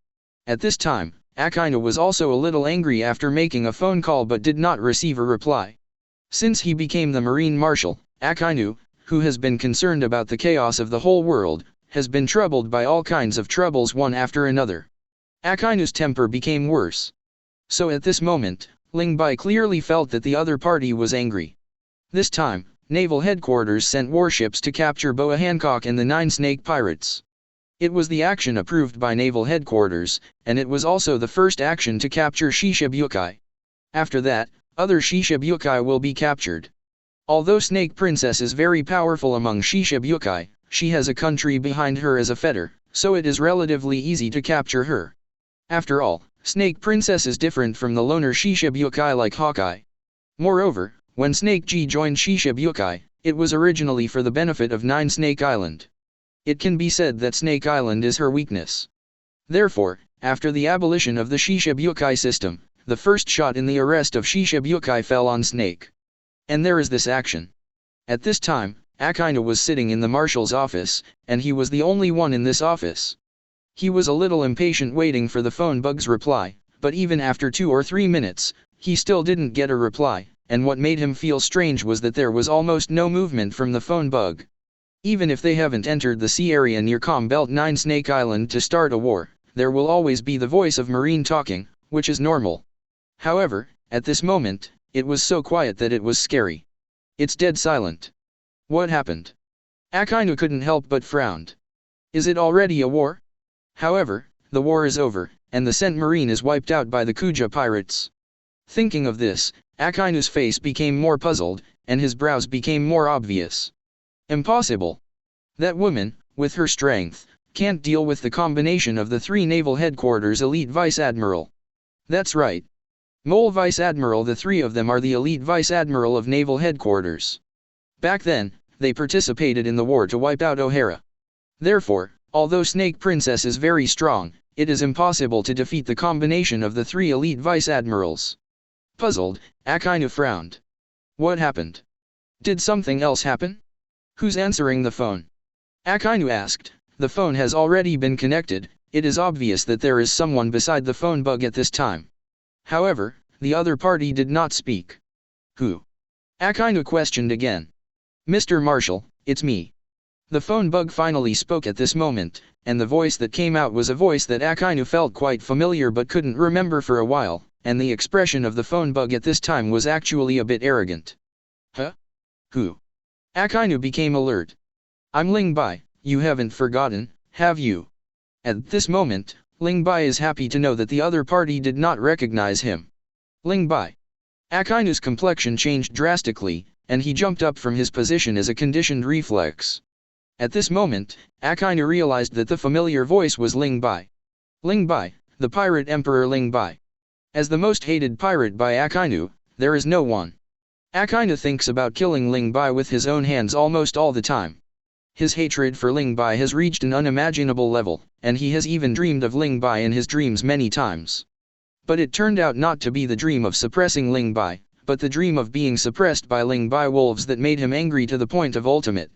At this time, Akainu was also a little angry after making a phone call but did not receive a reply. Since he became the Marine Marshal, Akainu, who has been concerned about the chaos of the whole world, has been troubled by all kinds of troubles one after another. Akainu's temper became worse. So at this moment, Ling Bai clearly felt that the other party was angry. This time, Naval Headquarters sent warships to capture Boa Hancock and the 9 snake pirates. It was the action approved by Naval Headquarters, and it was also the first action to capture Shishibukai. After that, other Shishibukai will be captured. Although Snake Princess is very powerful among Shishibukai, she has a country behind her as a fetter, so it is relatively easy to capture her. After all, Snake Princess is different from the loner Shishibukai like Hawkeye. Moreover, when Snake G joined Shishibukai, it was originally for the benefit of 9 Snake Island. It can be said that Snake Island is her weakness. Therefore, after the abolition of the Shishibukai system, the first shot in the arrest of Shishibukai fell on Snake. And there is this action. At this time, Akainu was sitting in the marshal's office, and he was the only one in this office. He was a little impatient waiting for the phone bug's reply, but even after 2 or 3 minutes, he still didn't get a reply, and what made him feel strange was that there was almost no movement from the phone bug. Even if they haven't entered the sea area near Belt 9 Snake Island to start a war, there will always be the voice of Marine talking, which is normal. However, at this moment, it was so quiet that it was scary. It's dead silent. What happened? Akainu couldn't help but frowned. Is it already a war? However, the war is over, and the Cent Marine is wiped out by the Kuja pirates. Thinking of this, Akainu's face became more puzzled, and his brows became more obvious. Impossible. That woman, with her strength, can't deal with the combination of the 3 Naval Headquarters Elite Vice Admiral. That's right. Mole Vice Admiral, the 3 of them are the Elite Vice Admiral of Naval Headquarters. Back then, they participated in the war to wipe out O'Hara. Therefore, although Snake Princess is very strong, it is impossible to defeat the combination of the 3 Elite Vice Admirals. Puzzled, Akainu frowned. What happened? Did something else happen? Who's answering the phone? Akainu asked. The phone has already been connected, it is obvious that there is someone beside the phone bug at this time. However, the other party did not speak. Who? Akainu questioned again. Mr. Marshal, it's me. The phone bug finally spoke at this moment, and the voice that came out was a voice that Akainu felt quite familiar but couldn't remember for a while, and the expression of the phone bug at this time was actually a bit arrogant. Huh? Who? Akainu became alert. I'm Ling Bai, you haven't forgotten, have you? At this moment, Ling Bai is happy to know that the other party did not recognize him. Ling Bai. Akainu's complexion changed drastically, and he jumped up from his position as a conditioned reflex. At this moment, Akainu realized that the familiar voice was Ling Bai. Ling Bai, the pirate emperor Ling Bai. As the most hated pirate by Akainu, there is no one. Akainu thinks about killing Ling Bai with his own hands almost all the time. His hatred for Ling Bai has reached an unimaginable level, and he has even dreamed of Ling Bai in his dreams many times. But it turned out not to be the dream of suppressing Ling Bai, but the dream of being suppressed by Ling Bai wolves that made him angry to the point of ultimate.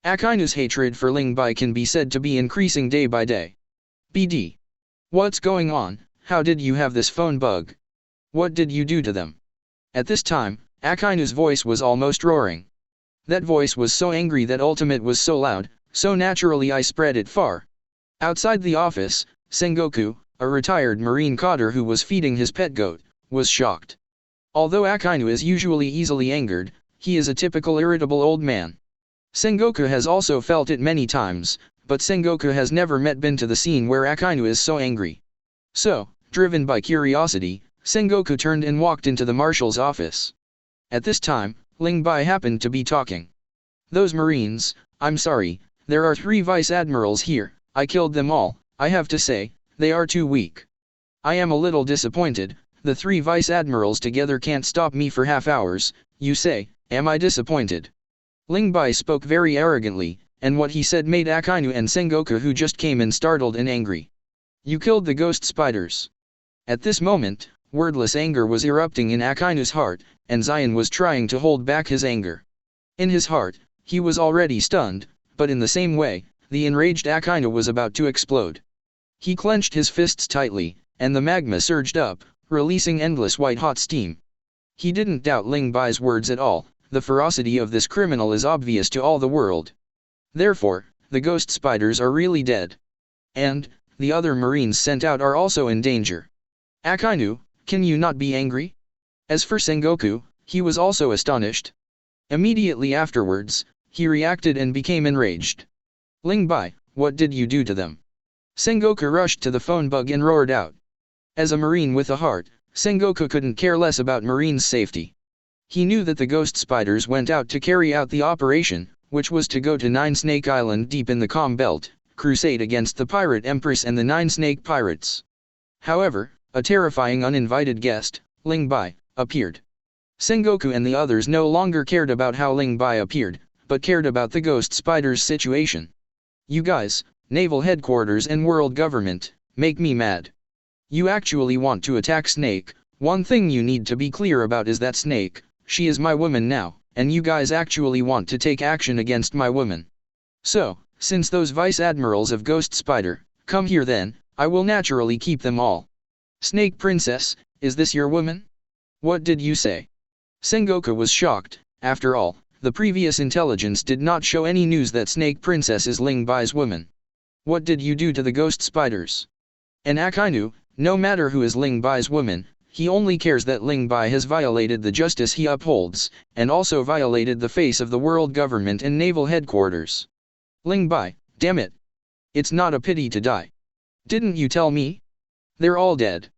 Akainu's hatred for Ling Bai can be said to be increasing day by day. BD. What's going on? How did you have this phone bug? What did you do to them? At this time, Akainu's voice was almost roaring. That voice was so angry that ultimate was so loud, so naturally I spread it far. Outside the office, Sengoku, a retired marine cotter who was feeding his pet goat, was shocked. Although Akainu is usually easily angered, he is a typical irritable old man. Sengoku has also felt it many times, but Sengoku has never been to the scene where Akainu is so angry. So, driven by curiosity, Sengoku turned and walked into the marshal's office. At this time, Ling Bai happened to be talking. Those Marines, I'm sorry, there are 3 vice admirals here, I killed them all, I have to say, they are too weak. I am a little disappointed, the 3 vice admirals together can't stop me for half hours, you say, am I disappointed? Ling Bai spoke very arrogantly, and what he said made Akainu and Sengoku who just came in startled and angry. You killed the ghost spiders. At this moment, wordless anger was erupting in Akainu's heart, and Zion was trying to hold back his anger. In his heart, he was already stunned, but in the same way, the enraged Akainu was about to explode. He clenched his fists tightly, and the magma surged up, releasing endless white-hot steam. He didn't doubt Ling Bai's words at all, the ferocity of this criminal is obvious to all the world. Therefore, the ghost spiders are really dead. And, the other marines sent out are also in danger. Akainu, can you not be angry? As for Sengoku, he was also astonished. Immediately afterwards, he reacted and became enraged. Ling Bai, what did you do to them? Sengoku rushed to the phone bug and roared out. As a marine with a heart, Sengoku couldn't care less about marines' safety. He knew that the ghost spiders went out to carry out the operation, which was to go to Nine Snake Island deep in the Calm Belt, crusade against the Pirate Empress and the Nine Snake Pirates. However, a terrifying uninvited guest, Ling Bai, appeared. Sengoku and the others no longer cared about how Ling Bai appeared, but cared about the ghost spiders' situation. You guys, naval headquarters and world government, make me mad. You actually want to attack Snake. One thing you need to be clear about is that Snake, she is my woman now, and you guys actually want to take action against my woman. So, since those vice admirals of Ghost Spider, come here then, I will naturally keep them all. Snake Princess, is this your woman? What did you say? Sengoku was shocked. After all, the previous intelligence did not show any news that Snake Princess is Ling Bai's woman. What did you do to the Ghost Spiders? And Akainu, no matter who is Ling Bai's woman, he only cares that Ling Bai has violated the justice he upholds, and also violated the face of the world government and naval headquarters. Ling Bai, damn it. It's not a pity to die. Didn't you tell me? They're all dead.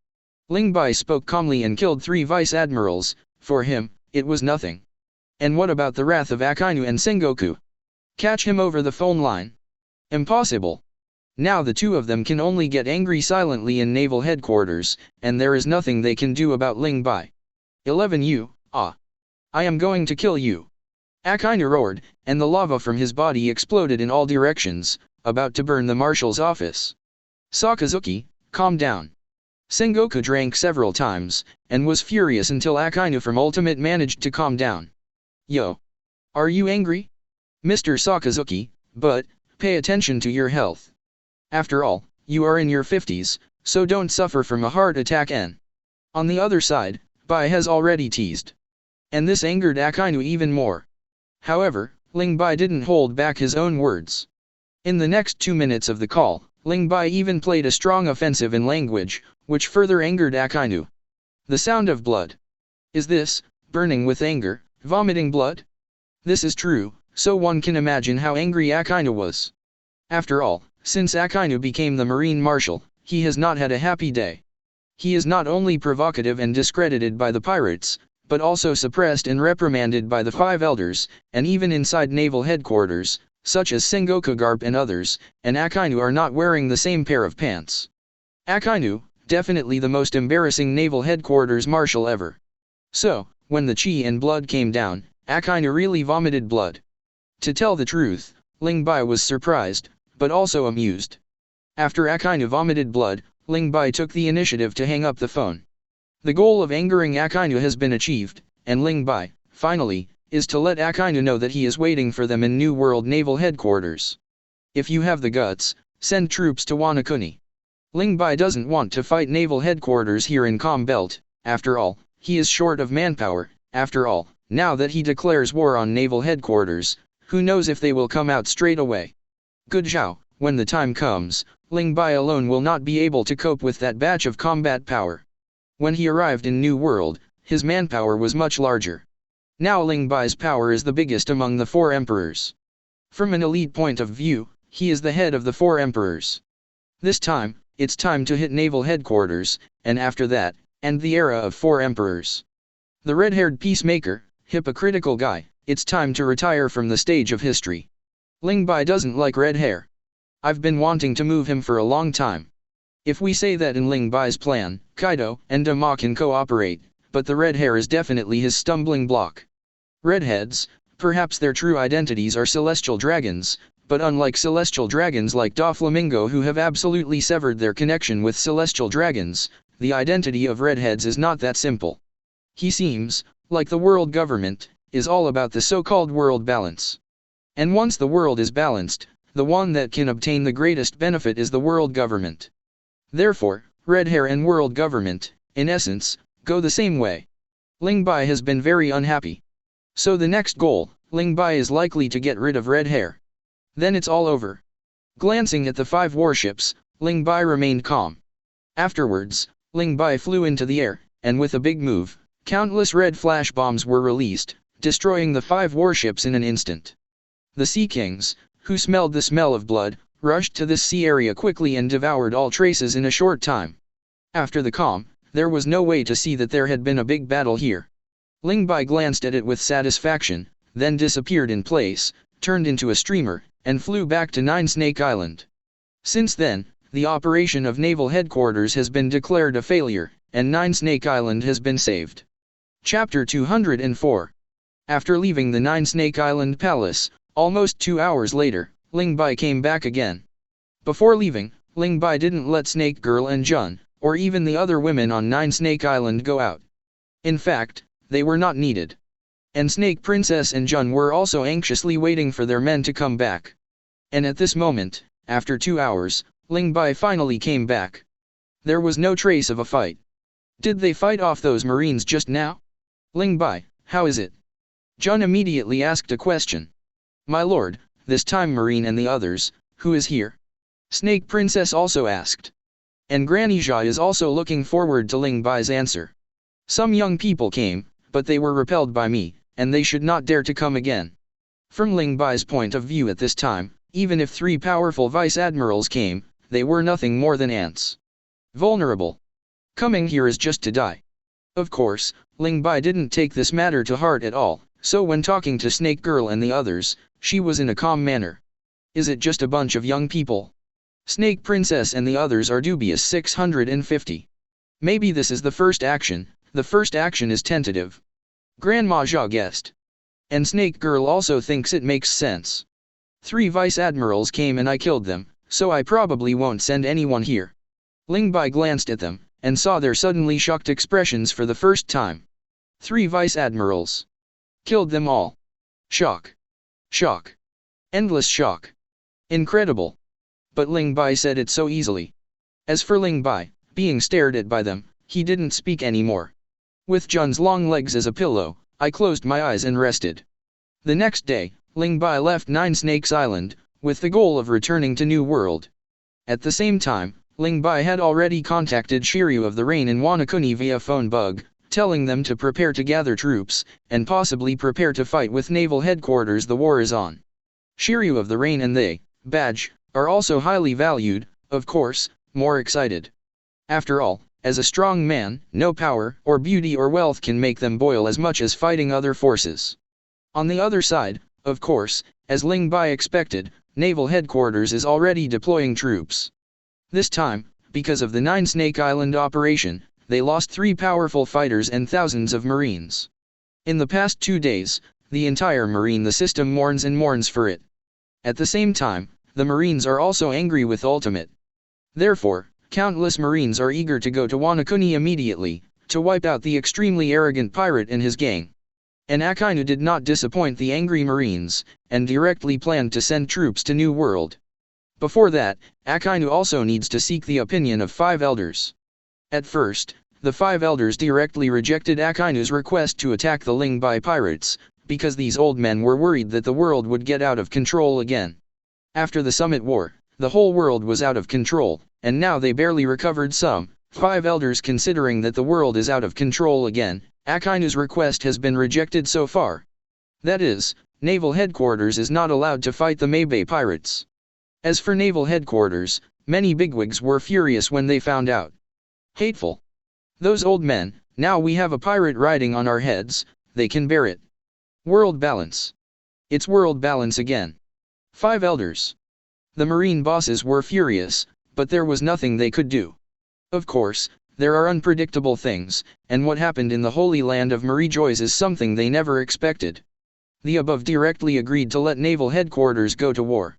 Ling Bai spoke calmly and killed 3 vice admirals. For him, it was nothing. And what about the wrath of Akainu and Sengoku? Catch him over the phone line. Impossible. Now the 2 of them can only get angry silently in naval headquarters, and there is nothing they can do about Ling Bai. 11 You, I am going to kill you. Akainu roared, and the lava from his body exploded in all directions, about to burn the marshal's office. Sakazuki, calm down. Sengoku drank several times, and was furious until Akainu from Ultimate managed to calm down. Yo. Are you angry? Mr. Sakazuki, but, pay attention to your health. After all, you are in your 50s, so don't suffer from a heart attack and. On the other side, Bai has already teased. And this angered Akainu even more. However, Ling Bai didn't hold back his own words. In the next 2 minutes of the call, Ling Bai even played a strong offensive in language, which further angered Akainu. The sound of blood. Is this, burning with anger, vomiting blood? This is true, so one can imagine how angry Akainu was. After all, since Akainu became the Marine Marshal, he has not had a happy day. He is not only provocative and discredited by the pirates, but also suppressed and reprimanded by the 5 elders, and even inside naval headquarters, such as Sengoku Garp and others, and Akainu are not wearing the same pair of pants. Akainu, definitely the most embarrassing naval headquarters marshal ever. So, when the chi and blood came down, Akainu really vomited blood. To tell the truth, Ling Bai was surprised, but also amused. After Akainu vomited blood, Ling Bai took the initiative to hang up the phone. The goal of angering Akainu has been achieved, and Ling Bai, finally, is to let Akainu know that he is waiting for them in New World Naval Headquarters. If you have the guts, send troops to Wanakuni. Ling Bai doesn't want to fight Naval Headquarters here in Calm Belt. After all, he is short of manpower. After all, now that he declares war on Naval Headquarters, who knows if they will come out straight away. Good Zhao, when the time comes, Ling Bai alone will not be able to cope with that batch of combat power. When he arrived in New World, his manpower was much larger. Now Ling Bai's power is the biggest among the 4 emperors. From an elite point of view, he is the head of the 4 emperors. This time, it's time to hit Naval Headquarters, and after that, end the era of 4 emperors. The red-haired peacemaker, hypocritical guy, it's time to retire from the stage of history. Ling Bai doesn't like red hair. I've been wanting to move him for a long time. If we say that in Ling Bai's plan, Kaido and Dama can cooperate, but the red hair is definitely his stumbling block. Redheads, perhaps their true identities are celestial dragons, but unlike celestial dragons like Doflamingo who have absolutely severed their connection with celestial dragons, the identity of redheads is not that simple. He seems, like the world government, is all about the so-called world balance. And once the world is balanced, the one that can obtain the greatest benefit is the world government. Therefore, red hair and world government, in essence, go the same way. Ling Bai has been very unhappy. So the next goal, Ling Bai is likely to get rid of red hair. Then it's all over. Glancing at the 5 warships, Ling Bai remained calm. Afterwards, Ling Bai flew into the air, and with a big move, Countless red flash bombs were released, destroying the 5 warships in an instant. The Sea Kings, who smelled the smell of blood, rushed to this sea area quickly and devoured all traces in a short time. After the calm, there was no way to see that there had been a big battle here. Ling Bai glanced at it with satisfaction, then disappeared in place, turned into a streamer, and flew back to Nine Snake Island. Since then, the operation of Naval Headquarters has been declared a failure, and Nine Snake Island has been saved. Chapter 204. After leaving the Nine Snake Island Palace, almost 2 hours later, Ling Bai came back again. Before leaving, Ling Bai didn't let Snake Girl and Jun, or even the other women on Nine Snake Island go out. In fact, they were not needed. And Snake Princess and Jun were also anxiously waiting for their men to come back. And at this moment, after 2 hours, Ling Bai finally came back. There was no trace of a fight. Did they fight off those Marines just now? Ling Bai, how is it? Jun immediately asked a question. My lord, this time Marine and the others, who is here? Snake Princess also asked. And Granny Jia is also looking forward to Ling Bai's answer. Some young people came, but they were repelled by me, and they should not dare to come again. From Ling Bai's point of view at this time, even if 3 powerful vice-admirals came, they were nothing more than ants. Vulnerable. Coming here is just to die. Of course, Ling Bai didn't take this matter to heart at all, so when talking to Snake Girl and the others, she was in a calm manner. Is it just a bunch of young people? Snake Princess and the others are dubious. 650. Maybe this is the first action is tentative. Grandma Jia guessed. And Snake Girl also thinks it makes sense. 3 vice-admirals came and I killed them, so I probably won't send anyone here. Ling Bai glanced at them, and saw their suddenly shocked expressions for the first time. 3 vice-admirals. Killed them all. Shock. Shock. Endless shock. Incredible. But Ling Bai said it so easily. As for Ling Bai, being stared at by them, he didn't speak anymore. With Jun's long legs as a pillow, I closed my eyes and rested. The next day, Ling Bai left Nine Snakes Island, with the goal of returning to New World. At the same time, Ling Bai had already contacted Shiryu of the Rain in Wanakuni via phone bug, telling them to prepare to gather troops, and possibly prepare to fight with Naval Headquarters. The war is on. Shiryu of the Rain and they, Badge, are also highly valued, of course, more excited. After all, as a strong man, no power, or beauty or wealth can make them boil as much as fighting other forces. On the other side, of course, as Ling Bai expected, Naval Headquarters is already deploying troops. This time, because of the Nine Snake Island operation, they lost 3 powerful fighters and thousands of Marines. In the past 2 days, the entire Marine the system mourns and mourns for it. At the same time, the Marines are also angry with Ultimate. Therefore, countless Marines are eager to go to Wanakuni immediately, to wipe out the extremely arrogant pirate and his gang. And Akainu did not disappoint the angry Marines, and directly planned to send troops to New World. Before that, Akainu also needs to seek the opinion of 5 elders. At first, the 5 elders directly rejected Akainu's request to attack the Ling Bai pirates, because these old men were worried that the world would get out of control again. After the Summit War, the whole world was out of control, and now they barely recovered some. 5 elders considering that the world is out of control again, Akainu's request has been rejected so far. That is, Naval Headquarters is not allowed to fight the Maybay pirates. As for Naval Headquarters, many bigwigs were furious when they found out. Hateful. Those old men, now we have a pirate riding on our heads, they can bear it. World balance. It's world balance again. 5 elders. The Marine bosses were furious, but there was nothing they could do. Of course, there are unpredictable things, and what happened in the Holy Land of Marie Joa is something they never expected. The above directly agreed to let Naval Headquarters go to war.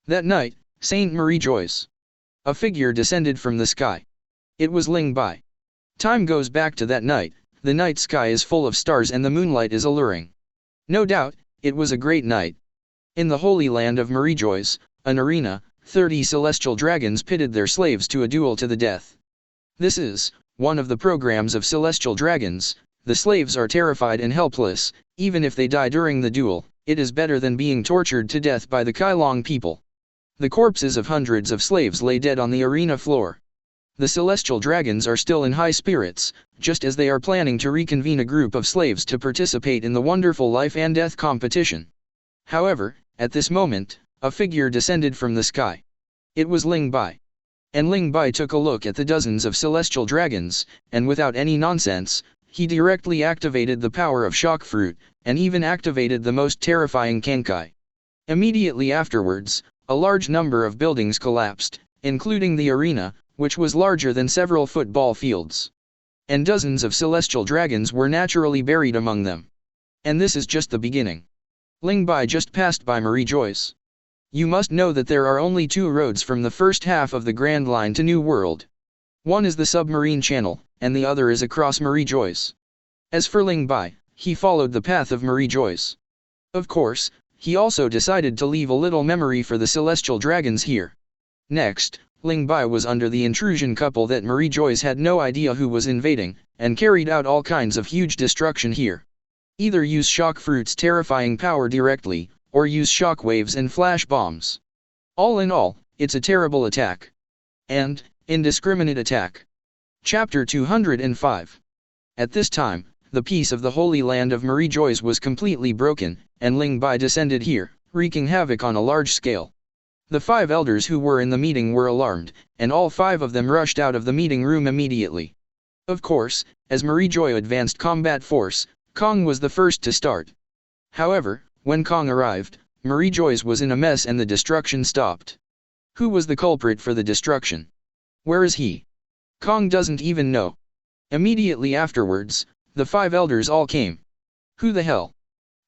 That night, Saint Marie Joa. A figure descended from the sky. It was Ling Bai. Time goes back to that night, the night sky is full of stars and the moonlight is alluring. No doubt, it was a great night. In the Holy Land of Marie Joa, an arena, 30 celestial dragons pitted their slaves to a duel to the death. This is one of the programs of celestial dragons. The slaves are terrified and helpless, even if they die during the duel. It is better than being tortured to death by the Kailong people. The corpses of hundreds of slaves lay dead on the arena floor. The celestial dragons are still in high spirits, just as they are planning to reconvene a group of slaves to participate in the wonderful life and death competition. However, at this moment, a figure descended from the sky. It was Ling Bai. And Ling Bai took a look at the dozens of celestial dragons, and without any nonsense, he directly activated the power of shock fruit, and even activated the most terrifying Kankai. Immediately afterwards, a large number of buildings collapsed, including the arena, which was larger than several football fields. And dozens of celestial dragons were naturally buried among them. And this is just the beginning. Ling Bai just passed by Marie Joa's. You must know that there are only two roads from the first half of the Grand Line to New World. One is the submarine channel, and the other is across Marie Joa's. As for Ling Bai, he followed the path of Marie Joa's. Of course, he also decided to leave a little memory for the celestial dragons here. Next, Ling Bai was under the intrusion couple that Marie Joa's had no idea who was invading, and carried out all kinds of huge destruction here. Either use shock fruit's terrifying power directly, or use shock waves and flash bombs. All in all, it's a terrible attack. And, indiscriminate attack. Chapter 205. At this time, the peace of the Holy Land of Marie Joa's was completely broken, and Ling Bai descended here, wreaking havoc on a large scale. The 5 elders who were in the meeting were alarmed, and all 5 of them rushed out of the meeting room immediately. Of course, as Marie Joa advanced combat force, Kong was the first to start. However, when Kong arrived, Marie Joa's was in a mess and the destruction stopped. Who was the culprit for the destruction? Where is he? Kong doesn't even know. Immediately afterwards, the 5 elders all came. Who the hell?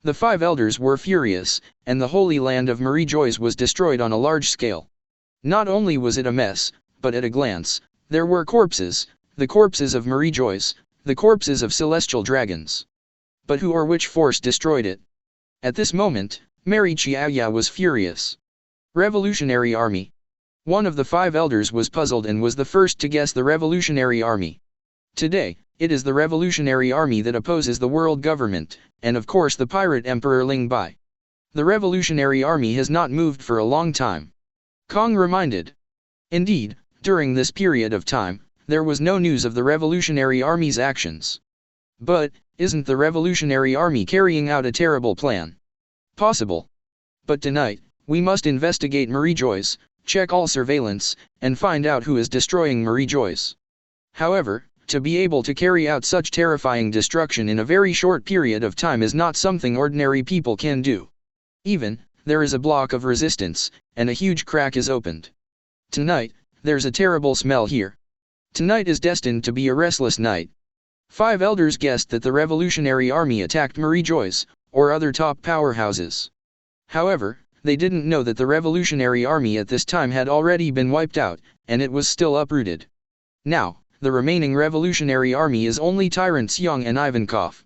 The 5 elders were furious, and the Holy Land of Marie Joa's was destroyed on a large scale. Not only was it a mess, but at a glance, there were corpses, the corpses of Marie Joa's, the corpses of celestial dragons. But who or which force destroyed it? At this moment, Marie Joa was furious. Revolutionary Army. One of the 5 elders was puzzled and was the first to guess the Revolutionary Army. Today, it is the Revolutionary Army that opposes the world government, and of course the pirate emperor Ling Bai. The Revolutionary Army has not moved for a long time. Kong reminded. Indeed, during this period of time, there was no news of the Revolutionary Army's actions. But, isn't the Revolutionary Army carrying out a terrible plan? Possible. But tonight, we must investigate Marie Joa's, check all surveillance, and find out who is destroying Marie Joa's. However, to be able to carry out such terrifying destruction in a very short period of time is not something ordinary people can do. Even, there is a block of resistance, and a huge crack is opened. Tonight, there's a terrible smell here. Tonight is destined to be a restless night. 5 elders guessed that the Revolutionary Army attacked Marie Joa's, or other top powerhouses. However, they didn't know that the Revolutionary Army at this time had already been wiped out, and it was still uprooted. Now, the remaining Revolutionary Army is only Tyrants Young and Ivankov.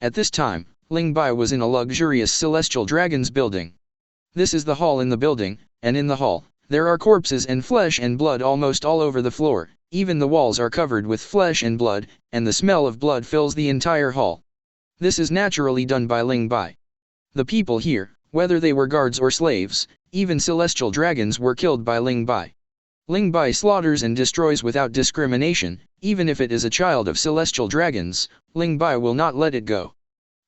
At this time, Ling Bai was in a luxurious Celestial Dragons building. This is the hall in the building, and in the hall, there are corpses and flesh and blood almost all over the floor, even the walls are covered with flesh and blood, and the smell of blood fills the entire hall. This is naturally done by Ling Bai. The people here, whether they were guards or slaves, even celestial dragons were killed by Ling Bai. Ling Bai slaughters and destroys without discrimination, even if it is a child of celestial dragons, Ling Bai will not let it go.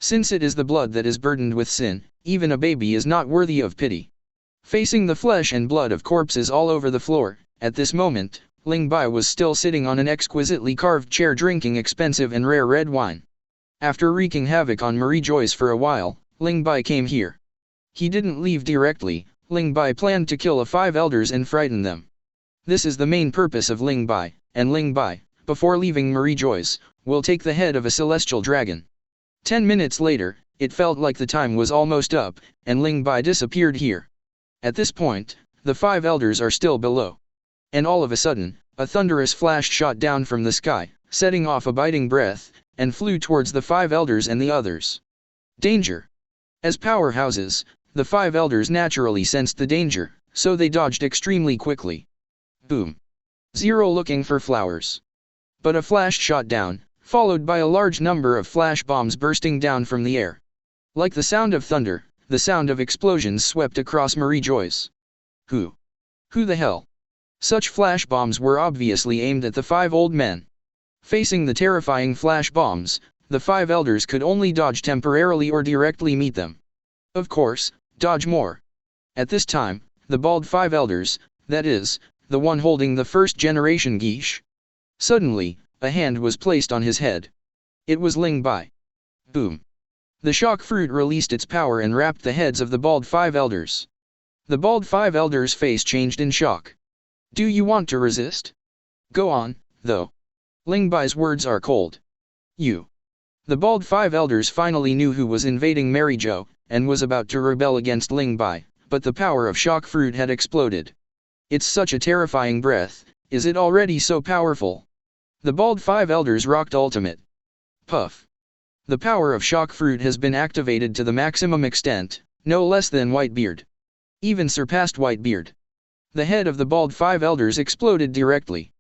Since it is the blood that is burdened with sin, even a baby is not worthy of pity. Facing the flesh and blood of corpses all over the floor, at this moment, Ling Bai was still sitting on an exquisitely carved chair drinking expensive and rare red wine. After wreaking havoc on Marie Joa's for a while, Ling Bai came here. He didn't leave directly. Ling Bai planned to kill the 5 elders and frighten them. This is the main purpose of Ling Bai, and Ling Bai, before leaving Marie Joa's, will take the head of a celestial dragon. 10 minutes later, it felt like the time was almost up, and Ling Bai disappeared here. At this point, the 5 elders are still below. And all of a sudden, a thunderous flash shot down from the sky, setting off a biting breath, and flew towards the 5 elders and the others. Danger! As powerhouses, the 5 elders naturally sensed the danger, so they dodged extremely quickly. Boom. Zero looking for flowers. But a flash shot down, followed by a large number of flash bombs bursting down from the air. Like the sound of thunder, the sound of explosions swept across Marie Joa's. Who the hell? Such flash bombs were obviously aimed at the 5 old men. Facing the terrifying flash bombs, the 5 elders could only dodge temporarily or directly meet them. Of course, dodge more. At this time, the bald 5 elders, that is, the one holding the first generation geisha. Suddenly, a hand was placed on his head. It was Ling Bai. Boom. The shock fruit released its power and wrapped the heads of the bald 5 elders. The bald 5 elders' face changed in shock. Do you want to resist? Go on, though. Ling Bai's words are cold. You. The bald 5 elders finally knew who was invading Marie Joa, and was about to rebel against Ling Bai, but the power of shock fruit had exploded. It's such a terrifying breath, is it already so powerful? The bald 5 elders rocked ultimate. Puff. The power of shock fruit has been activated to the maximum extent, no less than Whitebeard. Even surpassed Whitebeard. The head of the bald 5 elders exploded directly.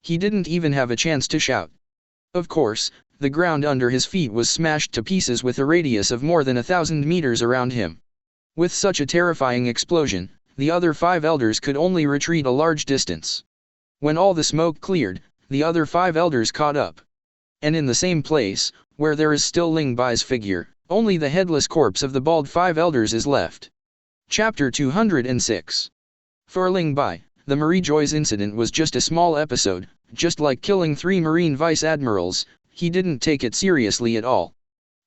He didn't even have a chance to shout. Of course, the ground under his feet was smashed to pieces with a radius of more than 1,000 meters around him. With such a terrifying explosion, the other 5 elders could only retreat a large distance. When all the smoke cleared, the other 5 elders caught up. And in the same place, where there is still Ling Bai's figure, only the headless corpse of the bald 5 elders is left. Chapter 206. For Ling Bai, the Marie Joa's incident was just a small episode, just like killing 3 Marine vice admirals. He didn't take it seriously at all.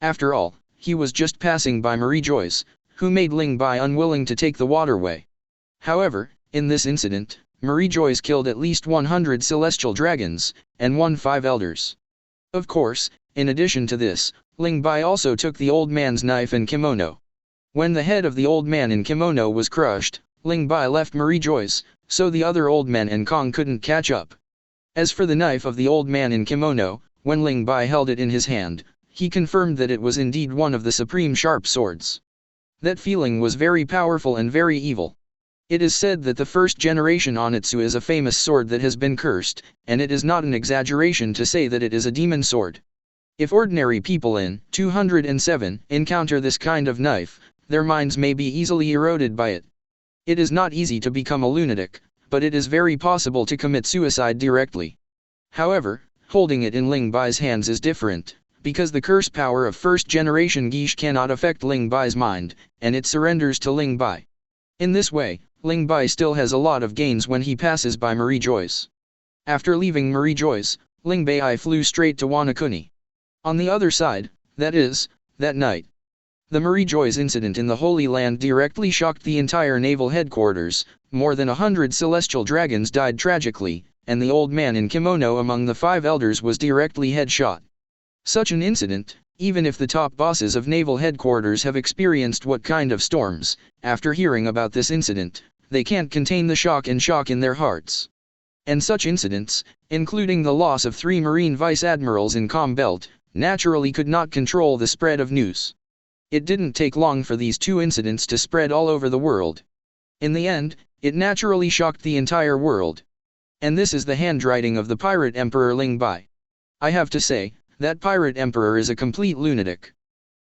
After all, he was just passing by Marie Joa's, who made Ling Bai unwilling to take the waterway. However, in this incident, Marie Joa's killed at least 100 celestial dragons, and 5 elders. Of course, in addition to this, Ling Bai also took the old man's knife and kimono. When the head of the old man in kimono was crushed, Ling Bai left Marie Joa's, so the other old men and Kong couldn't catch up. As for the knife of the old man in kimono, when Ling Bai held it in his hand, he confirmed that it was indeed one of the supreme sharp swords. That feeling was very powerful and very evil. It is said that the first generation Onitsu is a famous sword that has been cursed, and it is not an exaggeration to say that it is a demon sword. If ordinary people in 207 encounter this kind of knife, their minds may be easily eroded by it. It is not easy to become a lunatic, but it is very possible to commit suicide directly. However, holding it in Ling Bai's hands is different, because the curse power of first generation geisha cannot affect Ling Bai's mind, and it surrenders to Ling Bai. In this way, Ling Bai still has a lot of gains when he passes by Marie Joa's. After leaving Marie Joa's, Ling Bai flew straight to Wanakuni. On the other side, that is, that night. The Marie Joa's incident in the Holy Land directly shocked the entire naval headquarters. More than 100 celestial dragons died tragically, and the old man in kimono among the 5 elders was directly headshot. Such an incident, even if the top bosses of naval headquarters have experienced what kind of storms, after hearing about this incident, they can't contain the shock in their hearts. And such incidents, including the loss of 3 Marine vice admirals in Com Belt, naturally could not control the spread of news. It didn't take long for these 2 incidents to spread all over the world. In the end, it naturally shocked the entire world. And this is the handwriting of the pirate emperor Ling Bai. I have to say, that pirate emperor is a complete lunatic.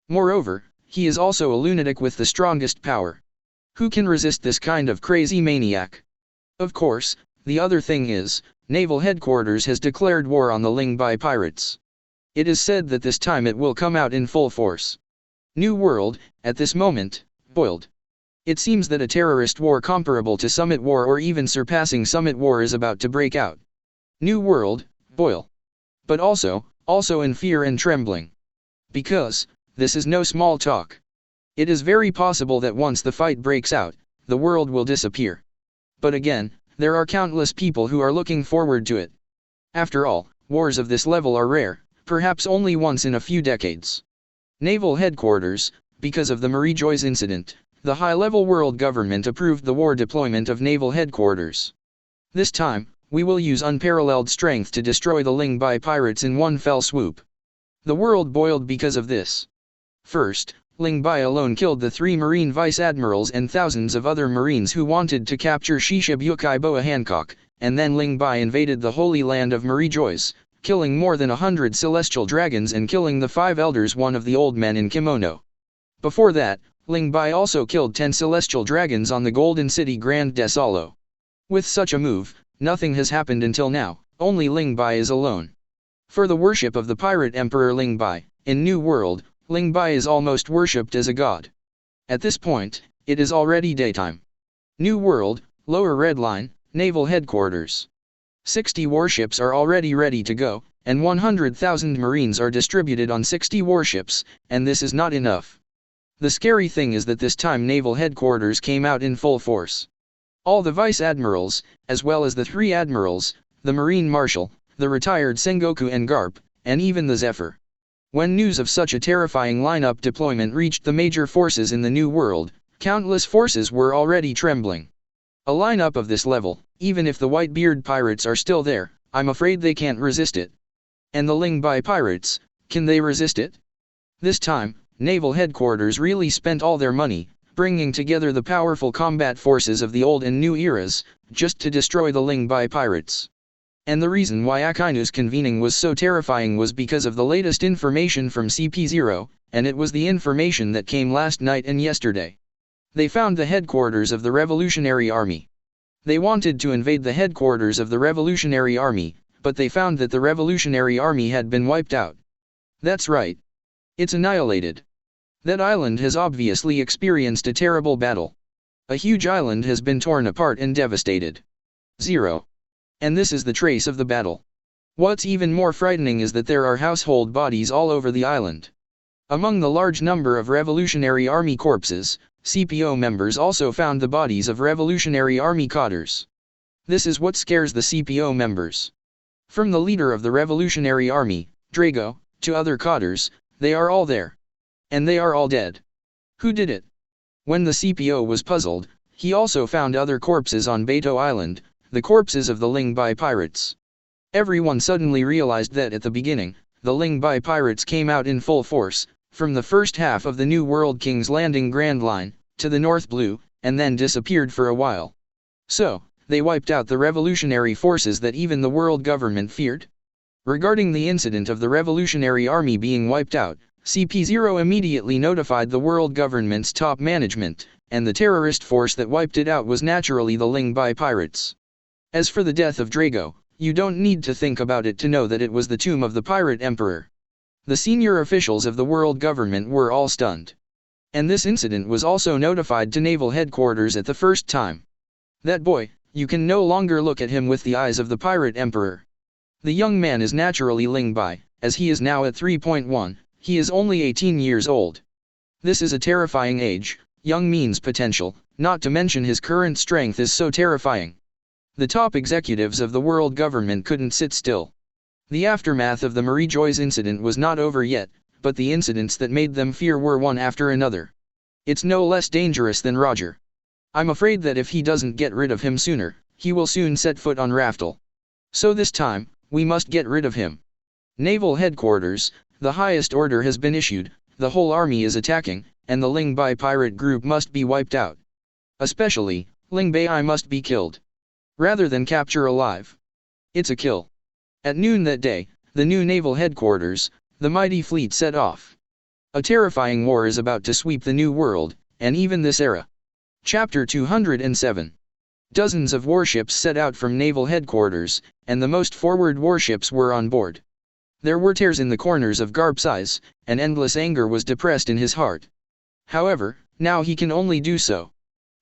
Moreover, he is also a lunatic with the strongest power. Who can resist this kind of crazy maniac? Of course, the other thing is, naval headquarters has declared war on the Ling Bai pirates. It is said that this time it will come out in full force. New World, at this moment, boiled. It seems that a terrorist war comparable to Summit War or even surpassing Summit War is about to break out. New World, boil. But also in fear and trembling. Because, this is no small talk. It is very possible that once the fight breaks out, the world will disappear. But again, there are countless people who are looking forward to it. After all, wars of this level are rare, perhaps only once in a few decades. Naval headquarters, because of the Marie Joa's incident, the high-level world government approved the war deployment of naval headquarters. This time, we will use unparalleled strength to destroy the Ling Bai pirates in one fell swoop. The world boiled because of this. First, Ling Bai alone killed the 3 Marine vice admirals and thousands of other Marines who wanted to capture Shishibukai-boa Hancock, and then Ling Bai invaded the Holy Land of Marie Joa's, killing more than 100 celestial dragons and killing the 5 elders, one of the old men in kimono. Before that, Ling Bai also killed 10 celestial dragons on the Golden City Grand Desalo. With such a move, Nothing has happened until now, only Ling Bai is alone. For the worship of the pirate emperor Ling Bai, in New World, Ling Bai is almost worshipped as a god. At this point, it is already daytime. New World, lower red line, naval headquarters. 60 warships are already ready to go, and 100,000 Marines are distributed on 60 warships, and this is not enough. The scary thing is that this time naval headquarters came out in full force. All the vice admirals, as well as the 3 admirals, the Marine Marshal, the retired Sengoku and Garp, and even the Zephyr. When news of such a terrifying lineup deployment reached the major forces in the New World, countless forces were already trembling. A lineup of this level, even if the Whitebeard pirates are still there, I'm afraid they can't resist it. And the Ling Bai pirates, can they resist it? This time, naval headquarters really spent all their money, bringing together the powerful combat forces of the old and new eras, just to destroy the Ling Bai pirates. And the reason why Akainu's convening was so terrifying was because of the latest information from CP0, and it was the information that came last night and yesterday. They found the headquarters of the Revolutionary Army. They wanted to invade the headquarters of the Revolutionary Army, but they found that the Revolutionary Army had been wiped out. That's right. It's annihilated. That island has obviously experienced a terrible battle. A huge island has been torn apart and devastated. 0. And this is the trace of the battle. What's even more frightening is that there are household bodies all over the island. Among the large number of Revolutionary Army corpses, CPO members also found the bodies of Revolutionary Army cotters. This is what scares the CPO members. From the leader of the Revolutionary Army, Drago, to other cotters, they are all there. And they are all dead. Who did it? When the CPO was puzzled, he also found other corpses on Beito Island, the corpses of the Ling Bai pirates. Everyone suddenly realized that at the beginning, the Ling Bai pirates came out in full force, from the first half of the New World King's Landing Grand Line, to the North Blue, and then disappeared for a while. So, they wiped out the revolutionary forces that even the world government feared. Regarding the incident of the Revolutionary Army being wiped out, CP0 immediately notified the world government's top management, and the terrorist force that wiped it out was naturally the Ling Bai pirates. As for the death of Drago, you don't need to think about it to know that it was the tomb of the pirate emperor. The senior officials of the world government were all stunned. And this incident was also notified to naval headquarters at the first time. That boy, you can no longer look at him with the eyes of the pirate emperor. The young man is naturally Ling Bai, as he is now at 3.1, he is only 18 years old. This is a terrifying age, young means potential, not to mention his current strength is so terrifying. The top executives of the world government couldn't sit still. The aftermath of the Marie Joa's incident was not over yet, but the incidents that made them fear were one after another. It's no less dangerous than Roger. I'm afraid that if he doesn't get rid of him sooner, he will soon set foot on Raftel. So this time, we must get rid of him. Naval headquarters, the highest order has been issued, the whole army is attacking, and the Ling Bai pirate group must be wiped out. Especially, Ling Bai must be killed. Rather than capture alive. It's a kill. At noon that day, the new naval headquarters, the mighty fleet set off. A terrifying war is about to sweep the new world, and even this era. Chapter 207. Dozens of warships set out from naval headquarters, and the most forward warships were on board. There were tears in the corners of Garp's eyes, and endless anger was depressed in his heart. However, now he can only do so.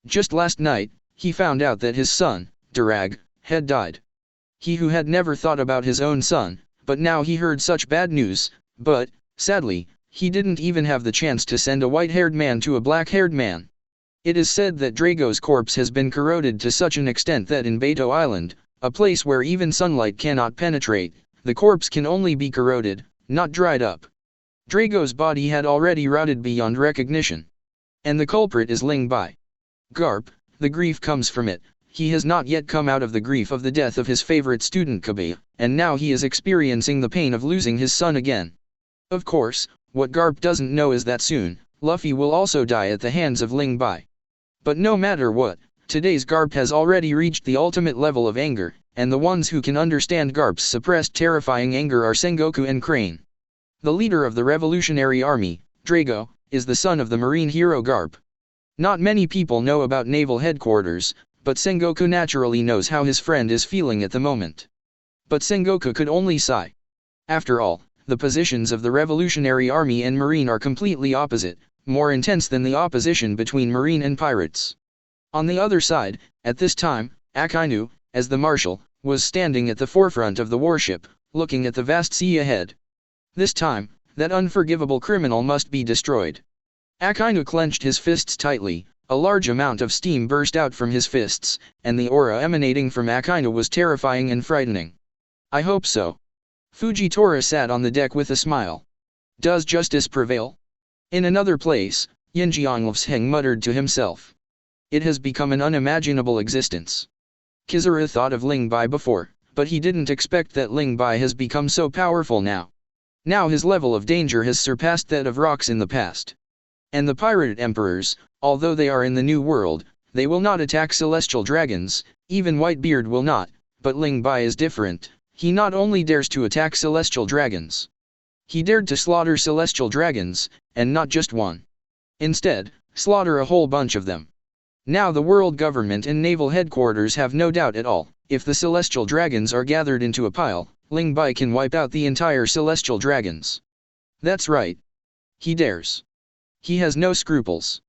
Just last night, he found out that his son, Durag, had died. He who had never thought about his own son, but now he heard such bad news, but, sadly, he didn't even have the chance to send a white-haired man to a black-haired man. It is said that Drago's corpse has been corroded to such an extent that in Beito Island, a place where even sunlight cannot penetrate, the corpse can only be corroded, not dried up. Drago's body had already rotted beyond recognition. And the culprit is Ling Bai. Garp, the grief comes from it. He has not yet come out of the grief of the death of his favorite student Kabe, and now he is experiencing the pain of losing his son again. Of course, what Garp doesn't know is that soon, Luffy will also die at the hands of Ling Bai. But no matter what, today's Garp has already reached the ultimate level of anger, and the ones who can understand Garp's suppressed terrifying anger are Sengoku and Crane. The leader of the Revolutionary Army, Drago, is the son of the marine hero Garp. Not many people know about naval headquarters, but Sengoku naturally knows how his friend is feeling at the moment. But Sengoku could only sigh. After all, the positions of the Revolutionary Army and Marine are completely opposite, more intense than the opposition between Marine and pirates. On the other side, at this time, Akainu, as the marshal, was standing at the forefront of the warship, looking at the vast sea ahead. This time, that unforgivable criminal must be destroyed. Akainu clenched his fists tightly, a large amount of steam burst out from his fists, and the aura emanating from Akainu was terrifying and frightening. I hope so. Fujitora sat on the deck with a smile. Does justice prevail? In another place, Yinjianglfsheng muttered to himself. It has become an unimaginable existence. Kizura thought of Ling Bai before, but he didn't expect that Ling Bai has become so powerful now. Now his level of danger has surpassed that of rocks in the past. And the pirate emperors, although they are in the new world, they will not attack celestial dragons, even Whitebeard will not, but Ling Bai is different. He not only dares to attack celestial dragons. He dared to slaughter celestial dragons, and not just one. Instead, slaughter a whole bunch of them. Now the world government and naval headquarters have no doubt at all, if the celestial dragons are gathered into a pile, Ling Bai can wipe out the entire celestial dragons. That's right. He dares. He has no scruples.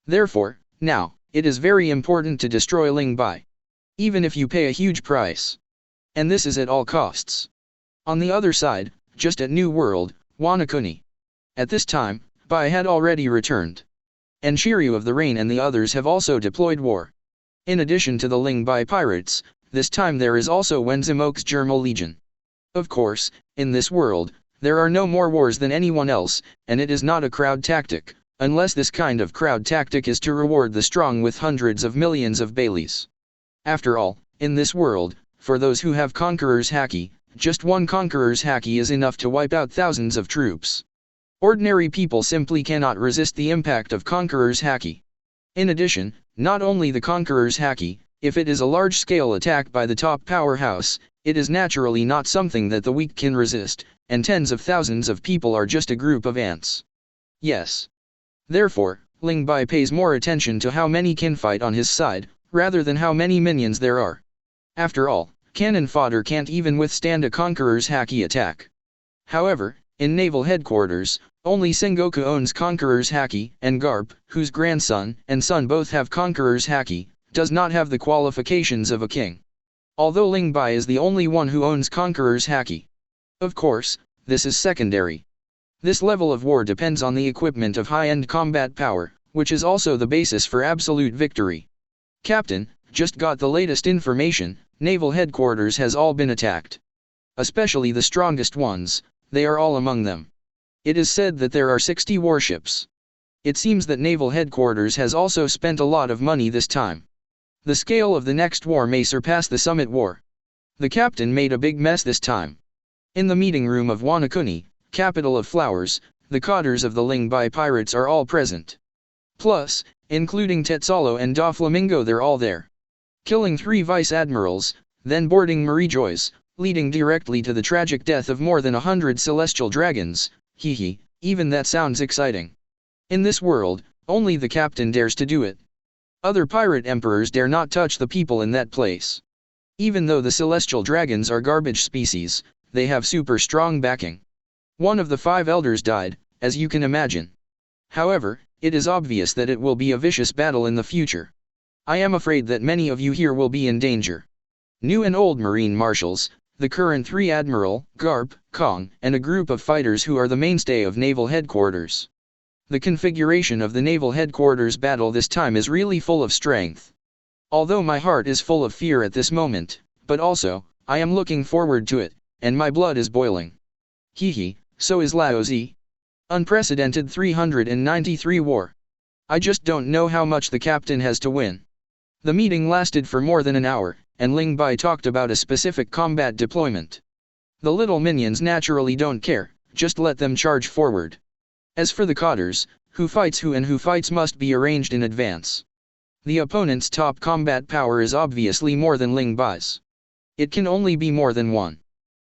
Therefore, now, it is very important to destroy Ling Bai. Even if you pay a huge price. And this is at all costs. On the other side, just at New World, Wanakuni. At this time, Bai had already returned. And Shiryu of the Rain and the others have also deployed war. In addition to the Ling Bai pirates, this time there is also Wenzimoke's Germal Legion. Of course, in this world, there are no more wars than anyone else, and it is not a crowd tactic, unless this kind of crowd tactic is to reward the strong with hundreds of millions of Baileys. After all, in this world, for those who have Conqueror's Haki, just one Conqueror's Haki is enough to wipe out thousands of troops. Ordinary people simply cannot resist the impact of Conqueror's Haki. In addition, not only the Conqueror's Haki, if it is a large-scale attack by the top powerhouse, it is naturally not something that the weak can resist, and tens of thousands of people are just a group of ants. Yes. Therefore, Ling Bai pays more attention to how many can fight on his side, rather than how many minions there are. After all, cannon fodder can't even withstand a Conqueror's Haki attack. However, in naval headquarters, only Sengoku owns Conqueror's Haki, and Garp, whose grandson and son both have Conqueror's Haki, does not have the qualifications of a king. Although Ling Bai is the only one who owns Conqueror's Haki. Of course, this is secondary. This level of war depends on the equipment of high-end combat power, which is also the basis for absolute victory. Captain, just got the latest information, naval headquarters has all been attacked. Especially the strongest ones, they are all among them. It is said that there are 60 warships. It seems that naval headquarters has also spent a lot of money this time. The scale of the next war may surpass the Summit War. The captain made a big mess this time. In the meeting room of Wanakuni, capital of flowers, the cadres of the Ling Bai pirates are all present. Plus, including Tetzalo and Doflamingo, they're all there. Killing 3 vice-admirals, then boarding Marie Joa's, leading directly to the tragic death of more than 100 celestial dragons. Hehe, even that sounds exciting. In this world, only the captain dares to do it. Other pirate emperors dare not touch the people in that place. Even though the celestial dragons are garbage species, they have super strong backing. One of the 5 elders died, as you can imagine. However, it is obvious that it will be a vicious battle in the future. I am afraid that many of you here will be in danger. New and old marine marshals, the current 3 Admiral, Garp, Kong, and a group of fighters who are the mainstay of naval headquarters. The configuration of the naval headquarters battle this time is really full of strength. Although my heart is full of fear at this moment, but also, I am looking forward to it, and my blood is boiling. Hehe, so is Laozi. Unprecedented 393 war. I just don't know how much the captain has to win. The meeting lasted for more than an hour, and Ling Bai talked about a specific combat deployment. The little minions naturally don't care, just let them charge forward. As for the cadres, who fights who and who fights must be arranged in advance. The opponent's top combat power is obviously more than Ling Bai's. It can only be more than 1.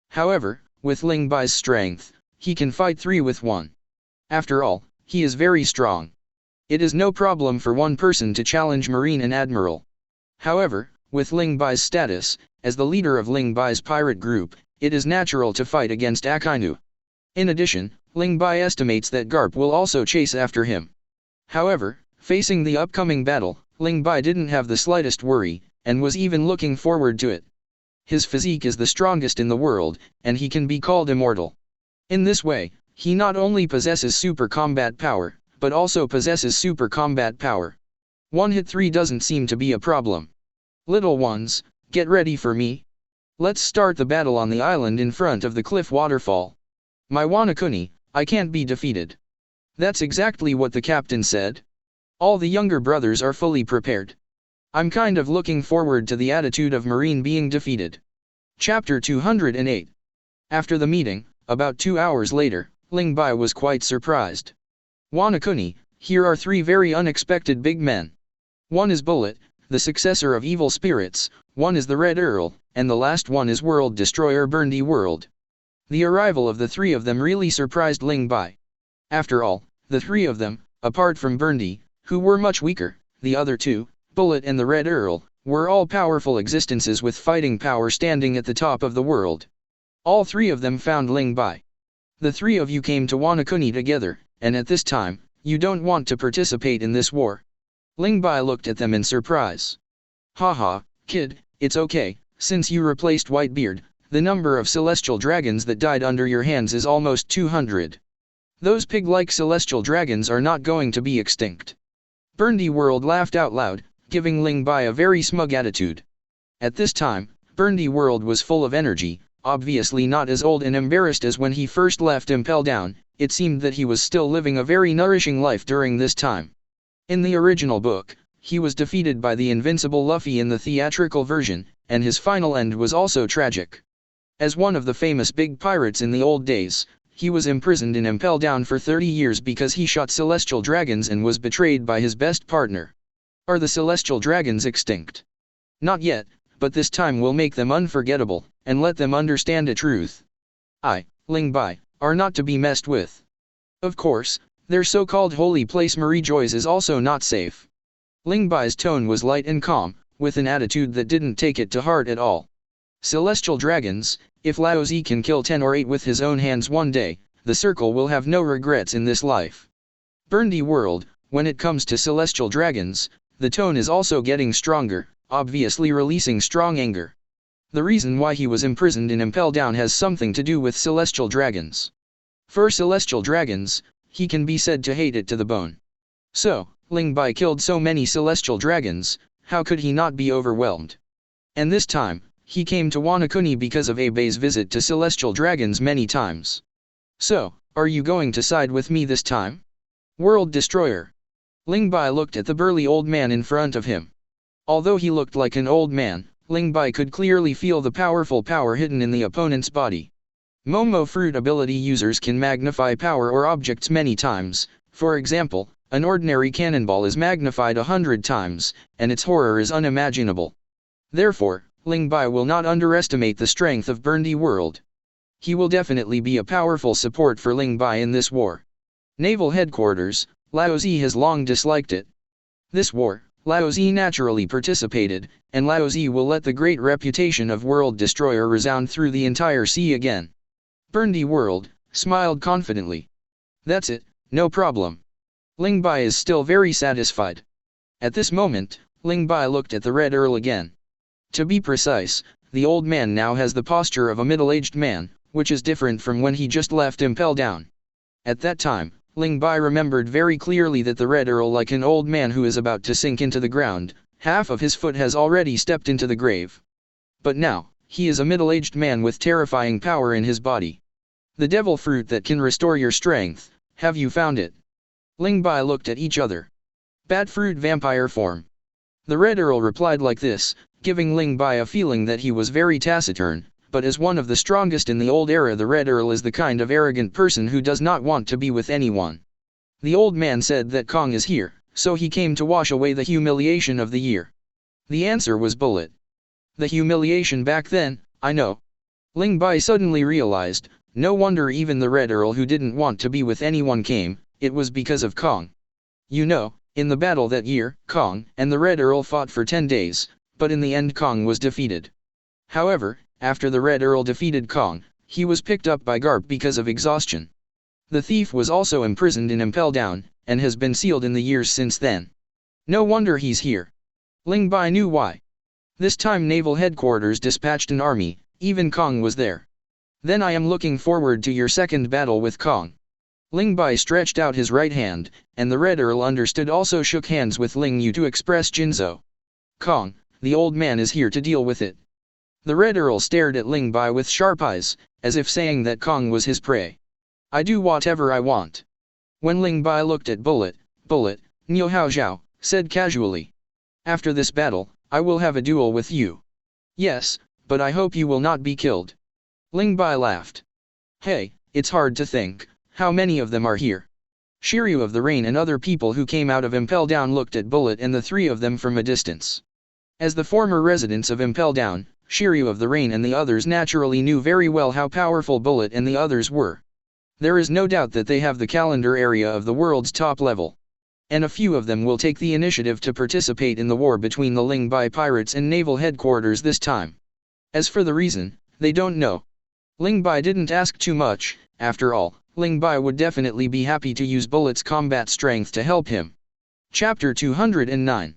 However, with Ling Bai's strength, he can fight 3 with 1. After all, he is very strong. It is no problem for one person to challenge Marine and Admiral. However, with Ling Bai's status, as the leader of Ling Bai's pirate group, it is natural to fight against Akainu. In addition, Ling Bai estimates that Garp will also chase after him. However, facing the upcoming battle, Ling Bai didn't have the slightest worry, and was even looking forward to it. His physique is the strongest in the world, and he can be called immortal. In this way, he not only possesses super combat power, but also possesses super combat power. One hit 3 doesn't seem to be a problem. Little ones, get ready for me. Let's start the battle on the island in front of the cliff waterfall. My Wanakuni, I can't be defeated. That's exactly what the captain said. All the younger brothers are fully prepared. I'm kind of looking forward to the attitude of Marine being defeated. Chapter 208. After the meeting, about 2 hours later, Ling Bai was quite surprised. Wanakuni, here are 3 very unexpected big men. One is Bullet, the successor of evil spirits, one is the Red Earl, and the last one is World Destroyer Burndy World. The arrival of the 3 of them really surprised Ling Bai. After all, the 3 of them, apart from Burndy, who were much weaker, the other 2, Bullet and the Red Earl, were all powerful existences with fighting power standing at the top of the world. All 3 of them found Ling Bai. The 3 of you came to Wanakuni together, and at this time, you don't want to participate in this war. Ling Bai looked at them in surprise. Haha, kid, it's okay, since you replaced Whitebeard, the number of celestial dragons that died under your hands is almost 200. Those pig-like celestial dragons are not going to be extinct. Burndy World laughed out loud, giving Ling Bai a very smug attitude. At this time, Burndy World was full of energy, obviously not as old and embarrassed as when he first left Impel Down. It seemed that he was still living a very nourishing life during this time. In the original book, he was defeated by the invincible Luffy in the theatrical version, and his final end was also tragic. As one of the famous big pirates in the old days, he was imprisoned in Impel Down for 30 years because he shot celestial dragons and was betrayed by his best partner. Are the celestial dragons extinct? Not yet, but this time will make them unforgettable, and let them understand a truth. Ling Bai, are not to be messed with. Of course, their so-called holy place Marie Joa's is also not safe. Ling Bai's tone was light and calm, with an attitude that didn't take it to heart at all. Celestial dragons, if Laozi can kill 10 or 8 with his own hands one day, the circle will have no regrets in this life. Burndy World, when it comes to celestial dragons, the tone is also getting stronger, obviously releasing strong anger. The reason why he was imprisoned in Impel Down has something to do with celestial dragons. For celestial dragons, he can be said to hate it to the bone. So, Ling Bai killed so many celestial dragons, how could he not be overwhelmed? And this time, he came to Wanakuni because of Abe's visit to celestial dragons many times. So, are you going to side with me this time? World Destroyer. Ling Bai looked at the burly old man in front of him. Although he looked like an old man, Ling Bai could clearly feel the powerful power hidden in the opponent's body. Momo fruit ability users can magnify power or objects many times. For example, an ordinary cannonball is magnified 100 times, and its horror is unimaginable. Therefore, Ling Bai will not underestimate the strength of Burndy World. He will definitely be a powerful support for Ling Bai in this war. Naval Headquarters, Laozi has long disliked it. This war, Laozi naturally participated, and Laozi will let the great reputation of World Destroyer resound through the entire sea again. Burndy World smiled confidently. That's it, no problem. Ling Bai is still very satisfied. At this moment, Ling Bai looked at the Red Earl again. To be precise, the old man now has the posture of a middle-aged man, which is different from when he just left Impel Down. At that time, Ling Bai remembered very clearly that the Red Earl, like an old man who is about to sink into the ground, half of his foot has already stepped into the grave. But now, he is a middle-aged man with terrifying power in his body. The devil fruit that can restore your strength, have you found it? Ling Bai looked at each other. Bat fruit vampire form. The Red Earl replied like this, giving Ling Bai a feeling that he was very taciturn, but as one of the strongest in the old era, the Red Earl is the kind of arrogant person who does not want to be with anyone. The old man said that Kong is here, so he came to wash away the humiliation of the year. The answer was Bullet. The humiliation back then, I know. Ling Bai suddenly realized, no wonder even the Red Earl who didn't want to be with anyone came, it was because of Kong. You know, in the battle that year, Kong and the Red Earl fought for 10 days, but in the end Kong was defeated. However, after the Red Earl defeated Kong, he was picked up by Garp because of exhaustion. The thief was also imprisoned in Impel Down, and has been sealed in the years since then. No wonder he's here. Ling Bai knew why. This time Naval Headquarters dispatched an army, even Kong was there. Then I am looking forward to your second battle with Kong. Ling Bai stretched out his right hand, and the Red Earl understood also shook hands with Ling Yu to express Jinzhou. Kong, the old man is here to deal with it. The Red Earl stared at Ling Bai with sharp eyes, as if saying that Kong was his prey. I do whatever I want. When Ling Bai looked at Bullet, Niu Hao Zhao, said casually. After this battle, I will have a duel with you. Yes, but I hope you will not be killed. Ling Bai laughed. Hey, it's hard to think, how many of them are here? Shiryu of the Rain and other people who came out of Impel Down looked at Bullet and the three of them from a distance. As the former residents of Impel Down, Shiryu of the Rain and the others naturally knew very well how powerful Bullet and the others were. There is no doubt that they have the calendar area of the world's top level. And a few of them will take the initiative to participate in the war between the Ling Bai pirates and naval headquarters this time. As for the reason, they don't know. Ling Bai didn't ask too much. After all, Ling Bai would definitely be happy to use Bullet's combat strength to help him. Chapter 209.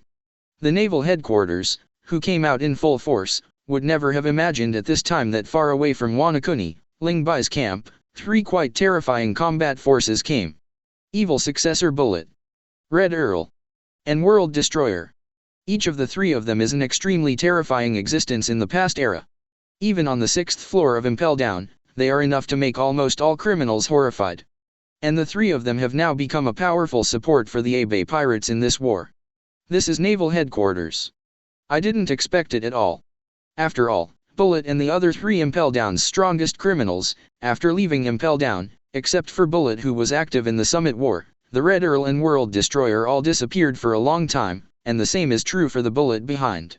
The naval headquarters, who came out in full force, would never have imagined at this time that far away from Wanakuni, Ling Bai's camp, three quite terrifying combat forces came. Evil Successor Bullet, Red Earl, and World Destroyer. Each of the three of them is an extremely terrifying existence in the past era. Even on the 6th floor of Impel Down, they are enough to make almost all criminals horrified. And the three of them have now become a powerful support for the Abe pirates in this war. This is naval headquarters. I didn't expect it at all. After all, Bullet and the other three Impel Down's strongest criminals, after leaving Impel Down, except for Bullet who was active in the Summit War, the Red Earl and World Destroyer all disappeared for a long time, and the same is true for the Bullet behind.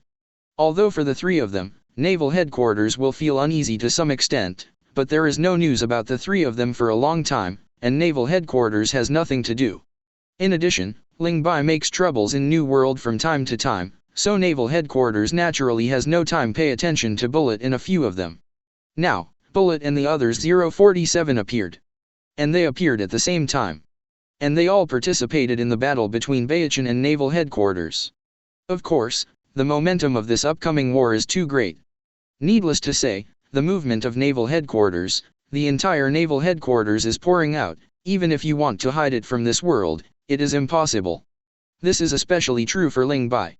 Although for the three of them, naval headquarters will feel uneasy to some extent, but there is no news about the three of them for a long time, and naval headquarters has nothing to do. In addition, Ling Bai makes troubles in New World from time to time, so naval headquarters naturally has no time pay attention to Bullet and a few of them. Now, Bullet and the others 047 appeared. And they appeared at the same time. And they all participated in the battle between Baichan and naval headquarters. Of course, the momentum of this upcoming war is too great. Needless to say, the movement of naval headquarters, the entire naval headquarters is pouring out. Even if you want to hide it from this world, it is impossible. This is especially true for Ling Bai.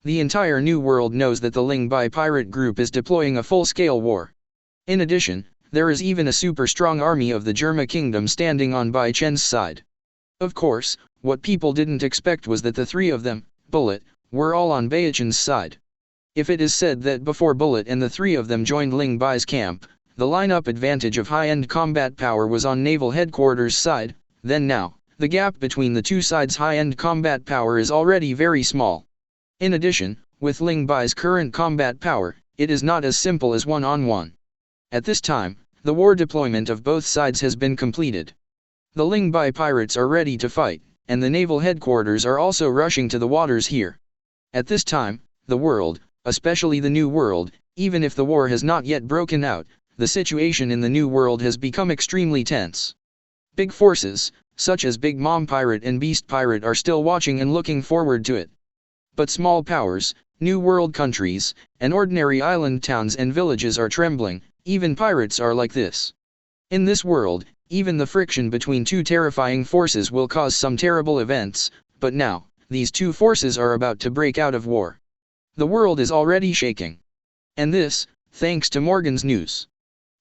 The entire New World knows that the Ling Bai pirate group is deploying a full-scale war. In addition, there is even a super strong army of the Germa Kingdom standing on Bai Chen's side. Of course, what people didn't expect was that the three of them, Bullet, were all on Baichan's side. If it is said that before Bullet and the three of them joined Ling Bai's camp, the lineup advantage of high-end combat power was on naval headquarters' side, then now, the gap between the two sides' high-end combat power is already very small. In addition, with Ling Bai's current combat power, it is not as simple as one-on-one. At this time, the war deployment of both sides has been completed. The Ling Bai pirates are ready to fight, and the naval headquarters are also rushing to the waters here. At this time, the world, especially the New World, even if the war has not yet broken out, the situation in the New World has become extremely tense. Big forces, such as Big Mom Pirate and Beast Pirate are still watching and looking forward to it. But small powers, New World countries, and ordinary island towns and villages are trembling. Even pirates are like this. In this world, even the friction between two terrifying forces will cause some terrible events, but now, these two forces are about to break out of war. The world is already shaking. And this, thanks to Morgan's news.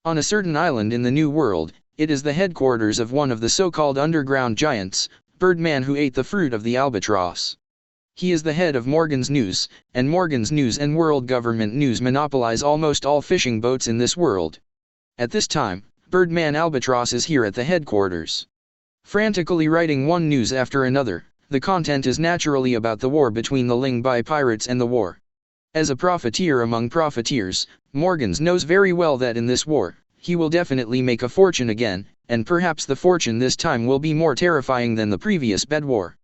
On a certain island in the New World, it is the headquarters of one of the so-called underground giants, Birdman, who ate the fruit of the albatross. He is the head of Morgan's News, and Morgan's News and World Government News monopolize almost all fishing boats in this world. At this time, Birdman Albatross is here at the headquarters. Frantically writing one news after another, the content is naturally about the war between the Ling Bai pirates and the war. As a profiteer among profiteers, Morgan's knows very well that in this war, he will definitely make a fortune again, and perhaps the fortune this time will be more terrifying than the previous bed war.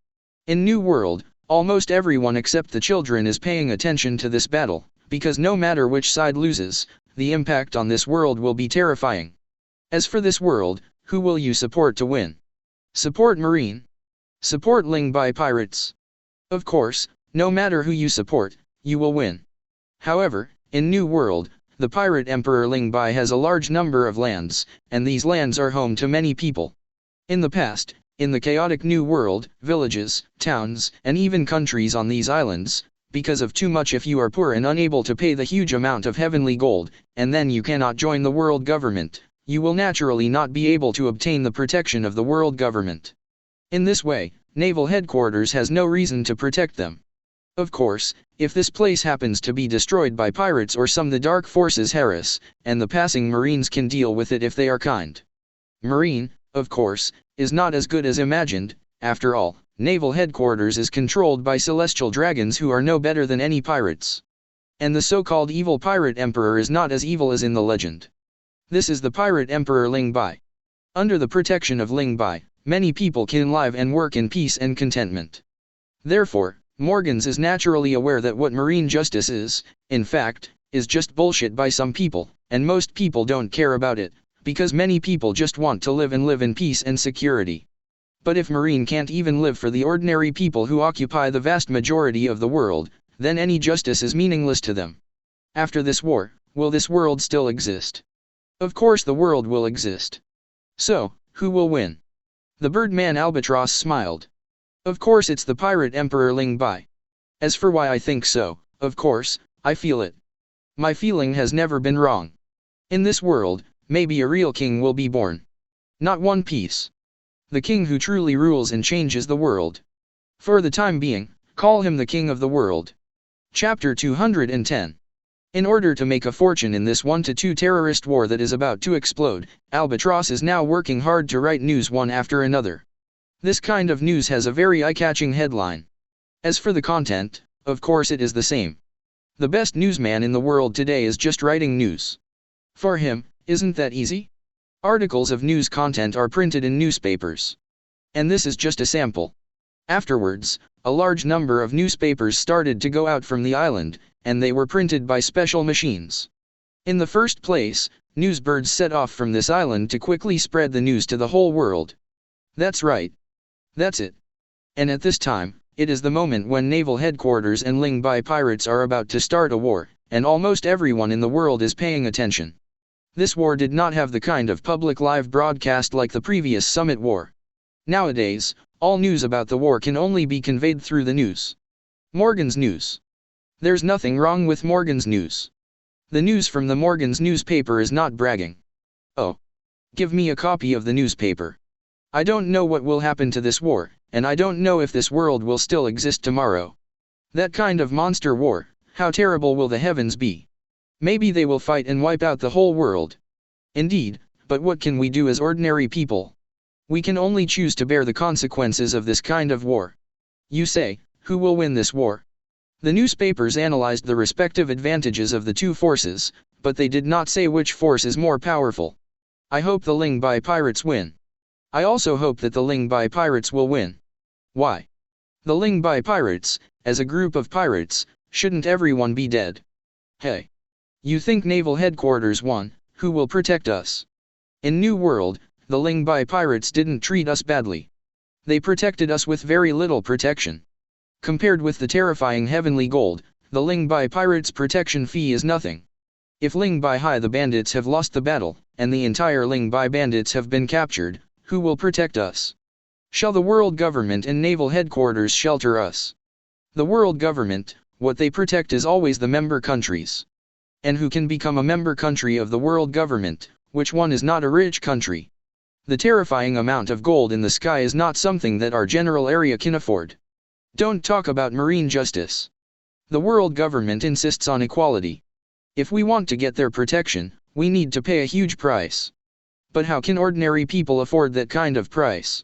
In New World, Almost everyone except the children is paying attention to this battle, because no matter which side loses, the impact on this world will be terrifying. As for this world, who will you support to win? Support Marine? Support Ling Bai pirates? Of course, no matter who you support, you will win. However, in New World, the pirate emperor Ling Bai has a large number of lands, and these lands are home to many people. In the past, in the chaotic New World, villages, towns, and even countries on these islands, because of too much if you are poor and unable to pay the huge amount of heavenly gold, and then you cannot join the world government, you will naturally not be able to obtain the protection of the world government. In this way, naval headquarters has no reason to protect them. Of course, if this place happens to be destroyed by pirates or some the dark forces harass, and the passing Marines can deal with it if they are kind. Marine, of course, is not as good as imagined. After all, naval headquarters is controlled by celestial dragons who are no better than any pirates. And the so-called evil pirate emperor is not as evil as in the legend. This is the pirate emperor Ling Bai. Under the protection of Ling Bai, many people can live and work in peace and contentment. Therefore, Morgans is naturally aware that what marine justice is, in fact, is just bullshit by some people, and most people don't care about it, because many people just want to live in peace and security. But if marine can't even live for the ordinary people who occupy the vast majority of the world, then any justice is meaningless to them. After this war, will this world still exist? Of course the world will exist. So, who will win? The Birdman Albatross smiled. Of course it's the pirate emperor Ling Bai. As for why I think so, of course, I feel it. My feeling has never been wrong. In this world, maybe a real king will be born. Not One Piece. The king who truly rules and changes the world. For the time being, call him the king of the world. Chapter 210. In order to make a fortune in this 1-2 terrorist war that is about to explode, Albatross is now working hard to write news one after another. This kind of news has a very eye-catching headline. As for the content, of course it is the same. The best newsman in the world today is just writing news. For him, isn't that easy? Articles of news content are printed in newspapers. And this is just a sample. Afterwards, a large number of newspapers started to go out from the island, and they were printed by special machines. In the first place, newsbirds set off from this island to quickly spread the news to the whole world. That's right. That's it. And at this time, it is the moment when naval headquarters and Ling Bai pirates are about to start a war, and almost everyone in the world is paying attention. This war did not have the kind of public live broadcast like the previous Summit War. Nowadays, all news about the war can only be conveyed through the news. Morgan's News. There's nothing wrong with Morgan's News. The news from the Morgan's newspaper is not bragging. Oh. Give me a copy of the newspaper. I don't know what will happen to this war, and I don't know if this world will still exist tomorrow. That kind of monster war, how terrible will the heavens be? Maybe they will fight and wipe out the whole world. Indeed, but what can we do as ordinary people? We can only choose to bear the consequences of this kind of war. You say, who will win this war? The newspapers analyzed the respective advantages of the two forces, but they did not say which force is more powerful. I hope the Ling Bai pirates win. I also hope that the Ling Bai pirates will win. Why? The Ling Bai pirates, as a group of pirates, shouldn't everyone be dead? Hey. You think naval headquarters won, who will protect us? In New World, the Ling Bai pirates didn't treat us badly. They protected us with very little protection. Compared with the terrifying heavenly gold, the Ling Bai pirates' protection fee is nothing. If Ling Bai High the bandits have lost the battle, and the entire Ling Bai bandits have been captured, who will protect us? Shall the world government and naval headquarters shelter us? The world government, what they protect is always the member countries. And who can become a member country of the world government, which one is not a rich country? The terrifying amount of gold in the sky is not something that our general area can afford. Don't talk about marine justice. The world government insists on equality. If we want to get their protection, we need to pay a huge price. But how can ordinary people afford that kind of price?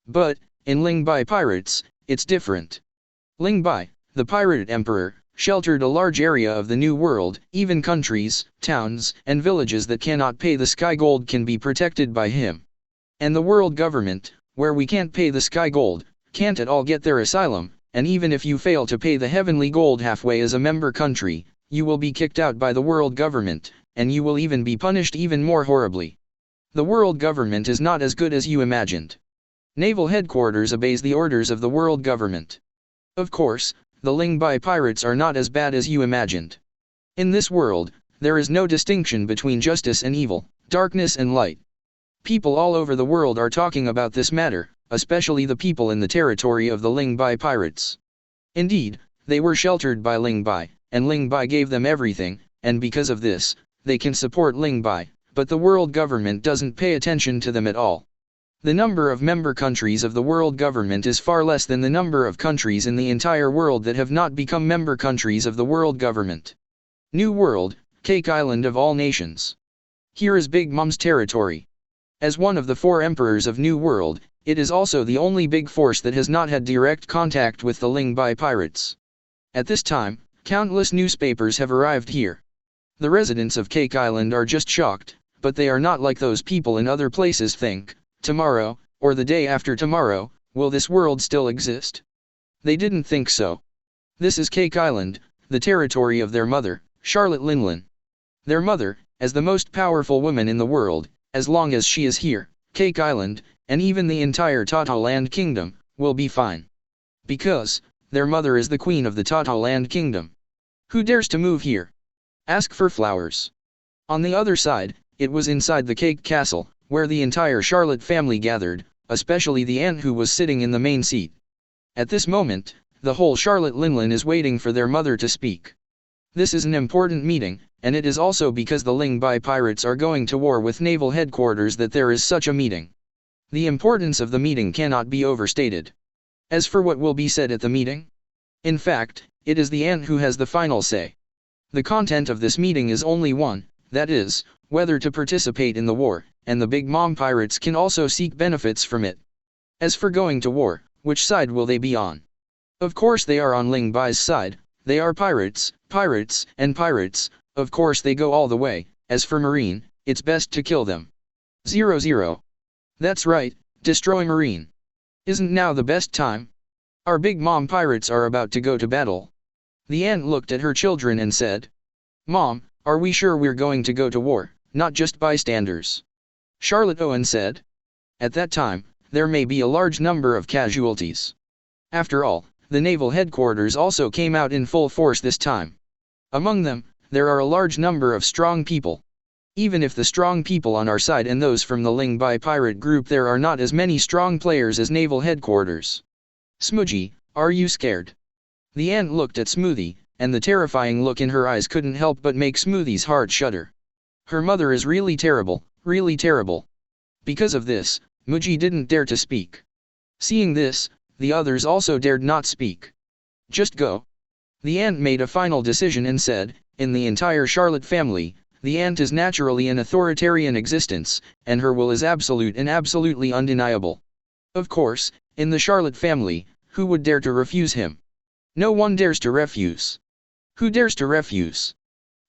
But, in Ling Bai pirates, it's different. Ling Bai, the pirate emperor, sheltered a large area of the New World. Even countries, towns, and villages that cannot pay the sky gold can be protected by him. And the world government, where we can't pay the sky gold, can't at all get their asylum, and even if you fail to pay the heavenly gold halfway as a member country, you will be kicked out by the world government, and you will even be punished even more horribly. The world government is not as good as you imagined. Naval headquarters obeys the orders of the world government. Of course, the Ling Bai pirates are not as bad as you imagined. In this world, there is no distinction between justice and evil, darkness and light. People all over the world are talking about this matter, especially the people in the territory of the Ling Bai pirates. Indeed, they were sheltered by Ling Bai, and Ling Bai gave them everything, and because of this, they can support Ling Bai, but the world government doesn't pay attention to them at all. The number of member countries of the world government is far less than the number of countries in the entire world that have not become member countries of the world government. New World, Cake Island of all nations. Here is Big Mom's territory. As one of the 4 emperors of New World, it is also the only big force that has not had direct contact with the Ling Bai pirates. At this time, countless newspapers have arrived here. The residents of Cake Island are just shocked, but they are not like those people in other places think, tomorrow, or the day after tomorrow, will this world still exist? They didn't think so. This is Cake Island, the territory of their mother, Charlotte Linlin. Their mother, as the most powerful woman in the world, as long as she is here, Cake Island, and even the entire Tata Land Kingdom, will be fine. Because, their mother is the queen of the Tata Land Kingdom. Who dares to move here? Ask for flowers. On the other side, it was inside the Cake Castle, where the entire Charlotte family gathered, especially the aunt who was sitting in the main seat. At this moment, the whole Charlotte Linlin is waiting for their mother to speak. This is an important meeting, and it is also because the Ling Bai pirates are going to war with naval headquarters that there is such a meeting. The importance of the meeting cannot be overstated. As for what will be said at the meeting, in fact, it is the aunt who has the final say. The content of this meeting is only one, that is, whether to participate in the war, and the Big Mom pirates can also seek benefits from it. As for going to war, which side will they be on? Of course they are on Ling Bai's side. They are pirates, pirates, and pirates, of course they go all the way. As for Marine, it's best to kill them. 00. That's right, destroy Marine. Isn't now the best time? Our Big Mom pirates are about to go to battle. The aunt looked at her children and said, Mom, are we sure we're going to go to war, not just bystanders? Charlotte Owen said. At that time, there may be a large number of casualties. After all, the naval headquarters also came out in full force this time. Among them, there are a large number of strong people. Even if the strong people on our side and those from the Ling Bai pirate group, there are not as many strong players as naval headquarters. Smoothie, are you scared? The aunt looked at Smoothie, and the terrifying look in her eyes couldn't help but make Smoothie's heart shudder. Her mother is really terrible, really terrible. Because of this, Muji didn't dare to speak. Seeing this, the others also dared not speak. Just go. The aunt made a final decision and said, in the entire Charlotte family, the aunt is naturally an authoritarian existence, and her will is absolute and absolutely undeniable. Of course, in the Charlotte family, who would dare to refuse him? No one dares to refuse. Who dares to refuse?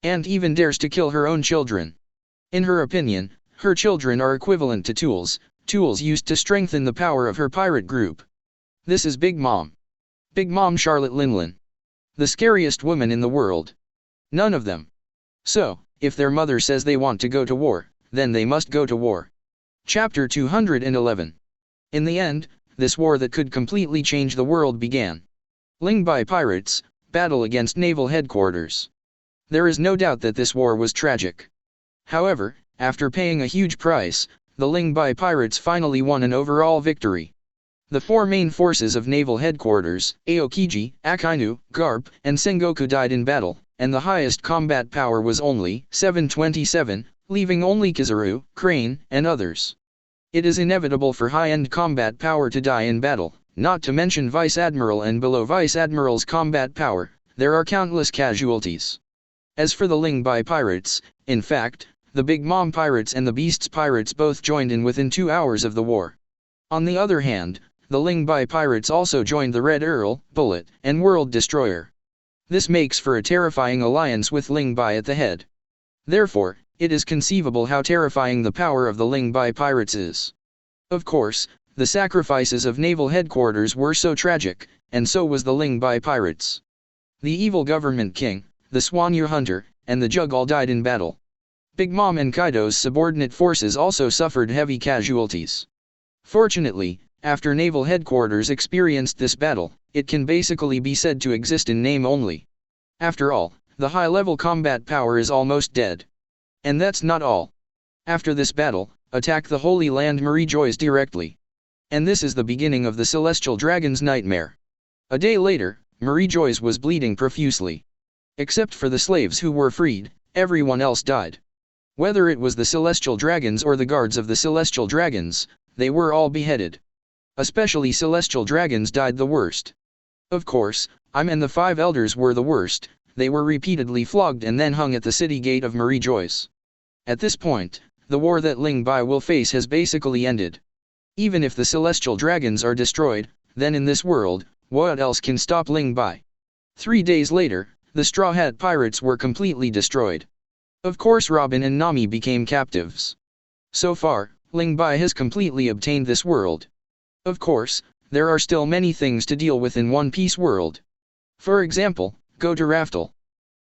Aunt even dares to kill her own children. In her opinion, her children are equivalent to tools used to strengthen the power of her pirate group. This is Big Mom. Big Mom Charlotte Linlin. The scariest woman in the world. None of them. So, if their mother says they want to go to war, then they must go to war. Chapter 211. In the end, this war that could completely change the world began. Ling Bai pirates, battle against naval headquarters. There is no doubt that this war was tragic. However, after paying a huge price, the Ling Bai pirates finally won an overall victory. The 4 main forces of naval headquarters, Aokiji, Akainu, Garp, and Sengoku died in battle, and the highest combat power was only 727, leaving only Kizaru, Crane, and others. It is inevitable for high-end combat power to die in battle, not to mention Vice Admiral and below Vice Admiral's combat power. There are countless casualties. As for the Ling Bai pirates, in fact, the Big Mom pirates and the Beasts pirates both joined in within 2 hours of the war. On the other hand, the Ling Bai pirates also joined the Red Earl, Bullet, and World Destroyer. This makes for a terrifying alliance with Ling Bai at the head. Therefore, it is conceivable how terrifying the power of the Ling Bai pirates is. Of course, the sacrifices of naval headquarters were so tragic, and so was the Ling Bai pirates. The evil government king, the Swanyu hunter, and the Jug all died in battle. Big Mom and Kaido's subordinate forces also suffered heavy casualties. Fortunately, after naval headquarters experienced this battle, it can basically be said to exist in name only. After all, the high-level combat power is almost dead. And that's not all. After this battle, attack the Holy Land Marie Joas directly. And this is the beginning of the Celestial Dragon's nightmare. A day later, Marie Joas was bleeding profusely. Except for the slaves who were freed, everyone else died. Whether it was the Celestial Dragons or the guards of the Celestial Dragons, they were all beheaded. Especially Celestial Dragons died the worst. Of course, and the 5 elders were the worst. They were repeatedly flogged and then hung at the city gate of Marie Joas. At this point, the war that Ling Bai will face has basically ended. Even if the Celestial Dragons are destroyed, then in this world, what else can stop Ling Bai? 3 days later, the Straw Hat Pirates were completely destroyed. Of course Robin and Nami became captives. So far, Ling Bai has completely obtained this world. Of course, there are still many things to deal with in One Piece world. For example, go to Raftel.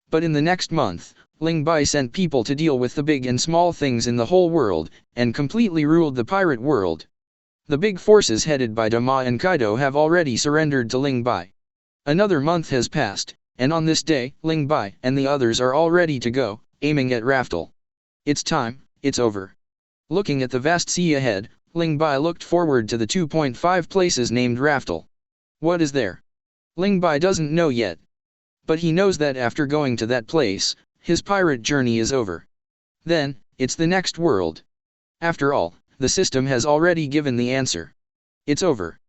But in the next month, Ling Bai sent people to deal with the big and small things in the whole world, and completely ruled the pirate world. The big forces headed by Dama and Kaido have already surrendered to Ling Bai. Another month has passed, and on this day, Ling Bai and the others are all ready to go, aiming at Raftel. It's time, it's over. Looking at the vast sea ahead, Ling Bai looked forward to the 2.5 places named Raftel. What is there? Ling Bai doesn't know yet. But he knows that after going to that place, his pirate journey is over. Then, it's the next world. After all, the system has already given the answer. It's over.